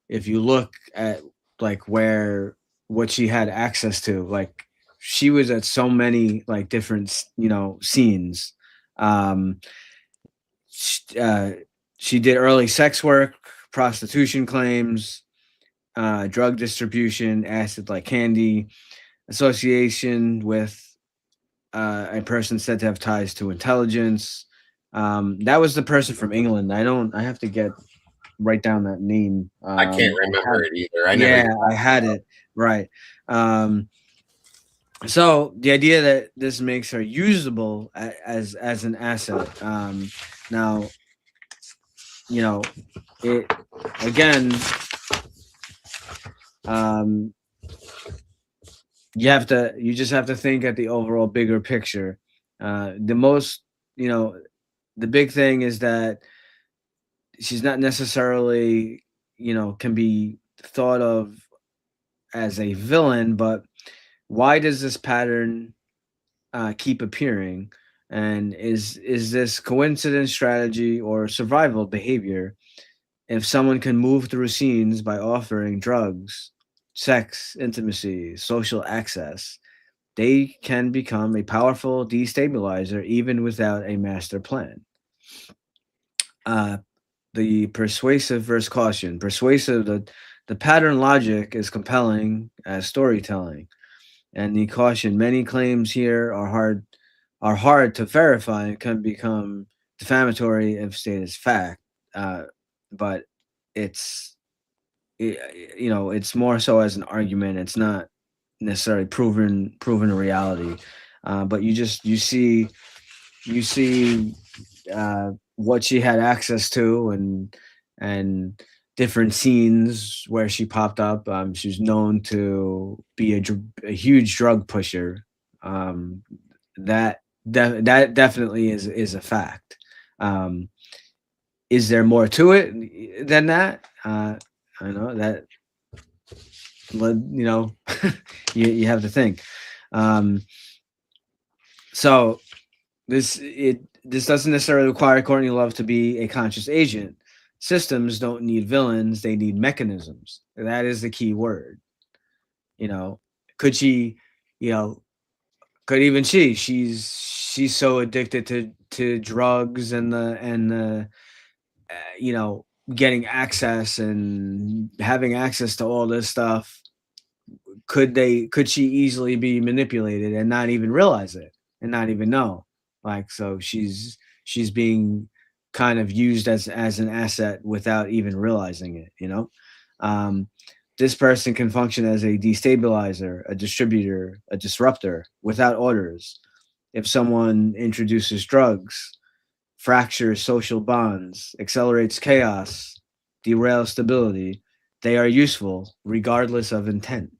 If you look at like what she had access to, like she was at so many like different scenes. She did early sex work, prostitution claims, drug distribution, acid like candy, association with a person said to have ties to intelligence. That was the person from England. I have to get write down that name. I can't remember it either. I had it right. So the idea that this makes her usable as an asset. Now, it again. You just have to think at the overall bigger picture. The big thing is that she's not necessarily, can be thought of as a villain, but why does this pattern keep appearing? And is this coincidence, strategy, or survival behavior? If someone can move through scenes by offering drugs, sex, intimacy, social access, they can become a powerful destabilizer even without a master plan. The persuasive versus caution. Persuasive, the pattern logic is compelling as storytelling. And the caution, many claims here are hard to verify and can become defamatory if stated as fact. But it's more so as an argument. It's not necessarily proven a reality. But you see what she had access to and different scenes where she popped up. She was known to be a huge drug pusher. That definitely is a fact. Is there more to it than that? I know that. You have to think. So this doesn't necessarily require Courtney Love to be a conscious agent. Systems don't need villains; they need mechanisms. That is the key word. Could she? Could even she? She's so addicted to drugs and the getting access and having access to all this stuff. Could she easily be manipulated and not even realize it and not even know? So she's being kind of used as an asset without even realizing it. This person can function as a destabilizer, a distributor, a disruptor without orders. If someone introduces drugs, fractures social bonds, accelerates chaos, derails stability, they are useful regardless of intent.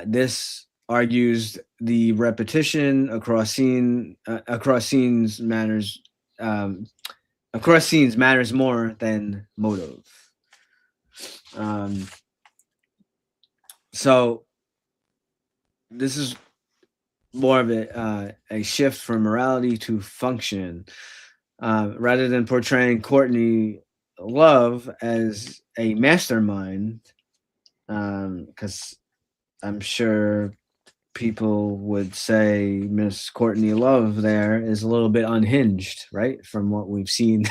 This argues the repetition across scenes matters more than motive. So this is more of a shift from morality to function, rather than portraying Courtney Love as a mastermind, because I'm sure people would say Miss Courtney Love there is a little bit unhinged, right? From what we've seen.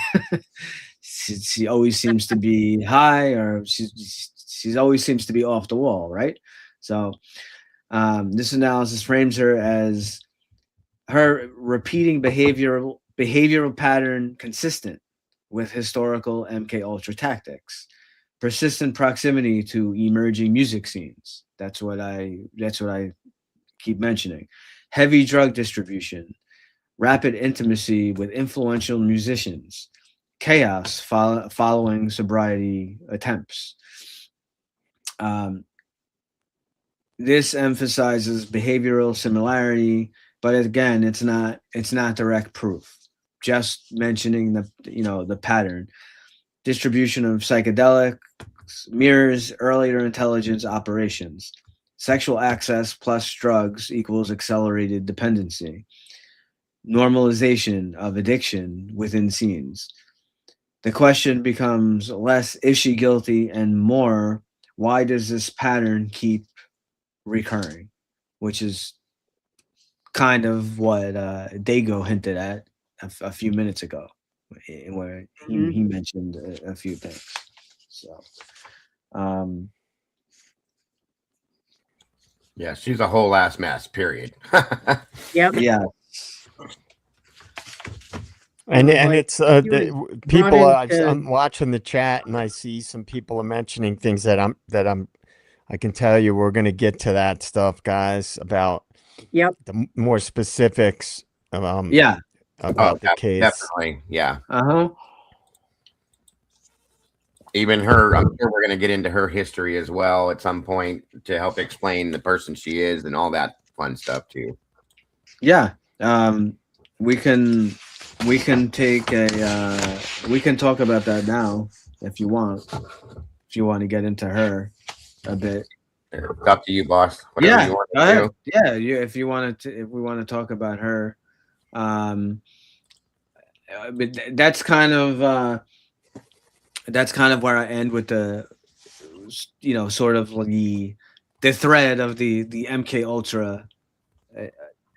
she always seems to be high, or she always seems to be off the wall, right? So this analysis frames her as her repeating behavioral pattern consistent with historical MK Ultra tactics, persistent proximity to emerging music scenes. That's what I keep mentioning. Heavy drug distribution, rapid intimacy with influential musicians, chaos following sobriety attempts. This emphasizes behavioral similarity, but again, it's not direct proof. Just mentioning the pattern. Distribution of psychedelics mirrors earlier intelligence operations. Sexual access plus drugs equals accelerated dependency. Normalization of addiction within scenes. The question becomes less, is she guilty, and more, why does this pattern keep recurring? Which is kind of what Dago hinted at a few minutes ago, where he mentioned a few things. So, yeah, she's a whole ass mess. Period. Yep. Yeah. And like, it's he was people. brought into- I'm watching the chat, and I see some people are mentioning things that I can tell you we're going to get to that stuff, guys, about Yep. the more specifics. Yeah. About the case. Definitely, yeah. Uh-huh. Even her, I'm sure we're going to get into her history as well at some point to help explain the person she is and all that fun stuff too. Yeah. We can take a we can talk about that now if you want. If you want to get into her a bit. It's up to you, boss. Whatever you want go ahead. do. Yeah, if we want to talk about her, but that's kind of where I end with the, sort of the thread of the MK Ultra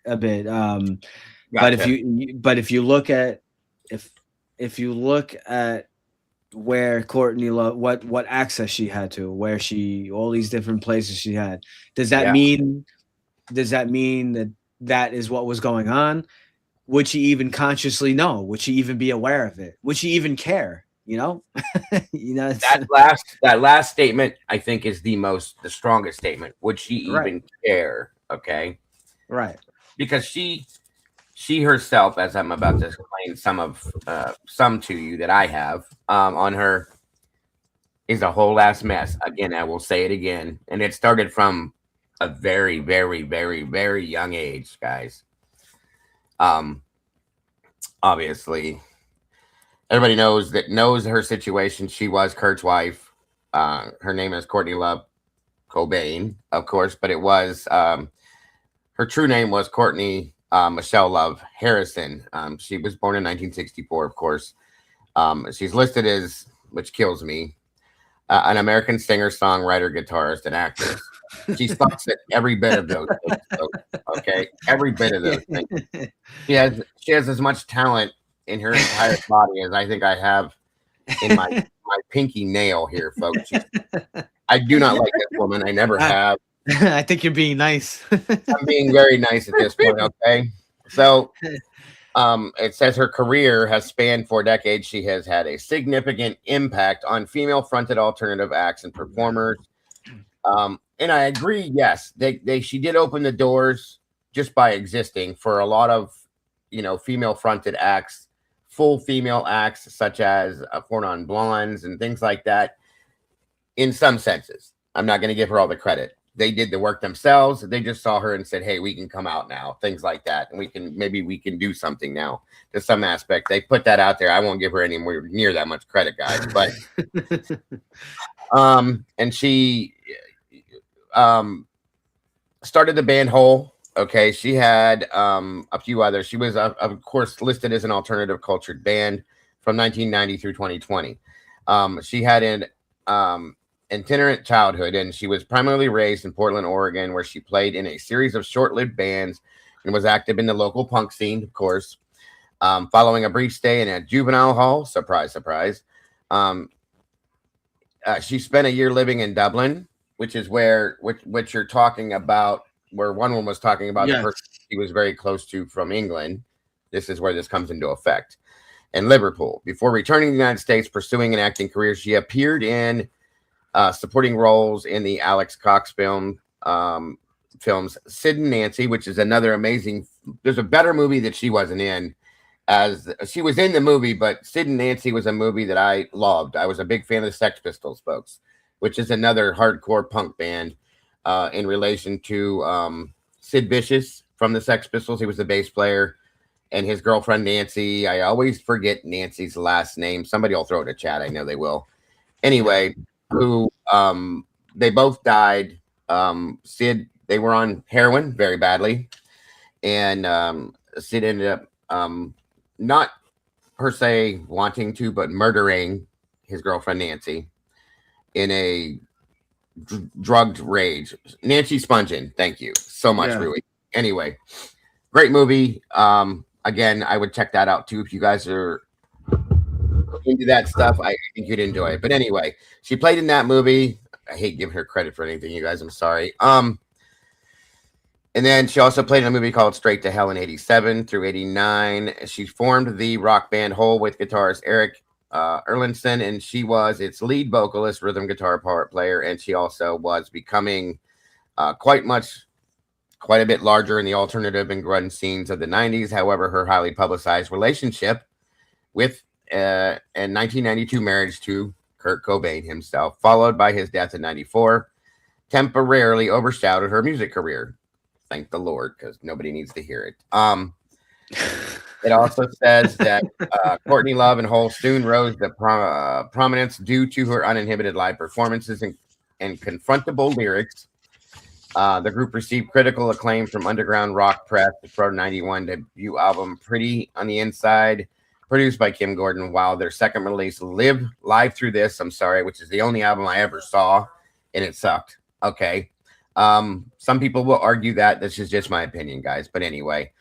a bit. Gotcha. But if you look at where Courtney Love, what access she had to, where all these different places she had, does that mean that is what was going on? Would she even consciously know? Would she even be aware of it? Would she even care? That last statement I think is the strongest statement. Would she even care? Okay, right? Because she herself, as I'm about to explain some to you that I have on her, is a whole ass mess. Again, I will say it again, and it started from a very, very, very, very young age, guys. Obviously, everybody knows her situation. She was Kurt's wife. Her name is Courtney Love Cobain, of course, but it was her true name was Courtney Michelle Love Harrison. She was born in 1964, of course. She's listed as, which kills me, an American singer, songwriter, guitarist, and actress. She sucks at every bit of those things. Okay, every bit of those things. She has as much talent in her entire body as I think I have in my pinky nail here, folks. I do not like this woman. I never have. I think you're being nice. I'm being very nice at this point. Okay, so it says her career has spanned 4 decades. She has had a significant impact on female-fronted alternative acts and performers. And I agree. Yes, she did open the doors just by existing for a lot of, female-fronted acts, full female acts such as Four Non Blondes and things like that. In some senses, I'm not going to give her all the credit. They did the work themselves. They just saw her and said, "Hey, we can come out now." Things like that, and maybe we can do something now. To some aspect, they put that out there. I won't give her anywhere near that much credit, guys. But and she started the band Hole. Okay, she had a few others. She was, of course, listed as an alternative cultured band from 1990 through 2020. She had an itinerant childhood, and she was primarily raised in Portland, Oregon, where she played in a series of short-lived bands and was active in the local punk scene, of course. Following a brief stay in a juvenile hall, surprise, surprise, she spent a year living in Dublin, which is which you're talking about, where one was talking about the person he was very close to from England. This is where this comes into effect. And Liverpool. Before returning to the United States, pursuing an acting career, she appeared in supporting roles in the Alex Cox films Sid and Nancy, which is another amazing. There's a better movie that she wasn't in. As she was in the movie, but Sid and Nancy was a movie that I loved. I was a big fan of the Sex Pistols, folks, which is another hardcore punk band in relation to Sid Vicious from the Sex Pistols. He was the bass player, and his girlfriend Nancy. I always forget Nancy's last name. Somebody will throw it in the chat. I know they will. Anyway, who they both died. Sid, they were on heroin very badly, and Sid ended up not per se wanting to, but murdering his girlfriend Nancy in a drugged rage. Nancy Spungen, thank you so much, Rui. Anyway, great movie. Again, I would check that out too if you guys are into that stuff. I think you'd enjoy it. But anyway, she played in that movie. I hate giving her credit for anything, you guys. I'm sorry. And then she also played in a movie called Straight to Hell in 87 through 89. She formed the rock band Hole with guitarist Eric Erlandson, and she was its lead vocalist, rhythm guitar part player, and she also was becoming quite a bit larger in the alternative and grunge scenes of the 90s. However, her highly publicized relationship with a 1992 marriage to Kurt Cobain himself, followed by his death in 94, temporarily overshadowed her music career. Thank the Lord, because nobody needs to hear it. It also says that Courtney Love and Hole soon rose to prominence due to her uninhibited live performances and confrontable lyrics. The group received critical acclaim from underground rock press for their 91 debut album, Pretty on the Inside, produced by Kim Gordon, while their second release, Live Through This, which is the only album I ever saw, and it sucked. Okay. Some people will argue that. This is just my opinion, guys. But anyway,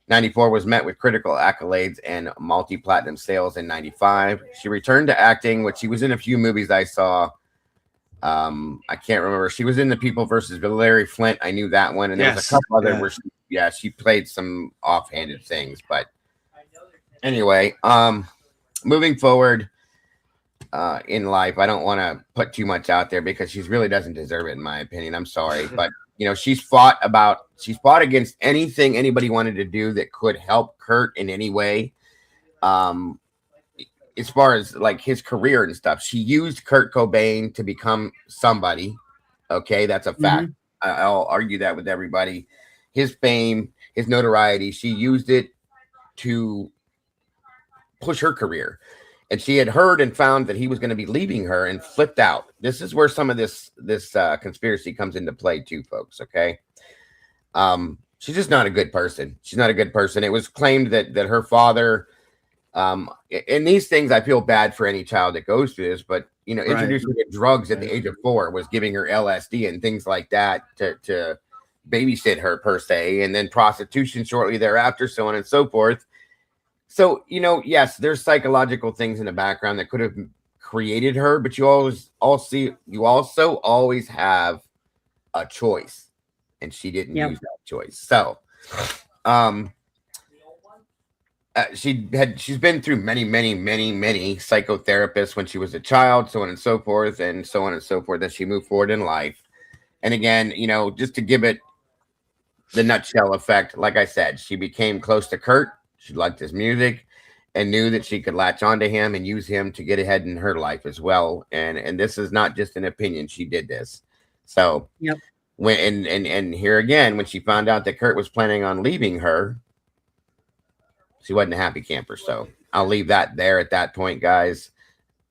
94 was met with critical accolades and multi-platinum sales in 95. She returned to acting, which she was in a few movies I saw. I can't remember. She was in The People versus Larry Flint. I knew that one. And there was a couple other where she played some offhanded things. But anyway, moving forward in life, I don't want to put too much out there because she really doesn't deserve it, in my opinion. I'm sorry, but she's fought against anything anybody wanted to do that could help Kurt in any way. As far as like his career and stuff, she used Kurt Cobain to become somebody. Okay, that's a fact. I'll argue that with everybody. His fame, his notoriety, she used it to push her career. And she had heard and found that he was going to be leaving her and flipped out. This is where some of this conspiracy comes into play too, folks. Okay. She's just not a good person. She's not a good person. It was claimed that her father, and these things, I feel bad for any child that goes through this, but introducing her to drugs at the age of 4 was giving her LSD and things like that to babysit her per se, and then prostitution shortly thereafter, so on and so forth. So, yes, there's psychological things in the background that could have created her, but you also always have a choice, and she didn't use that choice. So, she's been through many psychotherapists when she was a child, so on and so forth, as she moved forward in life. And again, just to give it the nutshell effect, like I said, she became close to Kurt. She liked his music and knew that she could latch onto him and use him to get ahead in her life as well. And this is not just an opinion. She did this. So when and here again, when she found out that Kurt was planning on leaving her, she wasn't a happy camper. So I'll leave that there at that point, guys.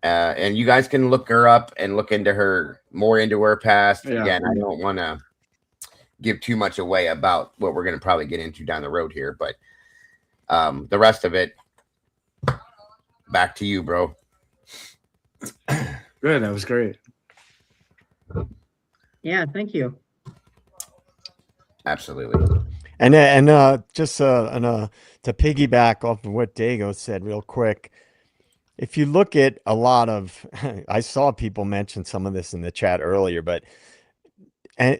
And you guys can look her up and look into her past. Yeah. Again, I don't want to give too much away about what we're going to probably get into down the road here, but the rest of it, back to you, bro. Good. That was great. Yeah, thank you. Absolutely. And just to piggyback off of what Dago said real quick, if you look at a lot of, I saw people mention some of this in the chat earlier, but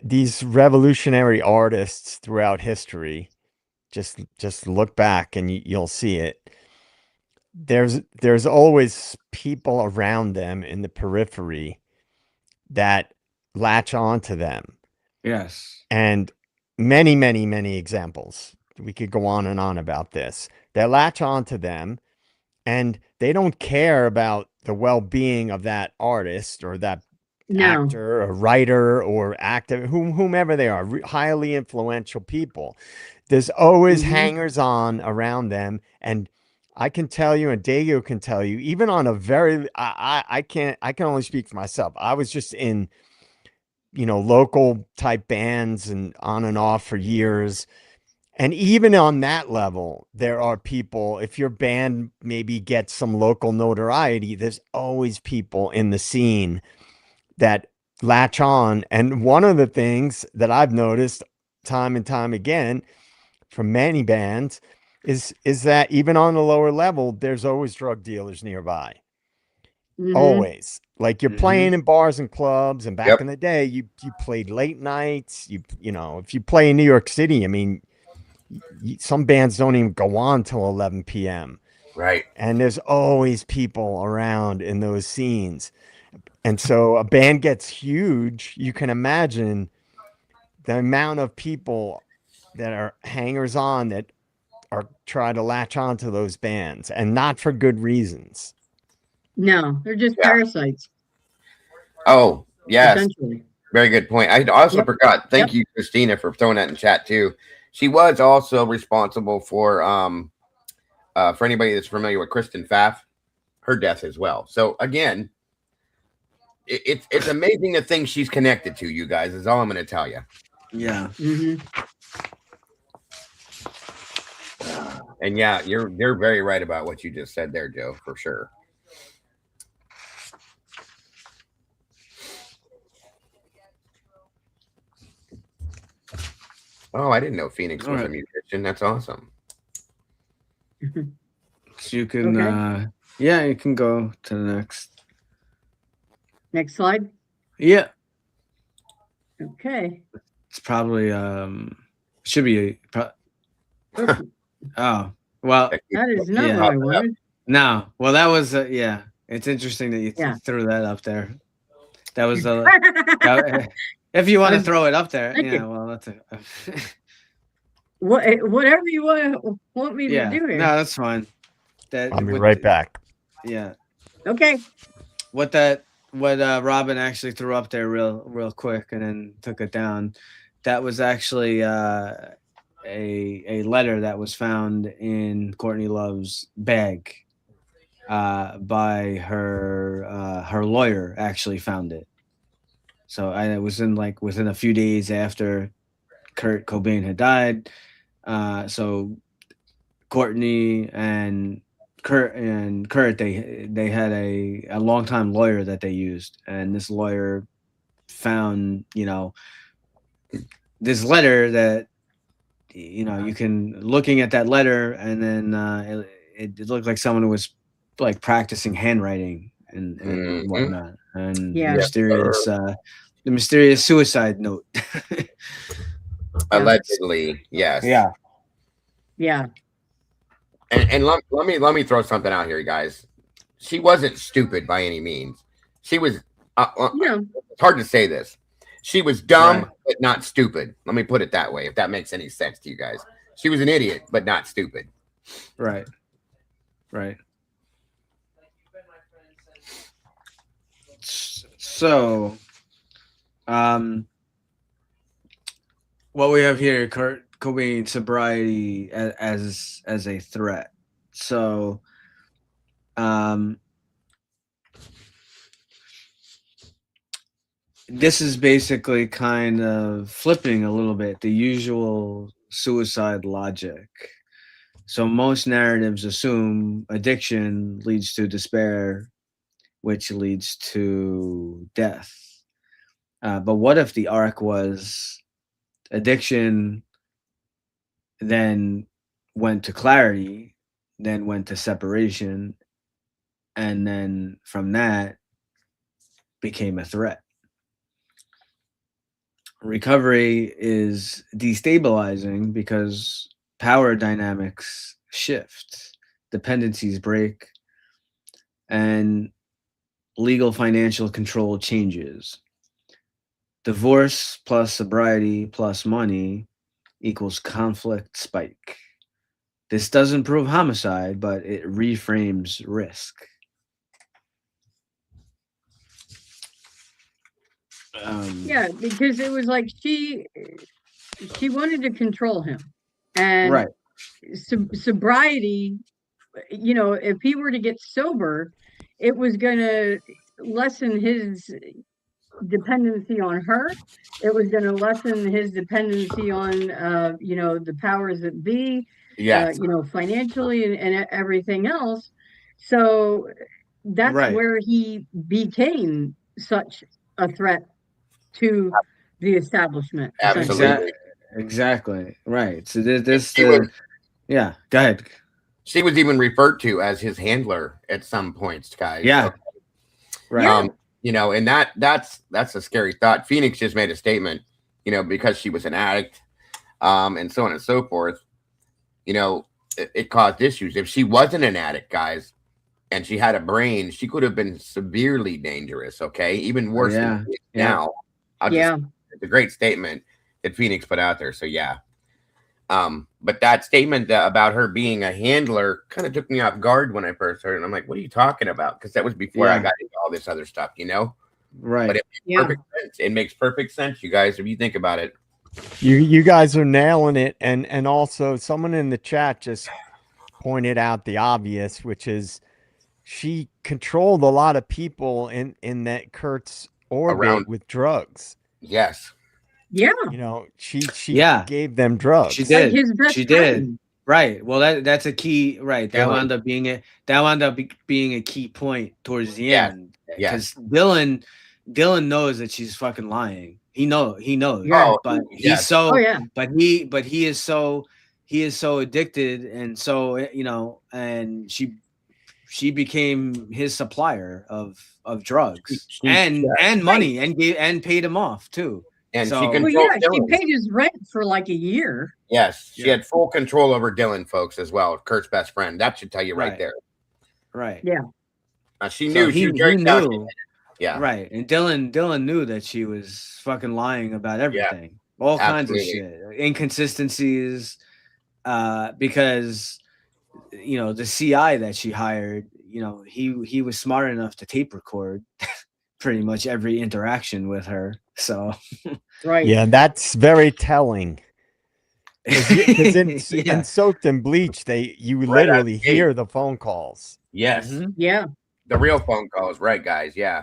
these revolutionary artists throughout history, just look back and you'll see it. There's always people around them in the periphery that latch onto them. Yes. And many examples. We could go on and on about this. They latch onto them and they don't care about the well-being of that artist or that actor or writer or actor, whomever they are, highly influential people. There's always hangers-on around them. And I can tell you, and Dago can tell you, even on a very, I can only speak for myself. I was just in, local type bands and on and off for years. And even on that level, there are people, if your band maybe gets some local notoriety, there's always people in the scene that latch on. And one of the things that I've noticed time and time again from many bands is that even on the lower level, there's always drug dealers nearby. Always. Like you're playing in bars and clubs, and back in the day, you played late nights. You know, if you play in New York City, I mean, some bands don't even go on till 11 p.m. Right. And there's always people around in those scenes. And so a band gets huge, you can imagine the amount of people that are hangers on that are trying to latch on to those bands, and not for good reasons. No, they're just parasites. Oh, yes. Essentially. Very good point. I also forgot. Thank you, Christina, for throwing that in chat too. She was also responsible for anybody that's familiar with Kristen Pfaff, her death as well. So again, it's amazing the things she's connected to, you guys, is all I'm going to tell you. Yeah. And yeah, you're very right about what you just said there, Joe, for sure. Oh, I didn't know Phoenix was a musician. That's awesome. So you can yeah, you can go to the next slide. Yeah. Okay. It's probably should be oh, well, that is not what I wanted. No. Well, that was yeah. It's interesting that you threw that up there. That was if you want to throw it up there. Yeah, well, that's whatever you want me to do here. No, that's fine. I'll be right back. Yeah. Okay. What Robin actually threw up there real quick and then took it down. That was actually a letter that was found in Courtney Love's bag by her lawyer. Actually found it. So it was within a few days after Kurt Cobain had died. So Courtney and Kurt they had a longtime lawyer that they used, and this lawyer found this letter that you can looking at that letter, and then it looked like someone who was like practicing handwriting and whatnot, and the mysterious suicide note. Allegedly, yes. Yeah. And let me throw something out here, guys. She wasn't stupid by any means. She was. It's hard to say this. She was dumb, but not stupid. Let me put it that way, if that makes any sense to you guys. She was an idiot, but not stupid. Right. So, what we have here, Kurt Cobain sobriety as a threat. So, this is basically kind of flipping a little bit the usual suicide logic. So most narratives assume addiction leads to despair, which leads to death. But what if the arc was addiction, then went to clarity, then went to separation, and then from that became a threat? Recovery is destabilizing because power dynamics shift, dependencies break, and legal financial control changes. Divorce plus sobriety plus money equals conflict spike. This doesn't prove homicide, but it reframes risk. Because it was like she wanted to control him, and sobriety, if he were to get sober, it was going to lessen his dependency on her. It was going to lessen his dependency on the powers that be, financially and everything else. So that's where he became such a threat to the establishment. Absolutely. Exactly. Right. So go ahead. She was even referred to as his handler at some points, guys. Yeah. Right. You know, and that's a scary thought. Phoenix just made a statement, you know, because she was an addict, and so on and so forth. You know, it caused issues. If she wasn't an addict, guys, and she had a brain, she could have been severely dangerous. Okay, even worse than she is now. It's a great statement that Phoenix put out there. So yeah. But that statement about her being a handler kind of took me off guard when I first heard it. I'm like, what are you talking about? Because that was before I got into all this other stuff, you know? Right. But it makes perfect sense. It makes perfect sense, you guys, if you think about it. You guys are nailing it. And also someone in the chat just pointed out the obvious, which is she controlled a lot of people in that Kurt's orbit with drugs. Yes. Yeah. You know, she gave them drugs. She did. Like his best she friend. did. Right. Well, that's a key. Right. That wound up being a key point towards the end. Because Dylan knows that she's fucking lying. He knows. Yeah. But he's so. But he is so addicted, and so you know, and she became his supplier of drugs and money and paid him off too. And she paid his rent for like a year. Yes, she had full control over Dylan, folks, as well. Kurt's best friend. That should tell you right there. Right. Yeah. She knew. He knew. Yeah. Right. And Dylan knew that she was fucking lying about everything. Yeah. All kinds of shit. Inconsistencies. Because you know, the CI that she hired, you know, he was smart enough to tape record pretty much every interaction with her. So yeah, that's very telling. Because in Soaked in Bleach, you literally hear the phone calls. Yes. Yeah. The real phone calls, right, guys? Yeah.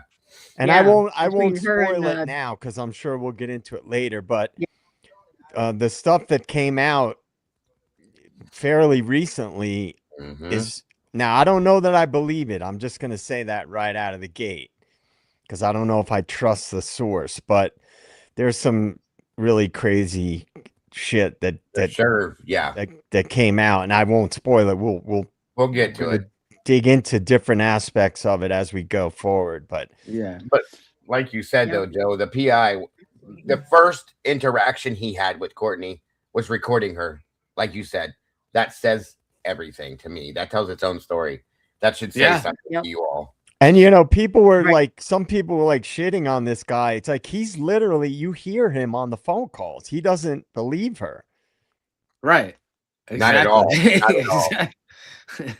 And I won't spoil it now because I'm sure we'll get into it later. But the stuff that came out fairly recently is now, I don't know that I believe it. I'm just going to say that right out of the gate because I don't know if I trust the source, but there's some really crazy shit that came out, and I won't spoil it. We'll get to it. Dig into different aspects of it as we go forward, but like you said though, Joe, the PI, the first interaction he had with Courtney was recording her. Like you said, that says everything to me. That tells its own story. That should say something to you all. And you know, people were like, some people were like shitting on this guy. It's like he's literally, you hear him on the phone calls. He doesn't believe her. Right. Exactly. Not at all. Not at all.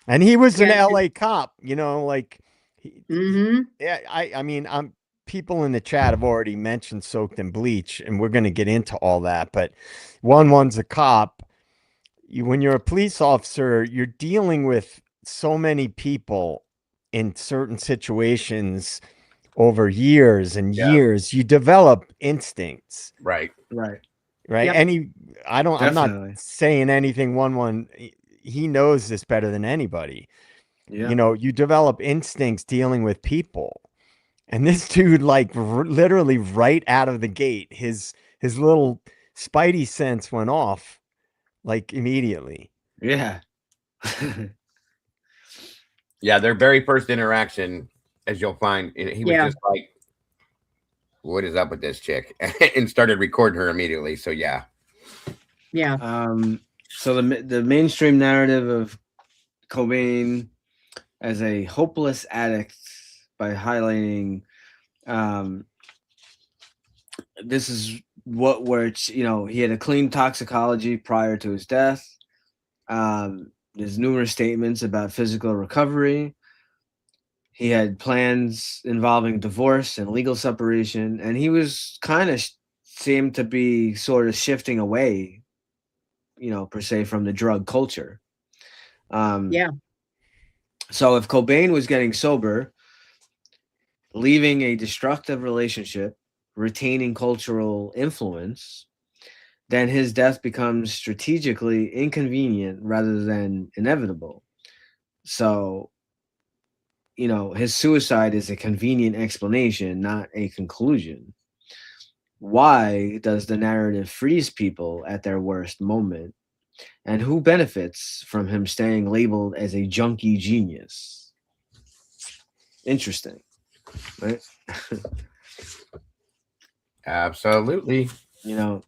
And he was an LA cop, you know, like, I mean, people in the chat have already mentioned Soaked in Bleach, and we're going to get into all that. But one's a cop. When you're a police officer, you're dealing with so many people in certain situations over years and years. You develop instincts. Right. Yep. I'm not saying anything. He knows this better than anybody. You know, you develop instincts dealing with people, and this dude, like, literally right out of the gate, his little spidey sense went off, like, immediately. Yeah. Yeah, their very first interaction, as you'll find, he was just like, what is up with this chick? And started recording her immediately. So yeah. So the mainstream narrative of Cobain as a hopeless addict by highlighting this is where it's, you know, he had a clean toxicology prior to his death. There's numerous statements about physical recovery. He had plans involving divorce and legal separation, and he was kind of seemed to be sort of shifting away, you know, per se, from the drug culture. So if Cobain was getting sober, leaving a destructive relationship, retaining cultural influence, then his death becomes strategically inconvenient rather than inevitable. So, you know, his suicide is a convenient explanation, not a conclusion. Why does the narrative freeze people at their worst moment? And who benefits from him staying labeled as a junkie genius? Interesting. right? Absolutely. You know,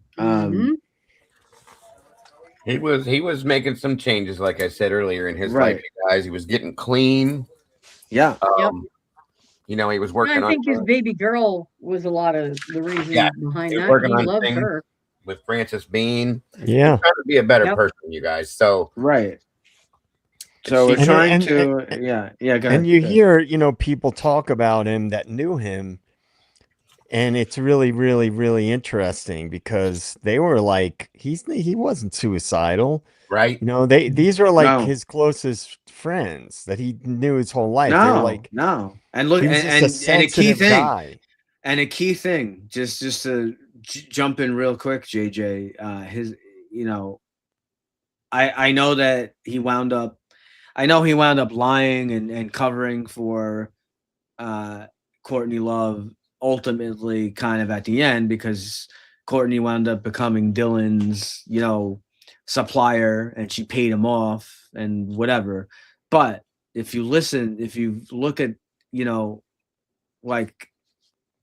he was making some changes, like I said earlier, in his Right. life, you guys. He was getting clean. Yeah. Yep. You know, he was Yeah, working I on think his baby girl was a lot of the reason Yeah, behind he was that. working He on loved things her. with Frances Bean. Yeah. He's trying to be a better Yep. person, you guys. So Right. So we're she- trying to, yeah, go ahead. And you hear, you know, people talk about him that knew him, and it's really, really, really interesting because they were like, he wasn't suicidal, right? you know. These are like No. his closest friends that he knew his whole life. They were like, No. And look, he was just a and a key sensitive thing, guy. and a key thing, just to jump in real quick, JJ. His, you know, I know that he wound up. I know he wound up lying and covering for Courtney Love ultimately kind of at the end, because Courtney wound up becoming Dylan's, you know, supplier, and she paid him off and whatever. But if you look at, you know, like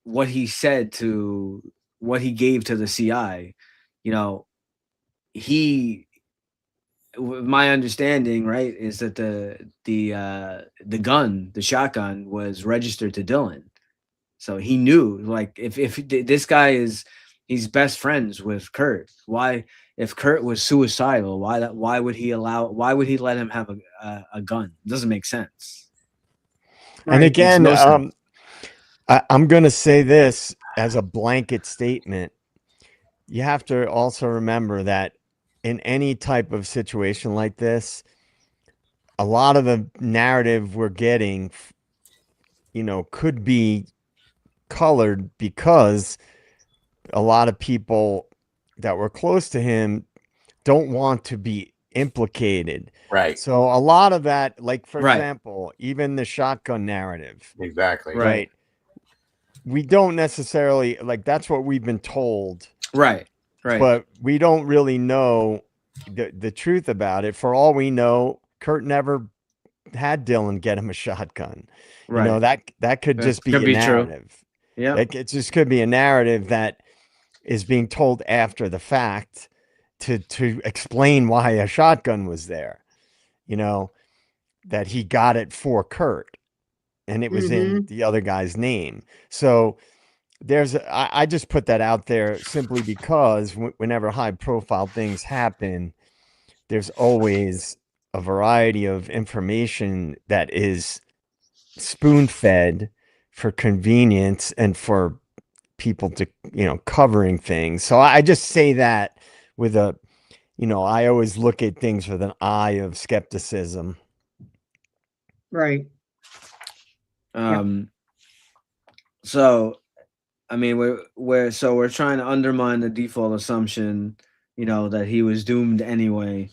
what he said to what he gave to the CI, you know, my understanding, right, is that the gun, the shotgun, was registered to Dylan. So he knew, like, if this guy he's best friends with Kurt. Why, if Kurt was suicidal, why would he let him have a gun? It doesn't make sense. And Right. again, Makes no sense. I'm going to say this as a blanket statement. You have to also remember that in any type of situation like this, a lot of the narrative we're getting, you know, could be colored because a lot of people that were close to him don't want to be implicated. Right. So a lot of that, like, for Right. example, even the shotgun narrative, Exactly. right? We don't necessarily, like, that's what we've been told. Right. But we don't really know the truth about it. For all we know, Kurt never had Dylan get him a shotgun. Right. You know, that could just be could a be true. narrative. Yeah. It just could be a narrative that is being told after the fact to explain why a shotgun was there. You know, that he got it for Kurt and it was in the other guy's name. So I just put that out there simply because whenever high profile things happen, there's always a variety of information that is spoon fed for convenience and for people to, you know, covering things. So I just say that with a, you know, I always look at things with an eye of skepticism. Right. So, I mean, we're trying to undermine the default assumption, you know, that he was doomed anyway.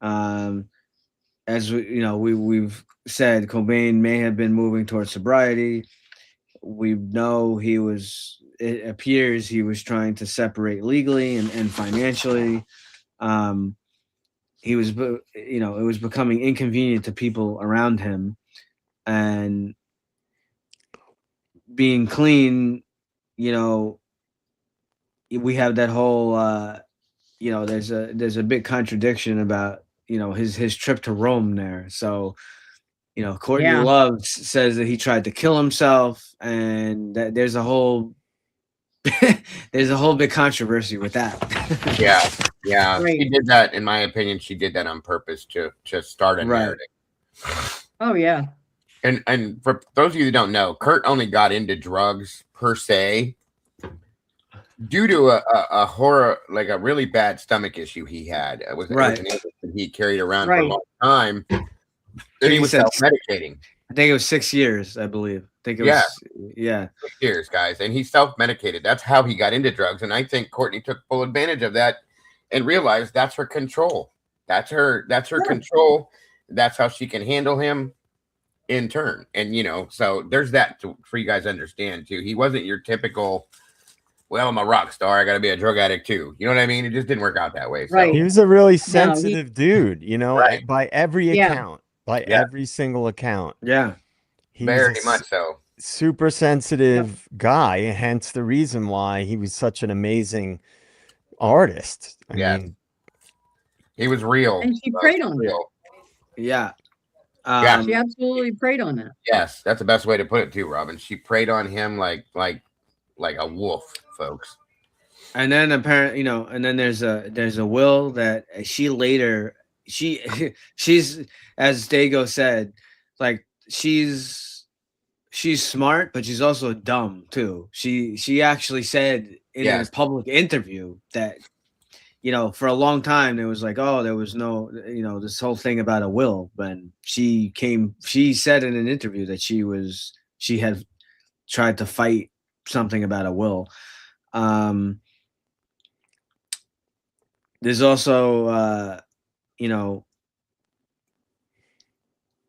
As you know, we've said, Cobain may have been moving towards sobriety. We know it appears he was trying to separate legally and financially. He was, you know, it was becoming inconvenient to people around him, and being clean, you know, we have that whole, you know, there's a big contradiction about, you know, his trip to Rome there. So, you know, Courtney Love says that he tried to kill himself, and that there's a whole big controversy with that. Yeah. Right. She did that, in my opinion. She did that on purpose to start a narrative. Oh yeah. And for those of you that don't know, Kurt only got into drugs per se due to a horror, like a really bad stomach issue he had. It was an illness that he carried around for a long time. And he was self-medicating. I think it was 6 years, I believe. I think it was 6 years, guys. And he self-medicated. That's how he got into drugs. And I think Courtney took full advantage of that and realized that's her control. That's her control. That's how she can handle him in turn. And, you know, so there's that for you guys to understand too. He wasn't your typical, well, I'm a rock star, I got to be a drug addict too. You know what I mean? It just didn't work out that way. So. Right. He was a really sensitive dude, you know, by every account, by Yeah. every single account. Yeah. Very much so. super sensitive guy, hence the reason why he was such an amazing artist. I mean, he was real. And she preyed on that. Yeah. She absolutely preyed on that. Yes, that's the best way to put it too, Robin. She preyed on him like a wolf, folks. And then apparently, and then there's a will that she's as Dago said, like she's smart, but she's also dumb too. She actually said in a public interview that for a long time there was like, oh, there was no this whole thing about a will. But she said in an interview that she had tried to fight something about a will. There's also,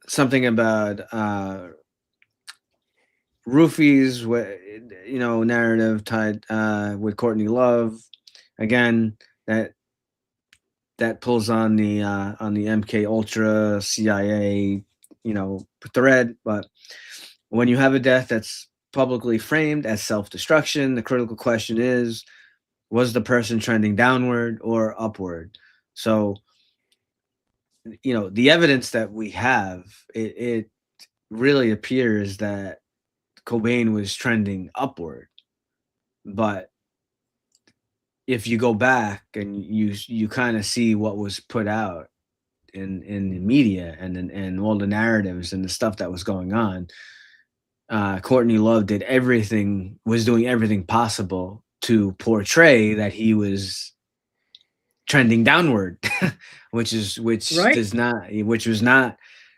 something about Rufy's, narrative tied with Courtney Love. Again, that pulls on the MK Ultra CIA, thread. But when you have a death that's publicly framed as self-destruction, the critical question is, was the person trending downward or upward? So, the evidence that we have, it really appears that Cobain was trending upward. But if you go back and you kind of see what was put out in the media and all the narratives and the stuff that was going on, Courtney Love was doing everything possible to portray that he was trending downward, which was not,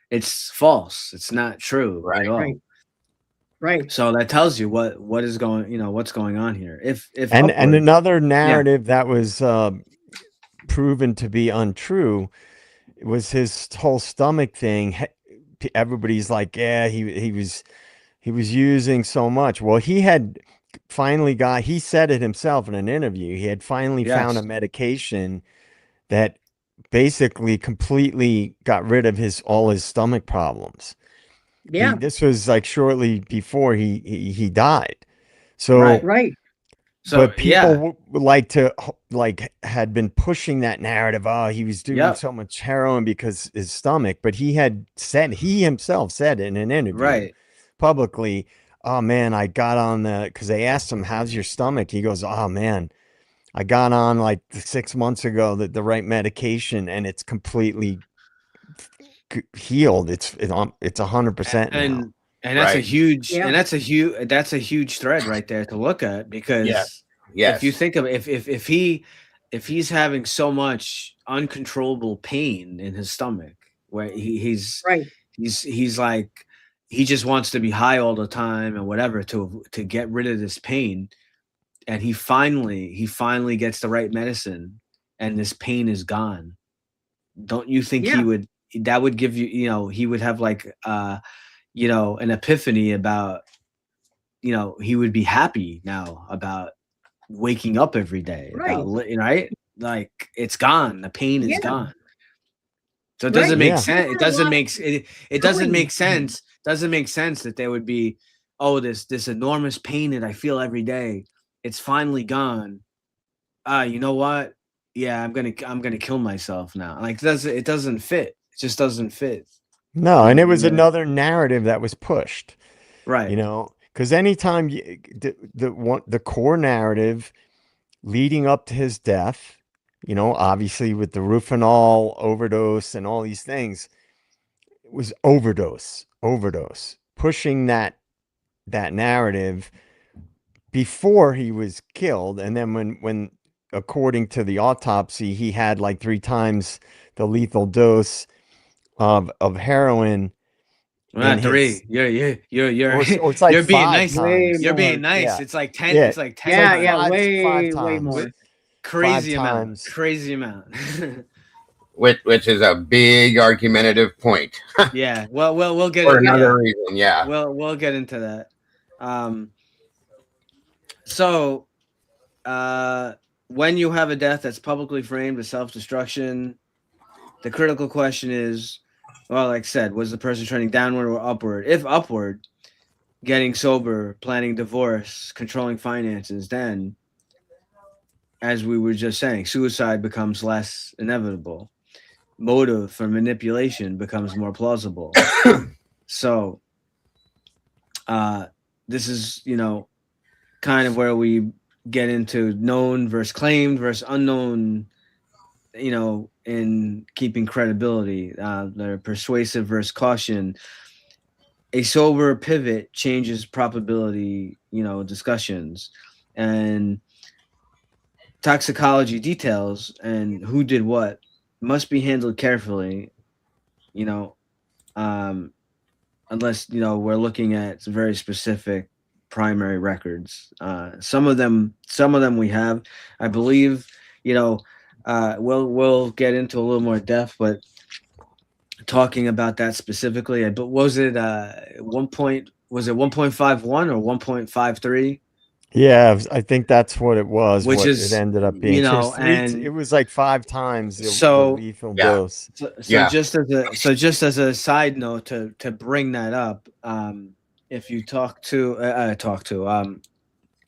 it's false. It's not true at all. Right. So that tells you what is going, what's going on here. And another narrative that was proven to be untrue was his whole stomach thing. Everybody's like, yeah, he was using so much. Well, he had finally he said it himself in an interview. He had finally found a medication that basically completely got rid of all his stomach problems. Yeah. This was like shortly before he died. So, right. So, but people had been pushing that narrative. Oh, he was doing so much heroin because his stomach, but he himself said in an interview publicly, oh man, I got on because they asked him, how's your stomach? He goes, oh man, I got on like 6 months ago the right medication and it's completely healed. It's 100% now. And that's a huge thread right there to look at, because if you think of if he's having so much uncontrollable pain in his stomach, where he's like, he just wants to be high all the time and whatever to get rid of this pain, and he finally gets the right medicine and this pain is gone. Don't you think that would give you, he would have like an epiphany about, he would be happy now about waking up every day, right? Like it's gone. The pain is gone. So it doesn't make sense. It doesn't make sense. Doesn't make sense that there would be, this enormous pain that I feel every day. It's finally gone. You know what? Yeah, I'm gonna kill myself now. Like it doesn't fit. It just doesn't fit. No, and it was another narrative that was pushed, right? Because anytime the core narrative leading up to his death, obviously with the Rufinol overdose and all these things, it was overdose, pushing that narrative before he was killed, and then when according to the autopsy, he had like 3 times the lethal dose of heroin. Not 3. You're it's like you're being 5 nice. times. You're being nice. Yeah. It's like 10. Yeah. It's like 10. Way more. Crazy amount. Crazy amount. Which is a big argumentative point. Yeah. Well, we'll get for another reason. Yeah. We'll get into that. So, when you have a death that's publicly framed as self-destruction, the critical question is, well, like I said, was the person trending downward or upward? If upward, getting sober, planning divorce, controlling finances, then, as we were just saying, suicide becomes less inevitable. Motive for manipulation becomes more plausible. So this is, kind of where we get into known versus claimed versus unknown, in keeping credibility. They're persuasive versus caution. A sober pivot changes probability, discussions, and toxicology details and who did what must be handled carefully, unless, we're looking at some very specific primary records. Some of them we have, I believe, we'll get into a little more depth, but talking about that specifically, but was it 1.51 or 1.53? Yeah, I think that's what it was. Which what is, it ended up being. So and it was like 5 times the lethal yeah. dose. Just as a side note to bring that up, if you talk to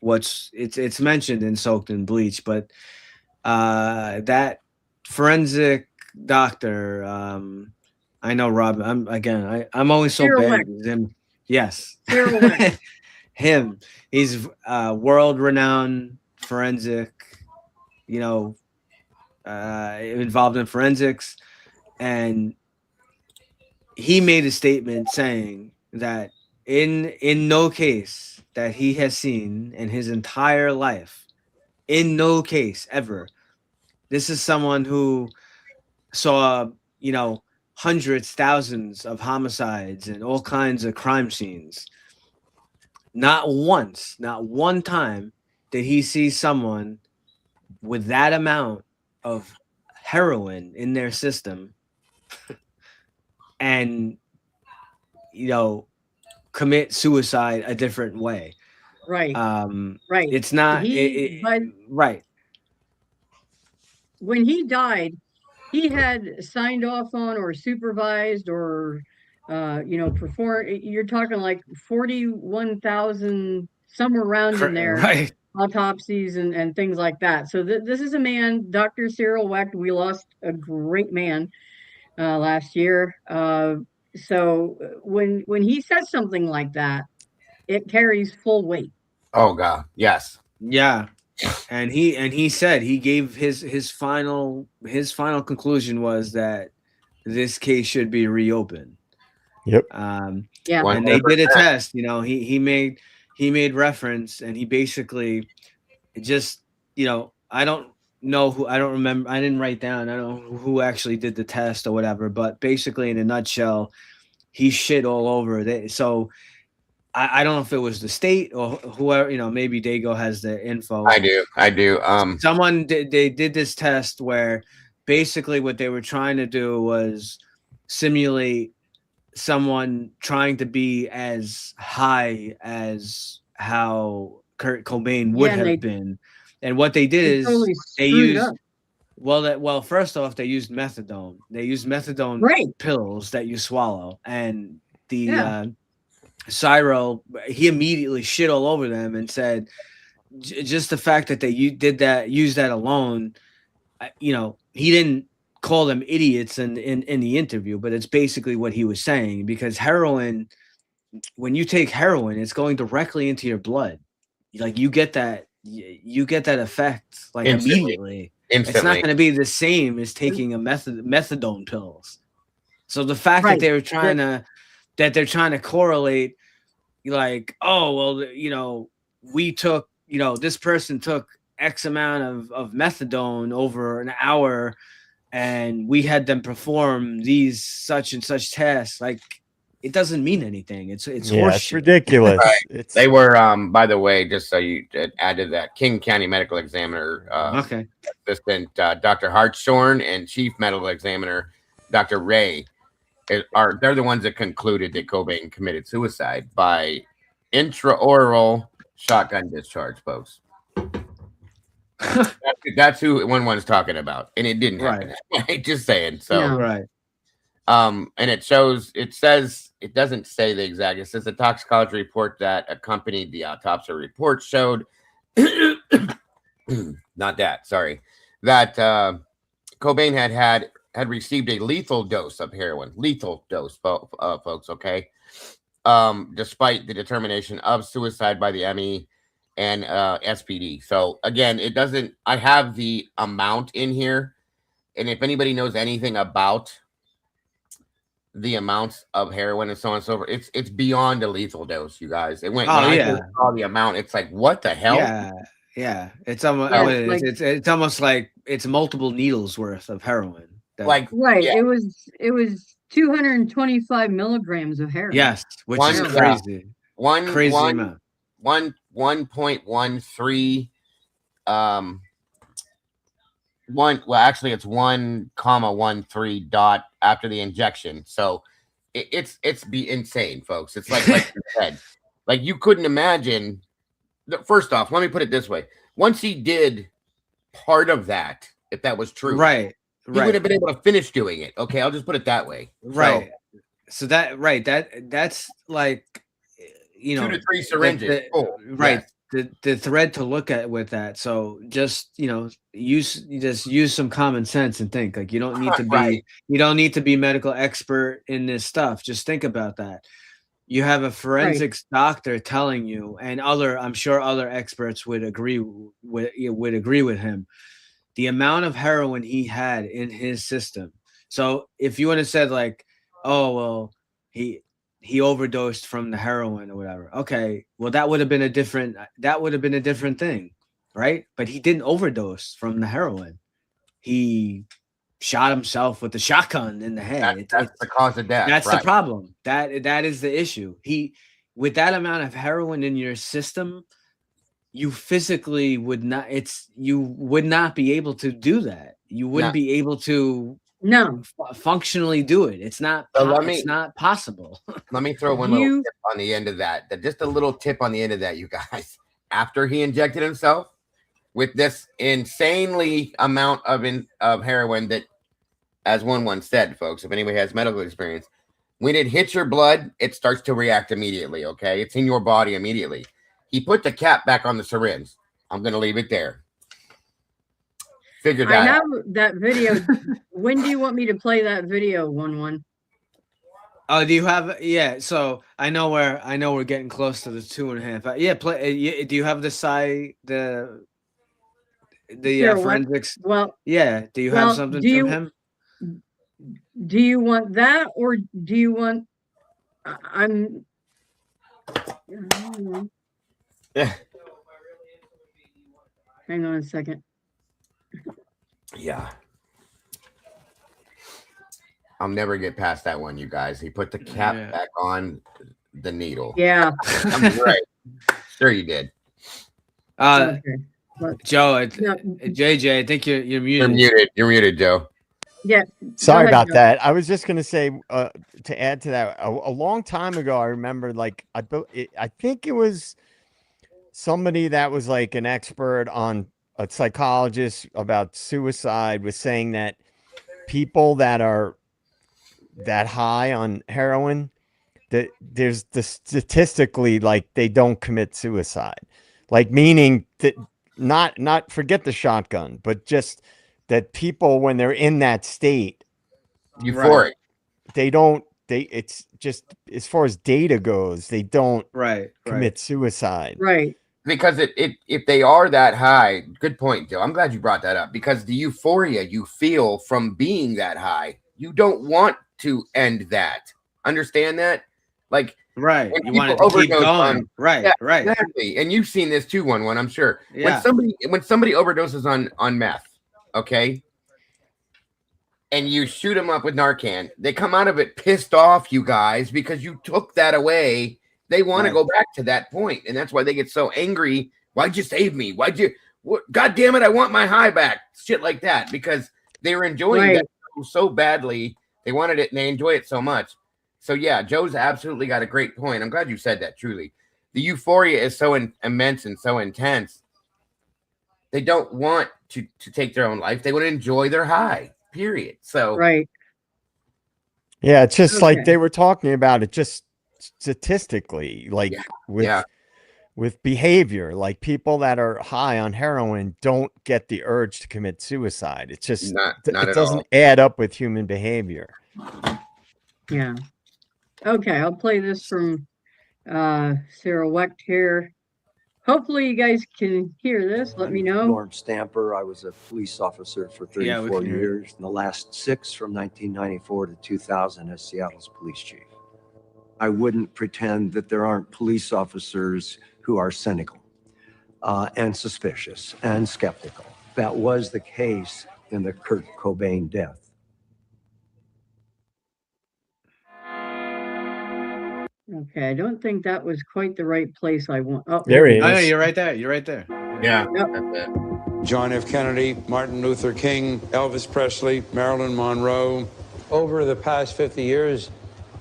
it's mentioned in Soaked in Bleach, but that forensic doctor, I know Rob. I'm always so bad with him. Yes, him. He's world-renowned forensic. Involved in forensics, and he made a statement saying that in no case that he has seen in his entire life, in no case ever, this is someone who saw, hundreds, thousands of homicides and all kinds of crime scenes. Not once, not one time did he see someone with that amount of heroin in their system and, commit suicide a different way. Right. Right. It's not right. When he died, he had signed off on or supervised or performed. You're talking like 41,000, somewhere around in there, right, autopsies and things like that. So this is a man, Dr. Cyril Wecht. We lost a great man last year. So when he says something like that, it carries full weight. Oh God, yes, yeah. And he said, he gave his final conclusion was that this case should be reopened. Yep. Yeah. 100%. And they did a test. He made reference, and he basically just, I don't know who, I don't remember, I didn't write down, I don't know who actually did the test or whatever, but basically in a nutshell, he shit all over it. So I don't know if it was the state or whoever, maybe Dago has the info. I do. Someone they did this test where basically what they were trying to do was simulate someone trying to be as high as how Kurt Cobain would have been. And what they did is they used first off, they used methadone. They used methadone pills that you swallow, and the Cyril, he immediately shit all over them and said, just the fact that they used that alone, he didn't call them idiots in the interview, but it's basically what he was saying, because heroin, when you take heroin, it's going directly into your blood. Like you get that effect like immediately. It's not going to be the same as taking a methadone pills. So the fact that they were trying they're trying to correlate, like, oh, well, we took, this person took X amount of methadone over an hour and we had them perform these such and such tests. Like, it doesn't mean anything. It's it's ridiculous. Right. They were, by the way, just so you added that, King County Medical Examiner Assistant Dr. Hartshorn and Chief Medical Examiner Dr. Ray they're the ones that concluded that Cobain committed suicide by intraoral shotgun discharge, folks. That's who one's talking about, and it didn't happen. Right. Just saying. So And it says, it doesn't say the exact, it says the toxicology report that accompanied the autopsy report showed, not that, sorry, that Cobain had received a lethal dose of heroin, folks, okay? Despite the determination of suicide by the ME and SPD. So again, it doesn't, I have the amount in here, and if anybody knows anything about the amounts of heroin and so on and so forth, it's beyond a lethal dose, you guys. It went, when I saw the amount, it's like, what the hell? Yeah. It's almost it's almost like it's multiple needles worth of heroin. Right. Yeah. It was 225 milligrams of heroin. Yes, which is crazy. Crazy amount. 1.13 actually it's 1,13 dot after the injection. So it's be insane, folks. It's like you said, like you couldn't imagine. First off, let me put it this way: once he did part of that, if that was true, right, he would have been able to finish doing it. Okay, I'll just put it that way. Right. So that's like, 2 to 3 syringes. Right. Yes. The thread to look at with that. So just use some common sense and think. Like you don't need to be you don't need to be medical expert in this stuff. Just think about that. You have a forensics doctor telling you, and I'm sure other experts would agree with him, the amount of heroin he had in his system. So if you would have said like, oh well, he overdosed from the heroin or whatever. Okay, well that would have been a different thing, right? But he didn't overdose from the heroin. He shot himself with a shotgun in the head. That's the cause of death. That's the problem. That is the issue. With that amount of heroin in your system, you physically would not be able to do that. You wouldn't be able to functionally do it. It's not possible. Let me throw one little tip on the end of that. Just a little tip on the end of that, you guys. After he injected himself with this insanely amount of heroin that, as one once said, folks, if anybody has medical experience, when it hits your blood, it starts to react immediately, okay? It's in your body immediately. He put the cap back on the syringe. I'm going to leave it there. Figure that out. I have that video. When do you want me to play that video, 1-1? Oh, do you have? Yeah. So I know we're getting close to the 2.5. Yeah. Play. Do you have the forensics? Well. Yeah. Do you have something from him? Do you want that, or do you want? Yeah. Hang on a second. Yeah. I'll never get past that one, you guys. He put the cap back on the needle. Yeah. I'm right. Sure you did. Okay. Joe, JJ, I think you're muted. You're muted, Joe. Yeah. Sorry about that. I was just going to say, to add to that, a long time ago, I remember, like, I think it was somebody that was like an expert on a psychologist about suicide was saying that people that are that high on heroin, that there's the statistically, like, they don't commit suicide, like, meaning that not forget the shotgun, but just that people, when they're in that state, euphoric, it's just, as far as data goes, they don't commit suicide. Right. Because if they are that high, good point, Joe. I'm glad you brought that up, because the euphoria you feel from being that high, you don't want to end that. Understand that? Like, right. You want it to keep going. Right. Exactly. And you've seen this too, 1-1, I'm sure. Yeah. When somebody overdoses on meth, okay, and you shoot them up with Narcan, they come out of it pissed off, you guys, because you took that away. They want to go back to that point, and that's why they get so angry. Why'd you save me? God damn it, I want my high back. Shit like that, because they were enjoying that so badly. They wanted it, and they enjoy it so much. So, yeah, Joe's absolutely got a great point. I'm glad you said that, truly. The euphoria is so immense and so intense. They don't want to take their own life. They want to enjoy their high, period. So, right. Yeah, it's just like they were talking about it just statistically, like with behavior, like people that are high on heroin don't get the urge to commit suicide. It's just it doesn't add up with human behavior. Yeah. Okay, I'll play this from Sarah Wecht here. Hopefully you guys can hear this. Let me know. Norm Stamper. I was a police officer for 34 years. In the last 6 from 1994 to 2000 as Seattle's police chief. I wouldn't pretend that there aren't police officers who are cynical and suspicious and skeptical. That was the case in the Kurt Cobain death. Okay, I don't think that was quite the right place I want. Oh, there he is. Oh, yeah, you're right there. You're right there. Yeah. Yep. That's it. John F. Kennedy, Martin Luther King, Elvis Presley, Marilyn Monroe. Over the past 50 years,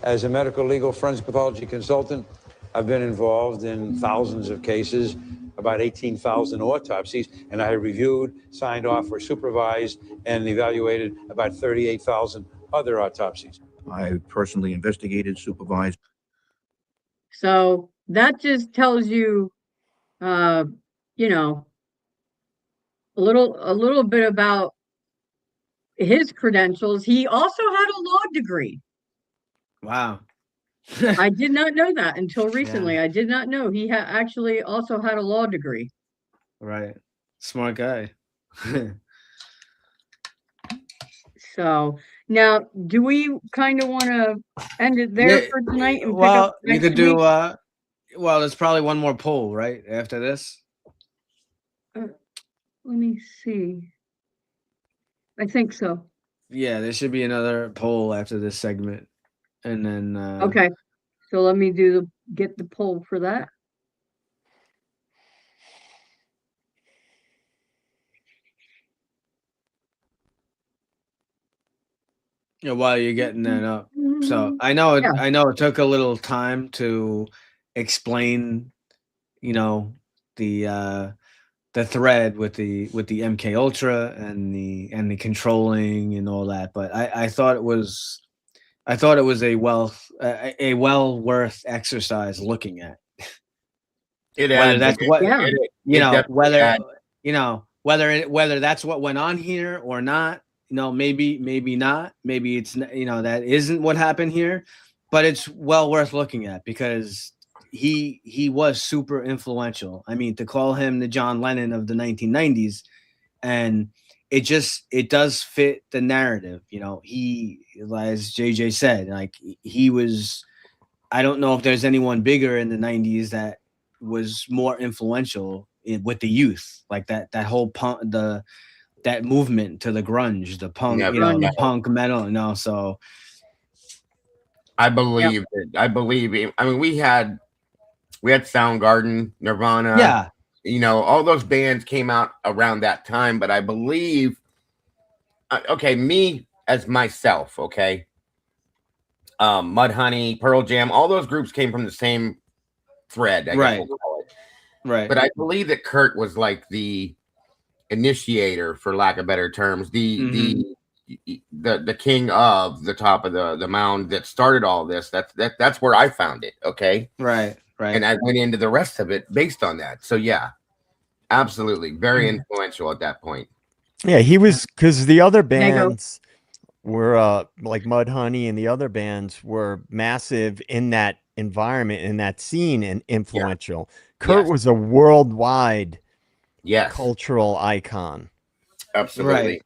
as a medical legal forensic pathology consultant, I've been involved in thousands of cases, about 18,000 autopsies, and I reviewed, signed off, or supervised, and evaluated about 38,000 other autopsies. I personally investigated, supervised. So that just tells you, you know, a little bit about his credentials. He also had a law degree. Wow. I did not know that until recently. I did not know he actually also had a law degree. Right. Smart guy. So now, do we kind of want to end it there for tonight? And pick up you could do, well, there's probably one more poll, right? After this. Let me see. I think so. Yeah, there should be another poll after this segment. And then okay. So let me get the poll for that. Yeah, while you're getting that up. So I know it took a little time to explain, you know, the thread with the MK Ultra and the controlling and all that, but I thought it was a well worth exercise looking at. Whether that's what whether that's what went on here or not. You know, maybe not. Maybe it's, you know, that isn't what happened here, but it's well worth looking at because he was super influential. I mean, to call him the John Lennon of the 1990s, and it does fit the narrative. You know, he, as JJ said, like he was. I don't know if there's anyone bigger in the 90s that was more influential with the youth, like that whole that movement to the grunge, the punk, the punk metal, so I believe I mean, we had Soundgarden, Nirvana, you know, all those bands came out around that time, but I believe, okay, me as myself, okay, Mudhoney, Pearl Jam, all those groups came from the same thread, I guess we'll call it. Right. But I believe that Kurt was like the initiator, for lack of better terms, the king of the top of the mound that started all this. That's where I found it. Okay. Right. And I went into the rest of it based on that. So yeah, absolutely. Very influential at that point. Yeah, he was, because the other bands were like Mudhoney, and the other bands were massive in that environment, in that scene, and influential. Kurt was a worldwide cultural icon. Absolutely. Right.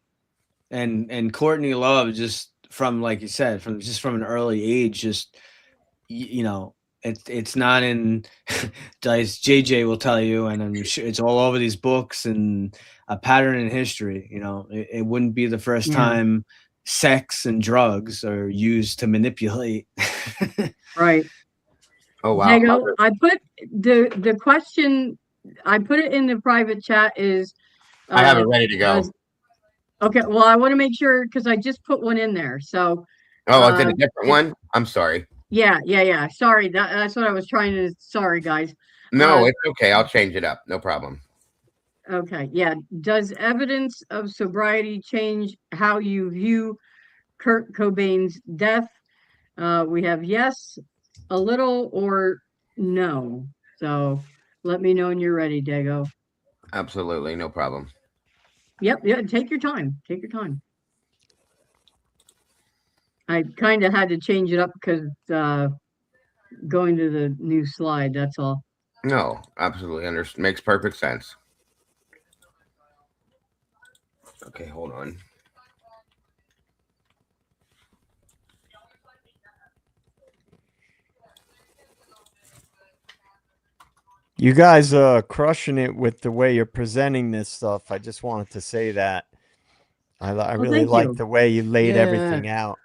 And Courtney Love, just from, like you said, from an early age, just, you know, it's not in, as JJ will tell you, and I'm sure it's all over these books, and a pattern in history. You know, it wouldn't be the first time sex and drugs are used to manipulate. Right. Oh wow. Diego, I put the question, I put it in the private chat, is I have it ready to go. Okay, well, I want to make sure, because I just put one in there. So is it a different one? I'm sorry. Yeah. Sorry, that's what I was trying to. Sorry, guys. No, it's okay. I'll change it up. No problem. Okay. Yeah. Does evidence of sobriety change how you view Kurt Cobain's death? We have yes, a little, or no. So let me know when you're ready, Dago. Absolutely, no problem. Yep, yeah, take your time. Take your time. I kind of had to change it up because going to the new slide, that's all. No, absolutely makes perfect sense. Okay, hold on. You guys are crushing it with the way you're presenting this stuff. I just wanted to say that. I really like the way you laid everything out.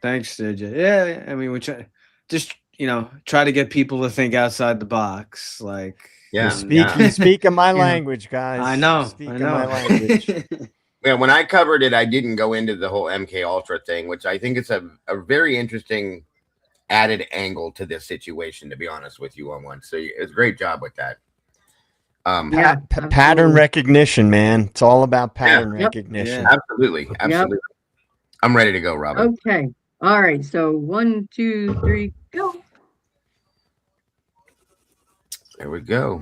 Thanks, DJ. Yeah, I mean, we just try to get people to think outside the box. Like, yeah, you speaking my language, guys. I know. Speaking my language. Yeah, when I covered it, I didn't go into the whole MK Ultra thing, which I think it's a very interesting added angle to this situation, to be honest with you on one. So it's a great job with that. Pattern recognition, man. It's all about pattern recognition. Yeah. Absolutely. Yep. I'm ready to go, Robin. Okay. All right. So 1, 2, 3, go. There we go.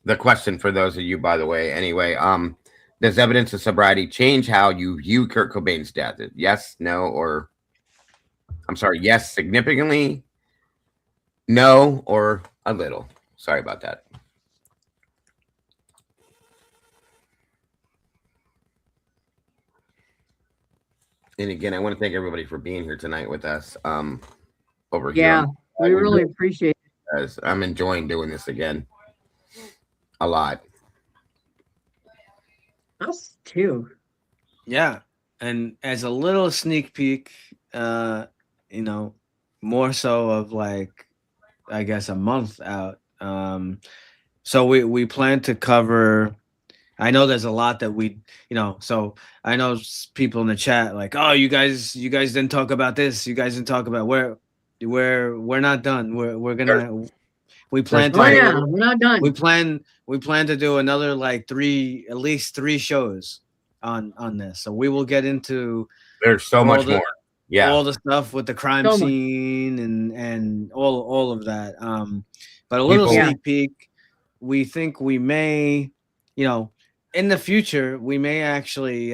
The question for those of you, by the way, anyway, does evidence of sobriety change how you view Kurt Cobain's death? Yes, no, or I'm sorry, yes, significantly, no, or a little. Sorry about that. And again, I want to thank everybody for being here tonight with us. Over here. Yeah, we really appreciate it. I'm enjoying doing this again. A lot. Us too. Yeah. And as a little sneak peek, more so of like, I guess a month out. So we plan to cover. I know there's a lot that so I know people in the chat like, oh, you guys didn't talk about this. You guys didn't talk about we're not done. We're gonna. We plan to. We're not done. We plan to do another like at least three shows on this. So we will get into. There's so much more. Yeah, all the stuff with the crime scene and all of that. But a little sneak peek. We think we may, in the future, we may actually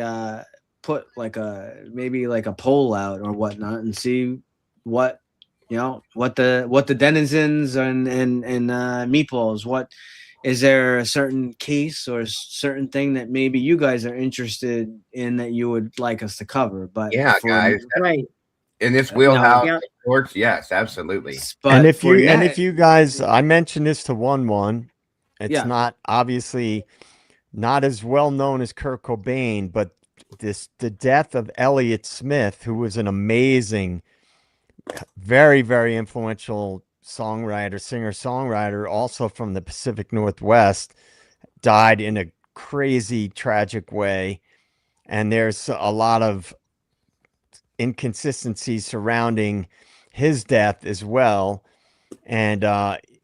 put maybe a poll out or whatnot and see what the denizens and meatballs. What is there a certain case or certain thing that maybe you guys are interested in that you would like us to cover? But guys, right in this wheelhouse, yes, absolutely. But if you guys, I mentioned this to one. It's not obviously not as well known as Kurt Cobain, but the death of Elliott Smith, who was an amazing, very, very influential singer-songwriter, also from the Pacific Northwest, died in a crazy, tragic way. And there's a lot of inconsistencies surrounding his death as well. And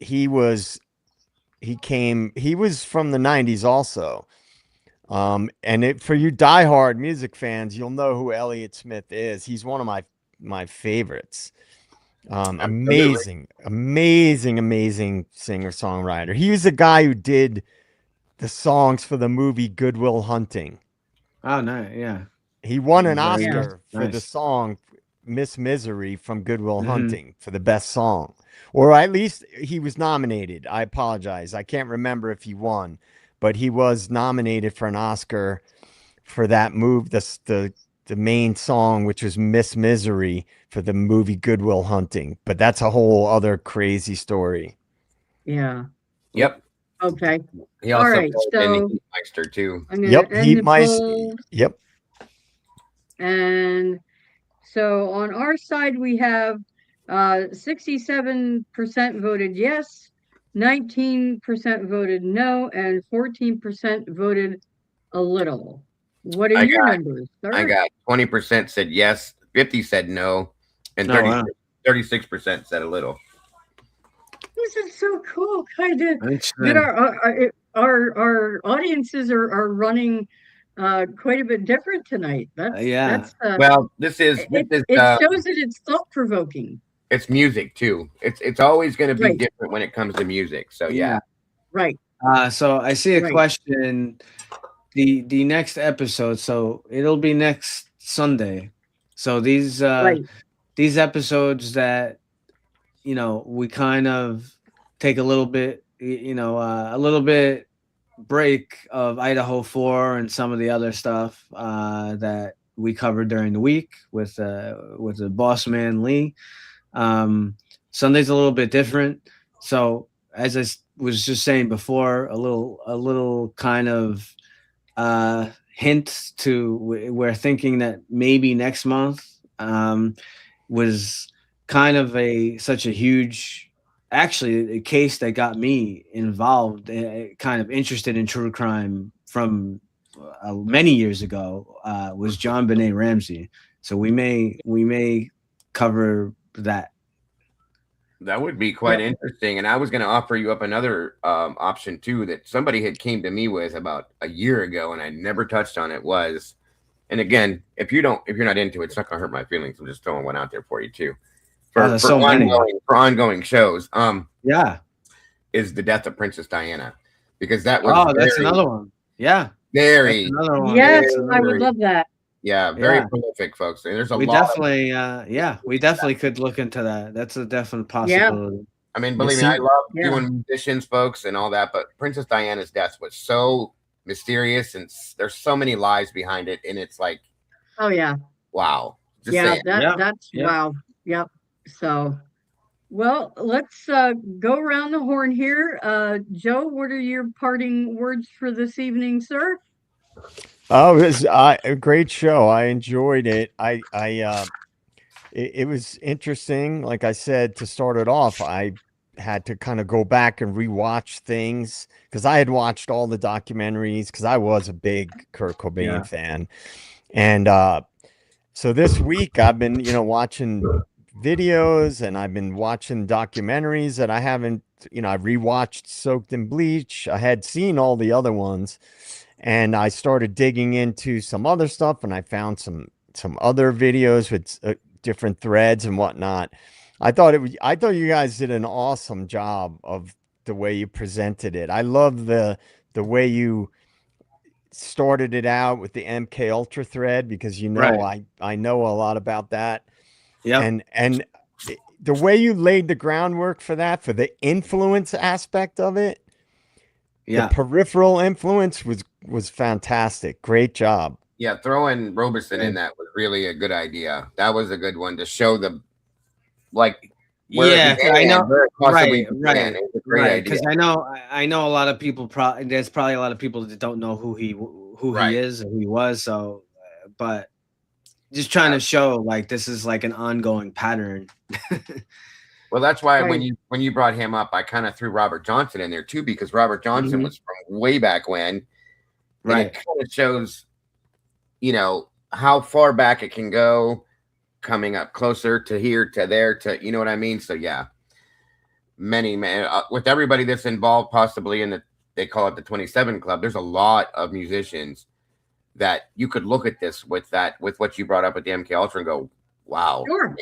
he was from the 90s also. And for you diehard music fans, you'll know who Elliott Smith is. He's one of my favorites. Amazing singer-songwriter. He was the guy who did the songs for the movie Good Will Hunting. Oh, no, yeah. He won an Oscar for the song Miss Misery from Good Will Hunting for the best song. Or at least he was nominated. I apologize. I can't remember if he won, but he was nominated for an Oscar for that move, the main song, which was Miss Misery for the movie Good Will Hunting. But that's a whole other crazy story. Yeah. Yep. Okay. He also all right. So Meister too. Yep. And so on our side, we have 67% voted yes, 19% voted no, and 14% voted a little. What are your numbers, sir? I got 20% said yes, 50 said no, and 36% said a little. This is so cool. Kind of that our audiences are running quite a bit different tonight. That's well, this is it shows that it's thought-provoking. It's music too. It's always going to be different when it comes to music. So yeah. Right. So I see a question. The next episode, so it'll be next Sunday. So these episodes that we kind of take a little bit break of Idaho 4 and some of the other stuff that we covered during the week with the boss man Lee. Sunday's a little bit different. So as I was just saying before, a little kind of hint to we're thinking that maybe next month was kind of such a huge, actually a case that got me involved, kind of interested in true crime from many years ago, was John Benet Ramsey. So we may cover that. That would be quite interesting. And I was going to offer you up another option too, that somebody had came to me with about a year ago and I never touched on it was, and again, if you're not into it, it's not going to hurt my feelings. I'm just throwing one out there for you too. For ongoing shows. Is the death of Princess Diana, because that was that's another one. Yeah. Very. Yes, I would love that. Yeah, very prolific, folks. And there's we definitely could look into that. That's a definite possibility. Yeah. I mean, believe me, I love doing musicians, folks, and all that, but Princess Diana's death was so mysterious, and there's so many lies behind it, and it's like, oh yeah, wow. That's wow. Yep. So, well, let's go around the horn here. Joe, what are your parting words for this evening, sir? Oh, it was a great show. I enjoyed it. It was interesting. Like I said, to start it off, I had to kind of go back and rewatch things because I had watched all the documentaries because I was a big Kurt Cobain fan. And so this week I've been, watching videos and I've been watching documentaries that I haven't, I rewatched Soaked in Bleach. I had seen all the other ones. And I started digging into some other stuff, and I found some other videos with different threads and whatnot. I thought you guys did an awesome job of the way you presented it. I love the way you started it out with the MK Ultra thread, because I know a lot about that. Yeah, and the way you laid the groundwork for that, for the influence aspect of it. Yeah, the peripheral influence was fantastic. Great job. Yeah, throwing Robeson in that was really a good idea. That was a good one to show the I know, right. Because I know a lot of people. There's probably a lot of people that don't know who he is or who he was. So, but just trying to show like this is like an ongoing pattern. Well, that's why when you brought him up, I kind of threw Robert Johnson in there too, because Robert Johnson was from way back when. Right. It kind of shows, how far back it can go, coming up closer to here, to there, to, you know what I mean? So yeah, with everybody that's involved, possibly in they call it the 27 Club. There's a lot of musicians that you could look at this with what you brought up at the MK Ultra and go, wow. Sure.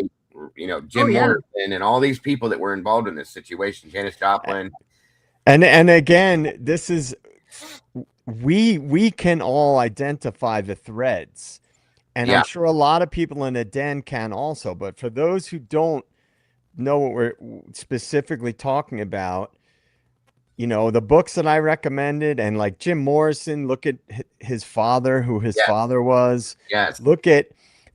Jim Morrison and all these people that were involved in this situation, Janis Joplin. And again, this is, we can all identify the threads, and I'm sure a lot of people in the den can also, but for those who don't know what we're specifically talking about, the books that I recommended, and like Jim Morrison, look at his father, who his father was. Yes. Look at,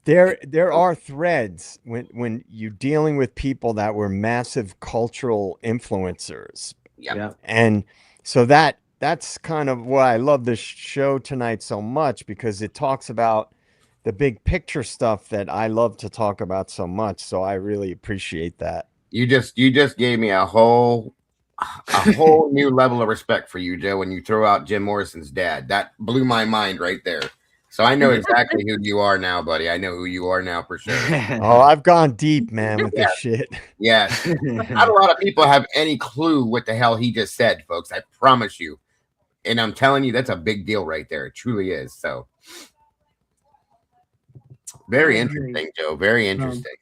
there are threads when you're dealing with people that were massive cultural influencers. Yeah. And so that's kind of why I love this show tonight so much, because it talks about the big picture stuff that I love to talk about so much. So I really appreciate that. You just gave me a whole new level of respect for you, Joe, when you throw out Jim Morrison's dad. That blew my mind right there. So I know exactly who you are now, buddy. I know who you are now for sure. Oh, I've gone deep, man, with this shit. Yes. Not a lot of people have any clue what the hell he just said, folks. I promise you. And I'm telling you, that's a big deal right there. It truly is. So very interesting, Joe. Very interesting.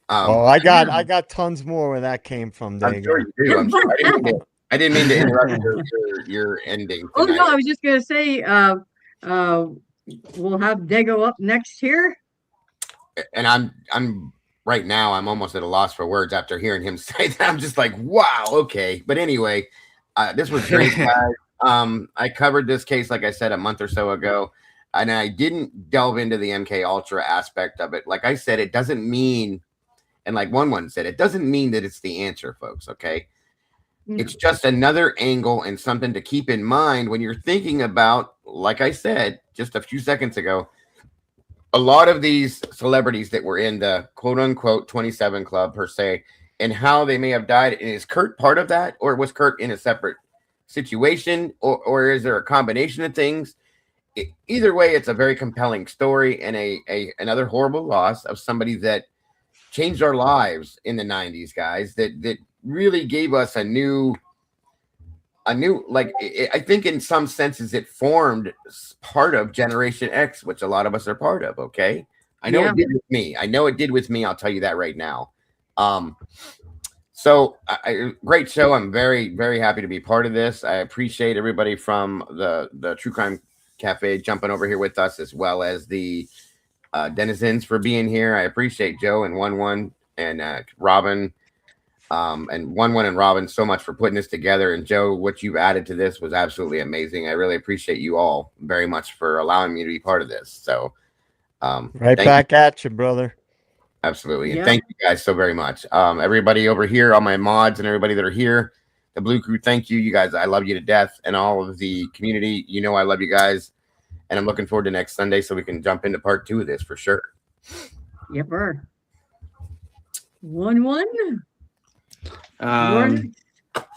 Well, I got tons more where that came from, Dago. I'm sure you do. I'm sure. I didn't mean to interrupt your ending tonight. Oh no, I was just gonna say we'll have Dago up next here. And I'm right now, I'm almost at a loss for words after hearing him say that. I'm just like, wow, okay. But anyway, this was great, guys. I covered this case, like I said, a month or so ago, and I didn't delve into the MK Ultra aspect of it. Like I said, it doesn't mean, and like one said, it doesn't mean that it's the answer, folks. Okay. It's just another angle and something to keep in mind when you're thinking about, like I said just a few seconds ago, a lot of these celebrities that were in the quote unquote 27 club per se, and how they may have died. And is Kurt part of that, or was Kurt in a separate situation, or is there a combination of things? Either way, it's a very compelling story and another horrible loss of somebody that changed our lives in the 90s, guys, that really gave us a new, like, I think in some senses it formed part of Generation X, which a lot of us are part of. Okay. I know it did with me. I'll tell you that right now. So great show. I'm very, very happy to be part of this. I appreciate everybody from the True Crime Cafe jumping over here with us, as well as the denizens for being here. I appreciate Joe and 1-1 and Robin, and 1-1 and Robin so much for putting this together. And Joe, what you've added to this was absolutely amazing. I really appreciate you all very much for allowing me to be part of this. So right back at you, brother. Absolutely. And thank you guys so very much. Everybody over here, all my mods and everybody that are here, the Blue Crew, thank you. You guys, I love you to death. And all of the community, you know I love you guys. And I'm looking forward to next Sunday so we can jump into part 2 of this for sure. Yep. 1-1.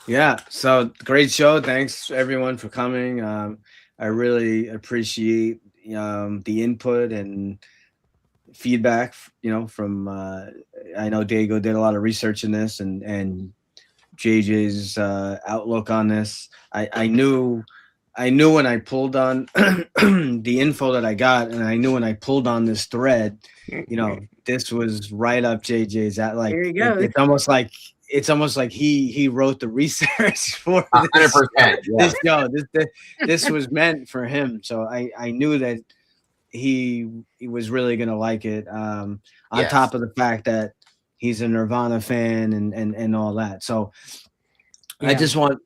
Yeah, so great show. Thanks everyone for coming. I really appreciate the input and feedback, from I know Dago did a lot of research in this, and JJ's outlook on this. I knew when I pulled on the info that I got, and I knew when I pulled on this thread, this was right up JJ's. Like, there you go. It's almost like he wrote the research for 100%. This show. This was meant for him. So I knew that he was really gonna like it. On top of the fact that he's a Nirvana fan and all that. So I just want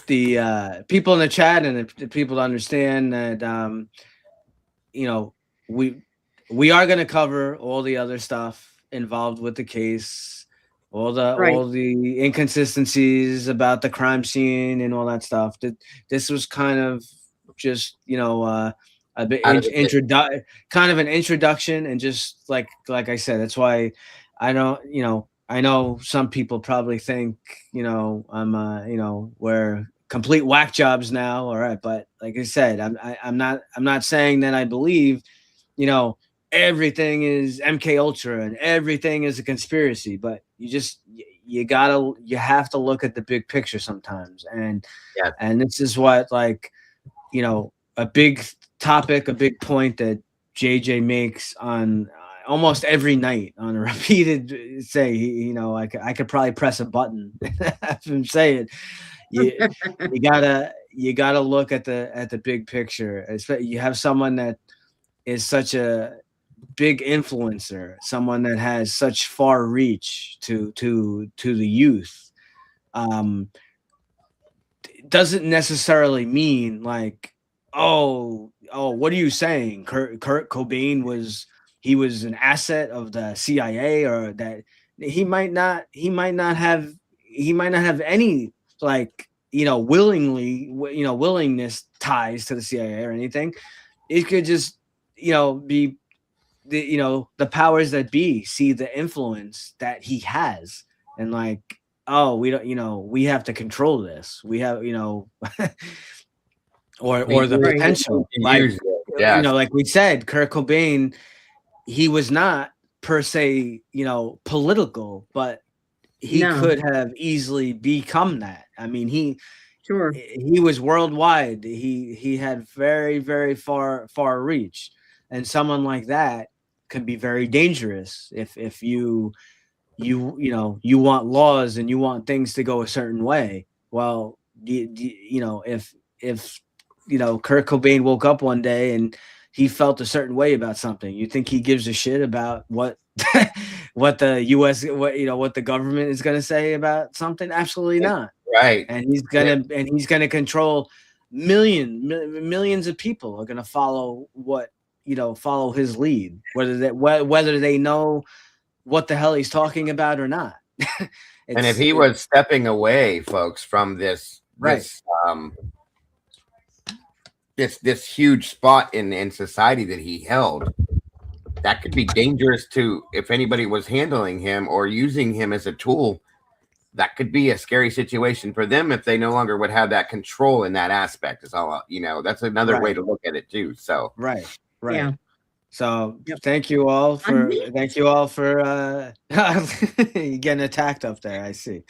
the people in the chat and the people to understand that we are going to cover all the other stuff involved with the case, all the inconsistencies about the crime scene and all that stuff. This was kind of just a bit kind of an introduction, and just like I said, that's why I know some people probably think I'm we're complete whack jobs now. All right, but like I said, I'm not saying that I believe everything is MK Ultra and everything is a conspiracy, but you have to look at the big picture sometimes. And this is what, a big topic, a big point that JJ makes on almost every night on a repeated say. I could probably press a button have him say it. You gotta look at the big picture. You have someone that is such a big influencer, someone that has such far reach to the youth. Doesn't necessarily mean like, oh, what are you saying? Kurt Cobain was an asset of the CIA, or that he might not have any willingness ties to the CIA or anything. It could just be the powers that be see the influence that he has, and we don't we have to control this. We have or the potential, like we said, Kurt Cobain, he was not per se political, but he could have easily become that. I mean, Sure. He was worldwide. He had very, very far reach, and someone like that can be very dangerous if you want laws and you want things to go a certain way. Well, if Kurt Cobain woke up one day and he felt a certain way about something, you think he gives a shit about what what the U.S. what the government is going to say about something? Absolutely not. Right. And he's gonna control millions of people are gonna follow follow his lead, whether they know what the hell he's talking about or not. And if he was stepping away, folks, from this huge spot in society that he held, that could be dangerous to if anybody was handling him or using him as a tool. That could be a scary situation for them if they no longer would have that control in that aspect. Is all that's another way to look at it too. So Yeah. So thank you all for you're getting attacked up there. I see.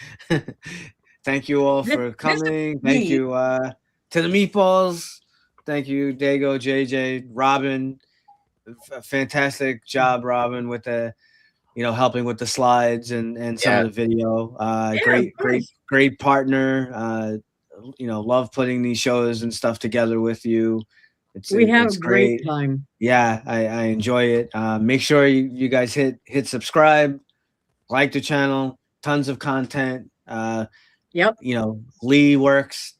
Thank you all for coming. Thank you to the meatballs. Thank you, Dago, JJ, Robin. Fantastic job, Robin, with the helping with the slides and some of the video. Great partner. Love putting these shows and stuff together with you. We have a great time. Yeah, I enjoy it. Make sure you guys hit subscribe, like the channel. Tons of content. Lee works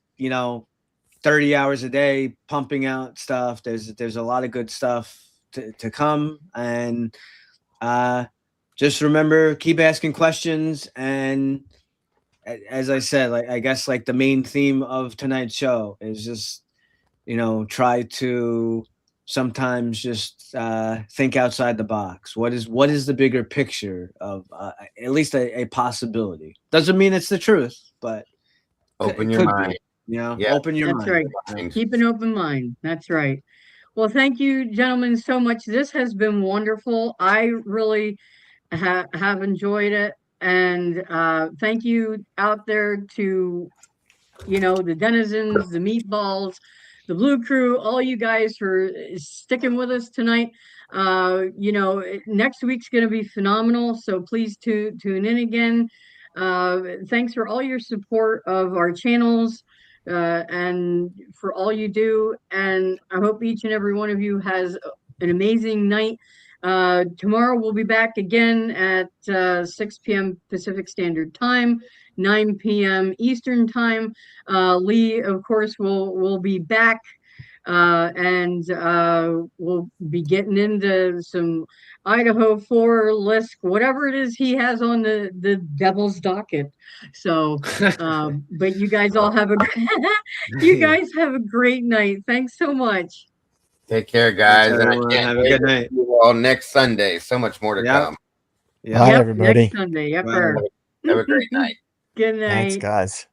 30 hours a day pumping out stuff. There's a lot of good stuff to come, and just remember, keep asking questions. And as I said, I guess the main theme of tonight's show is just try to sometimes just think outside the box. What is the bigger picture of at least a possibility? Doesn't mean it's the truth, but open your mind. Open your mind. That's right. Keep an open mind. That's right. Well, thank you, gentlemen, so much. This has been wonderful. I really have enjoyed it. And thank you out there to, the denizens, the meatballs, the Blue Crew, all you guys for sticking with us tonight. Next week's going to be phenomenal. So please tune in again. Thanks for all your support of our channels. And for all you do, and I hope each and every one of you has an amazing night. Tomorrow we'll be back again at 6 p.m. Pacific Standard Time, 9 p.m. Eastern Time. Lee, of course, will be back, and we'll be getting into some Idaho 4 list, whatever it is he has on the devil's docket. So, but you guys all have a great night. Thanks so much. Take care, guys. And I can't have a good night. See you all next Sunday. So much more to come. Bye, everybody. Next Sunday. Have a great night. Good night. Thanks, guys.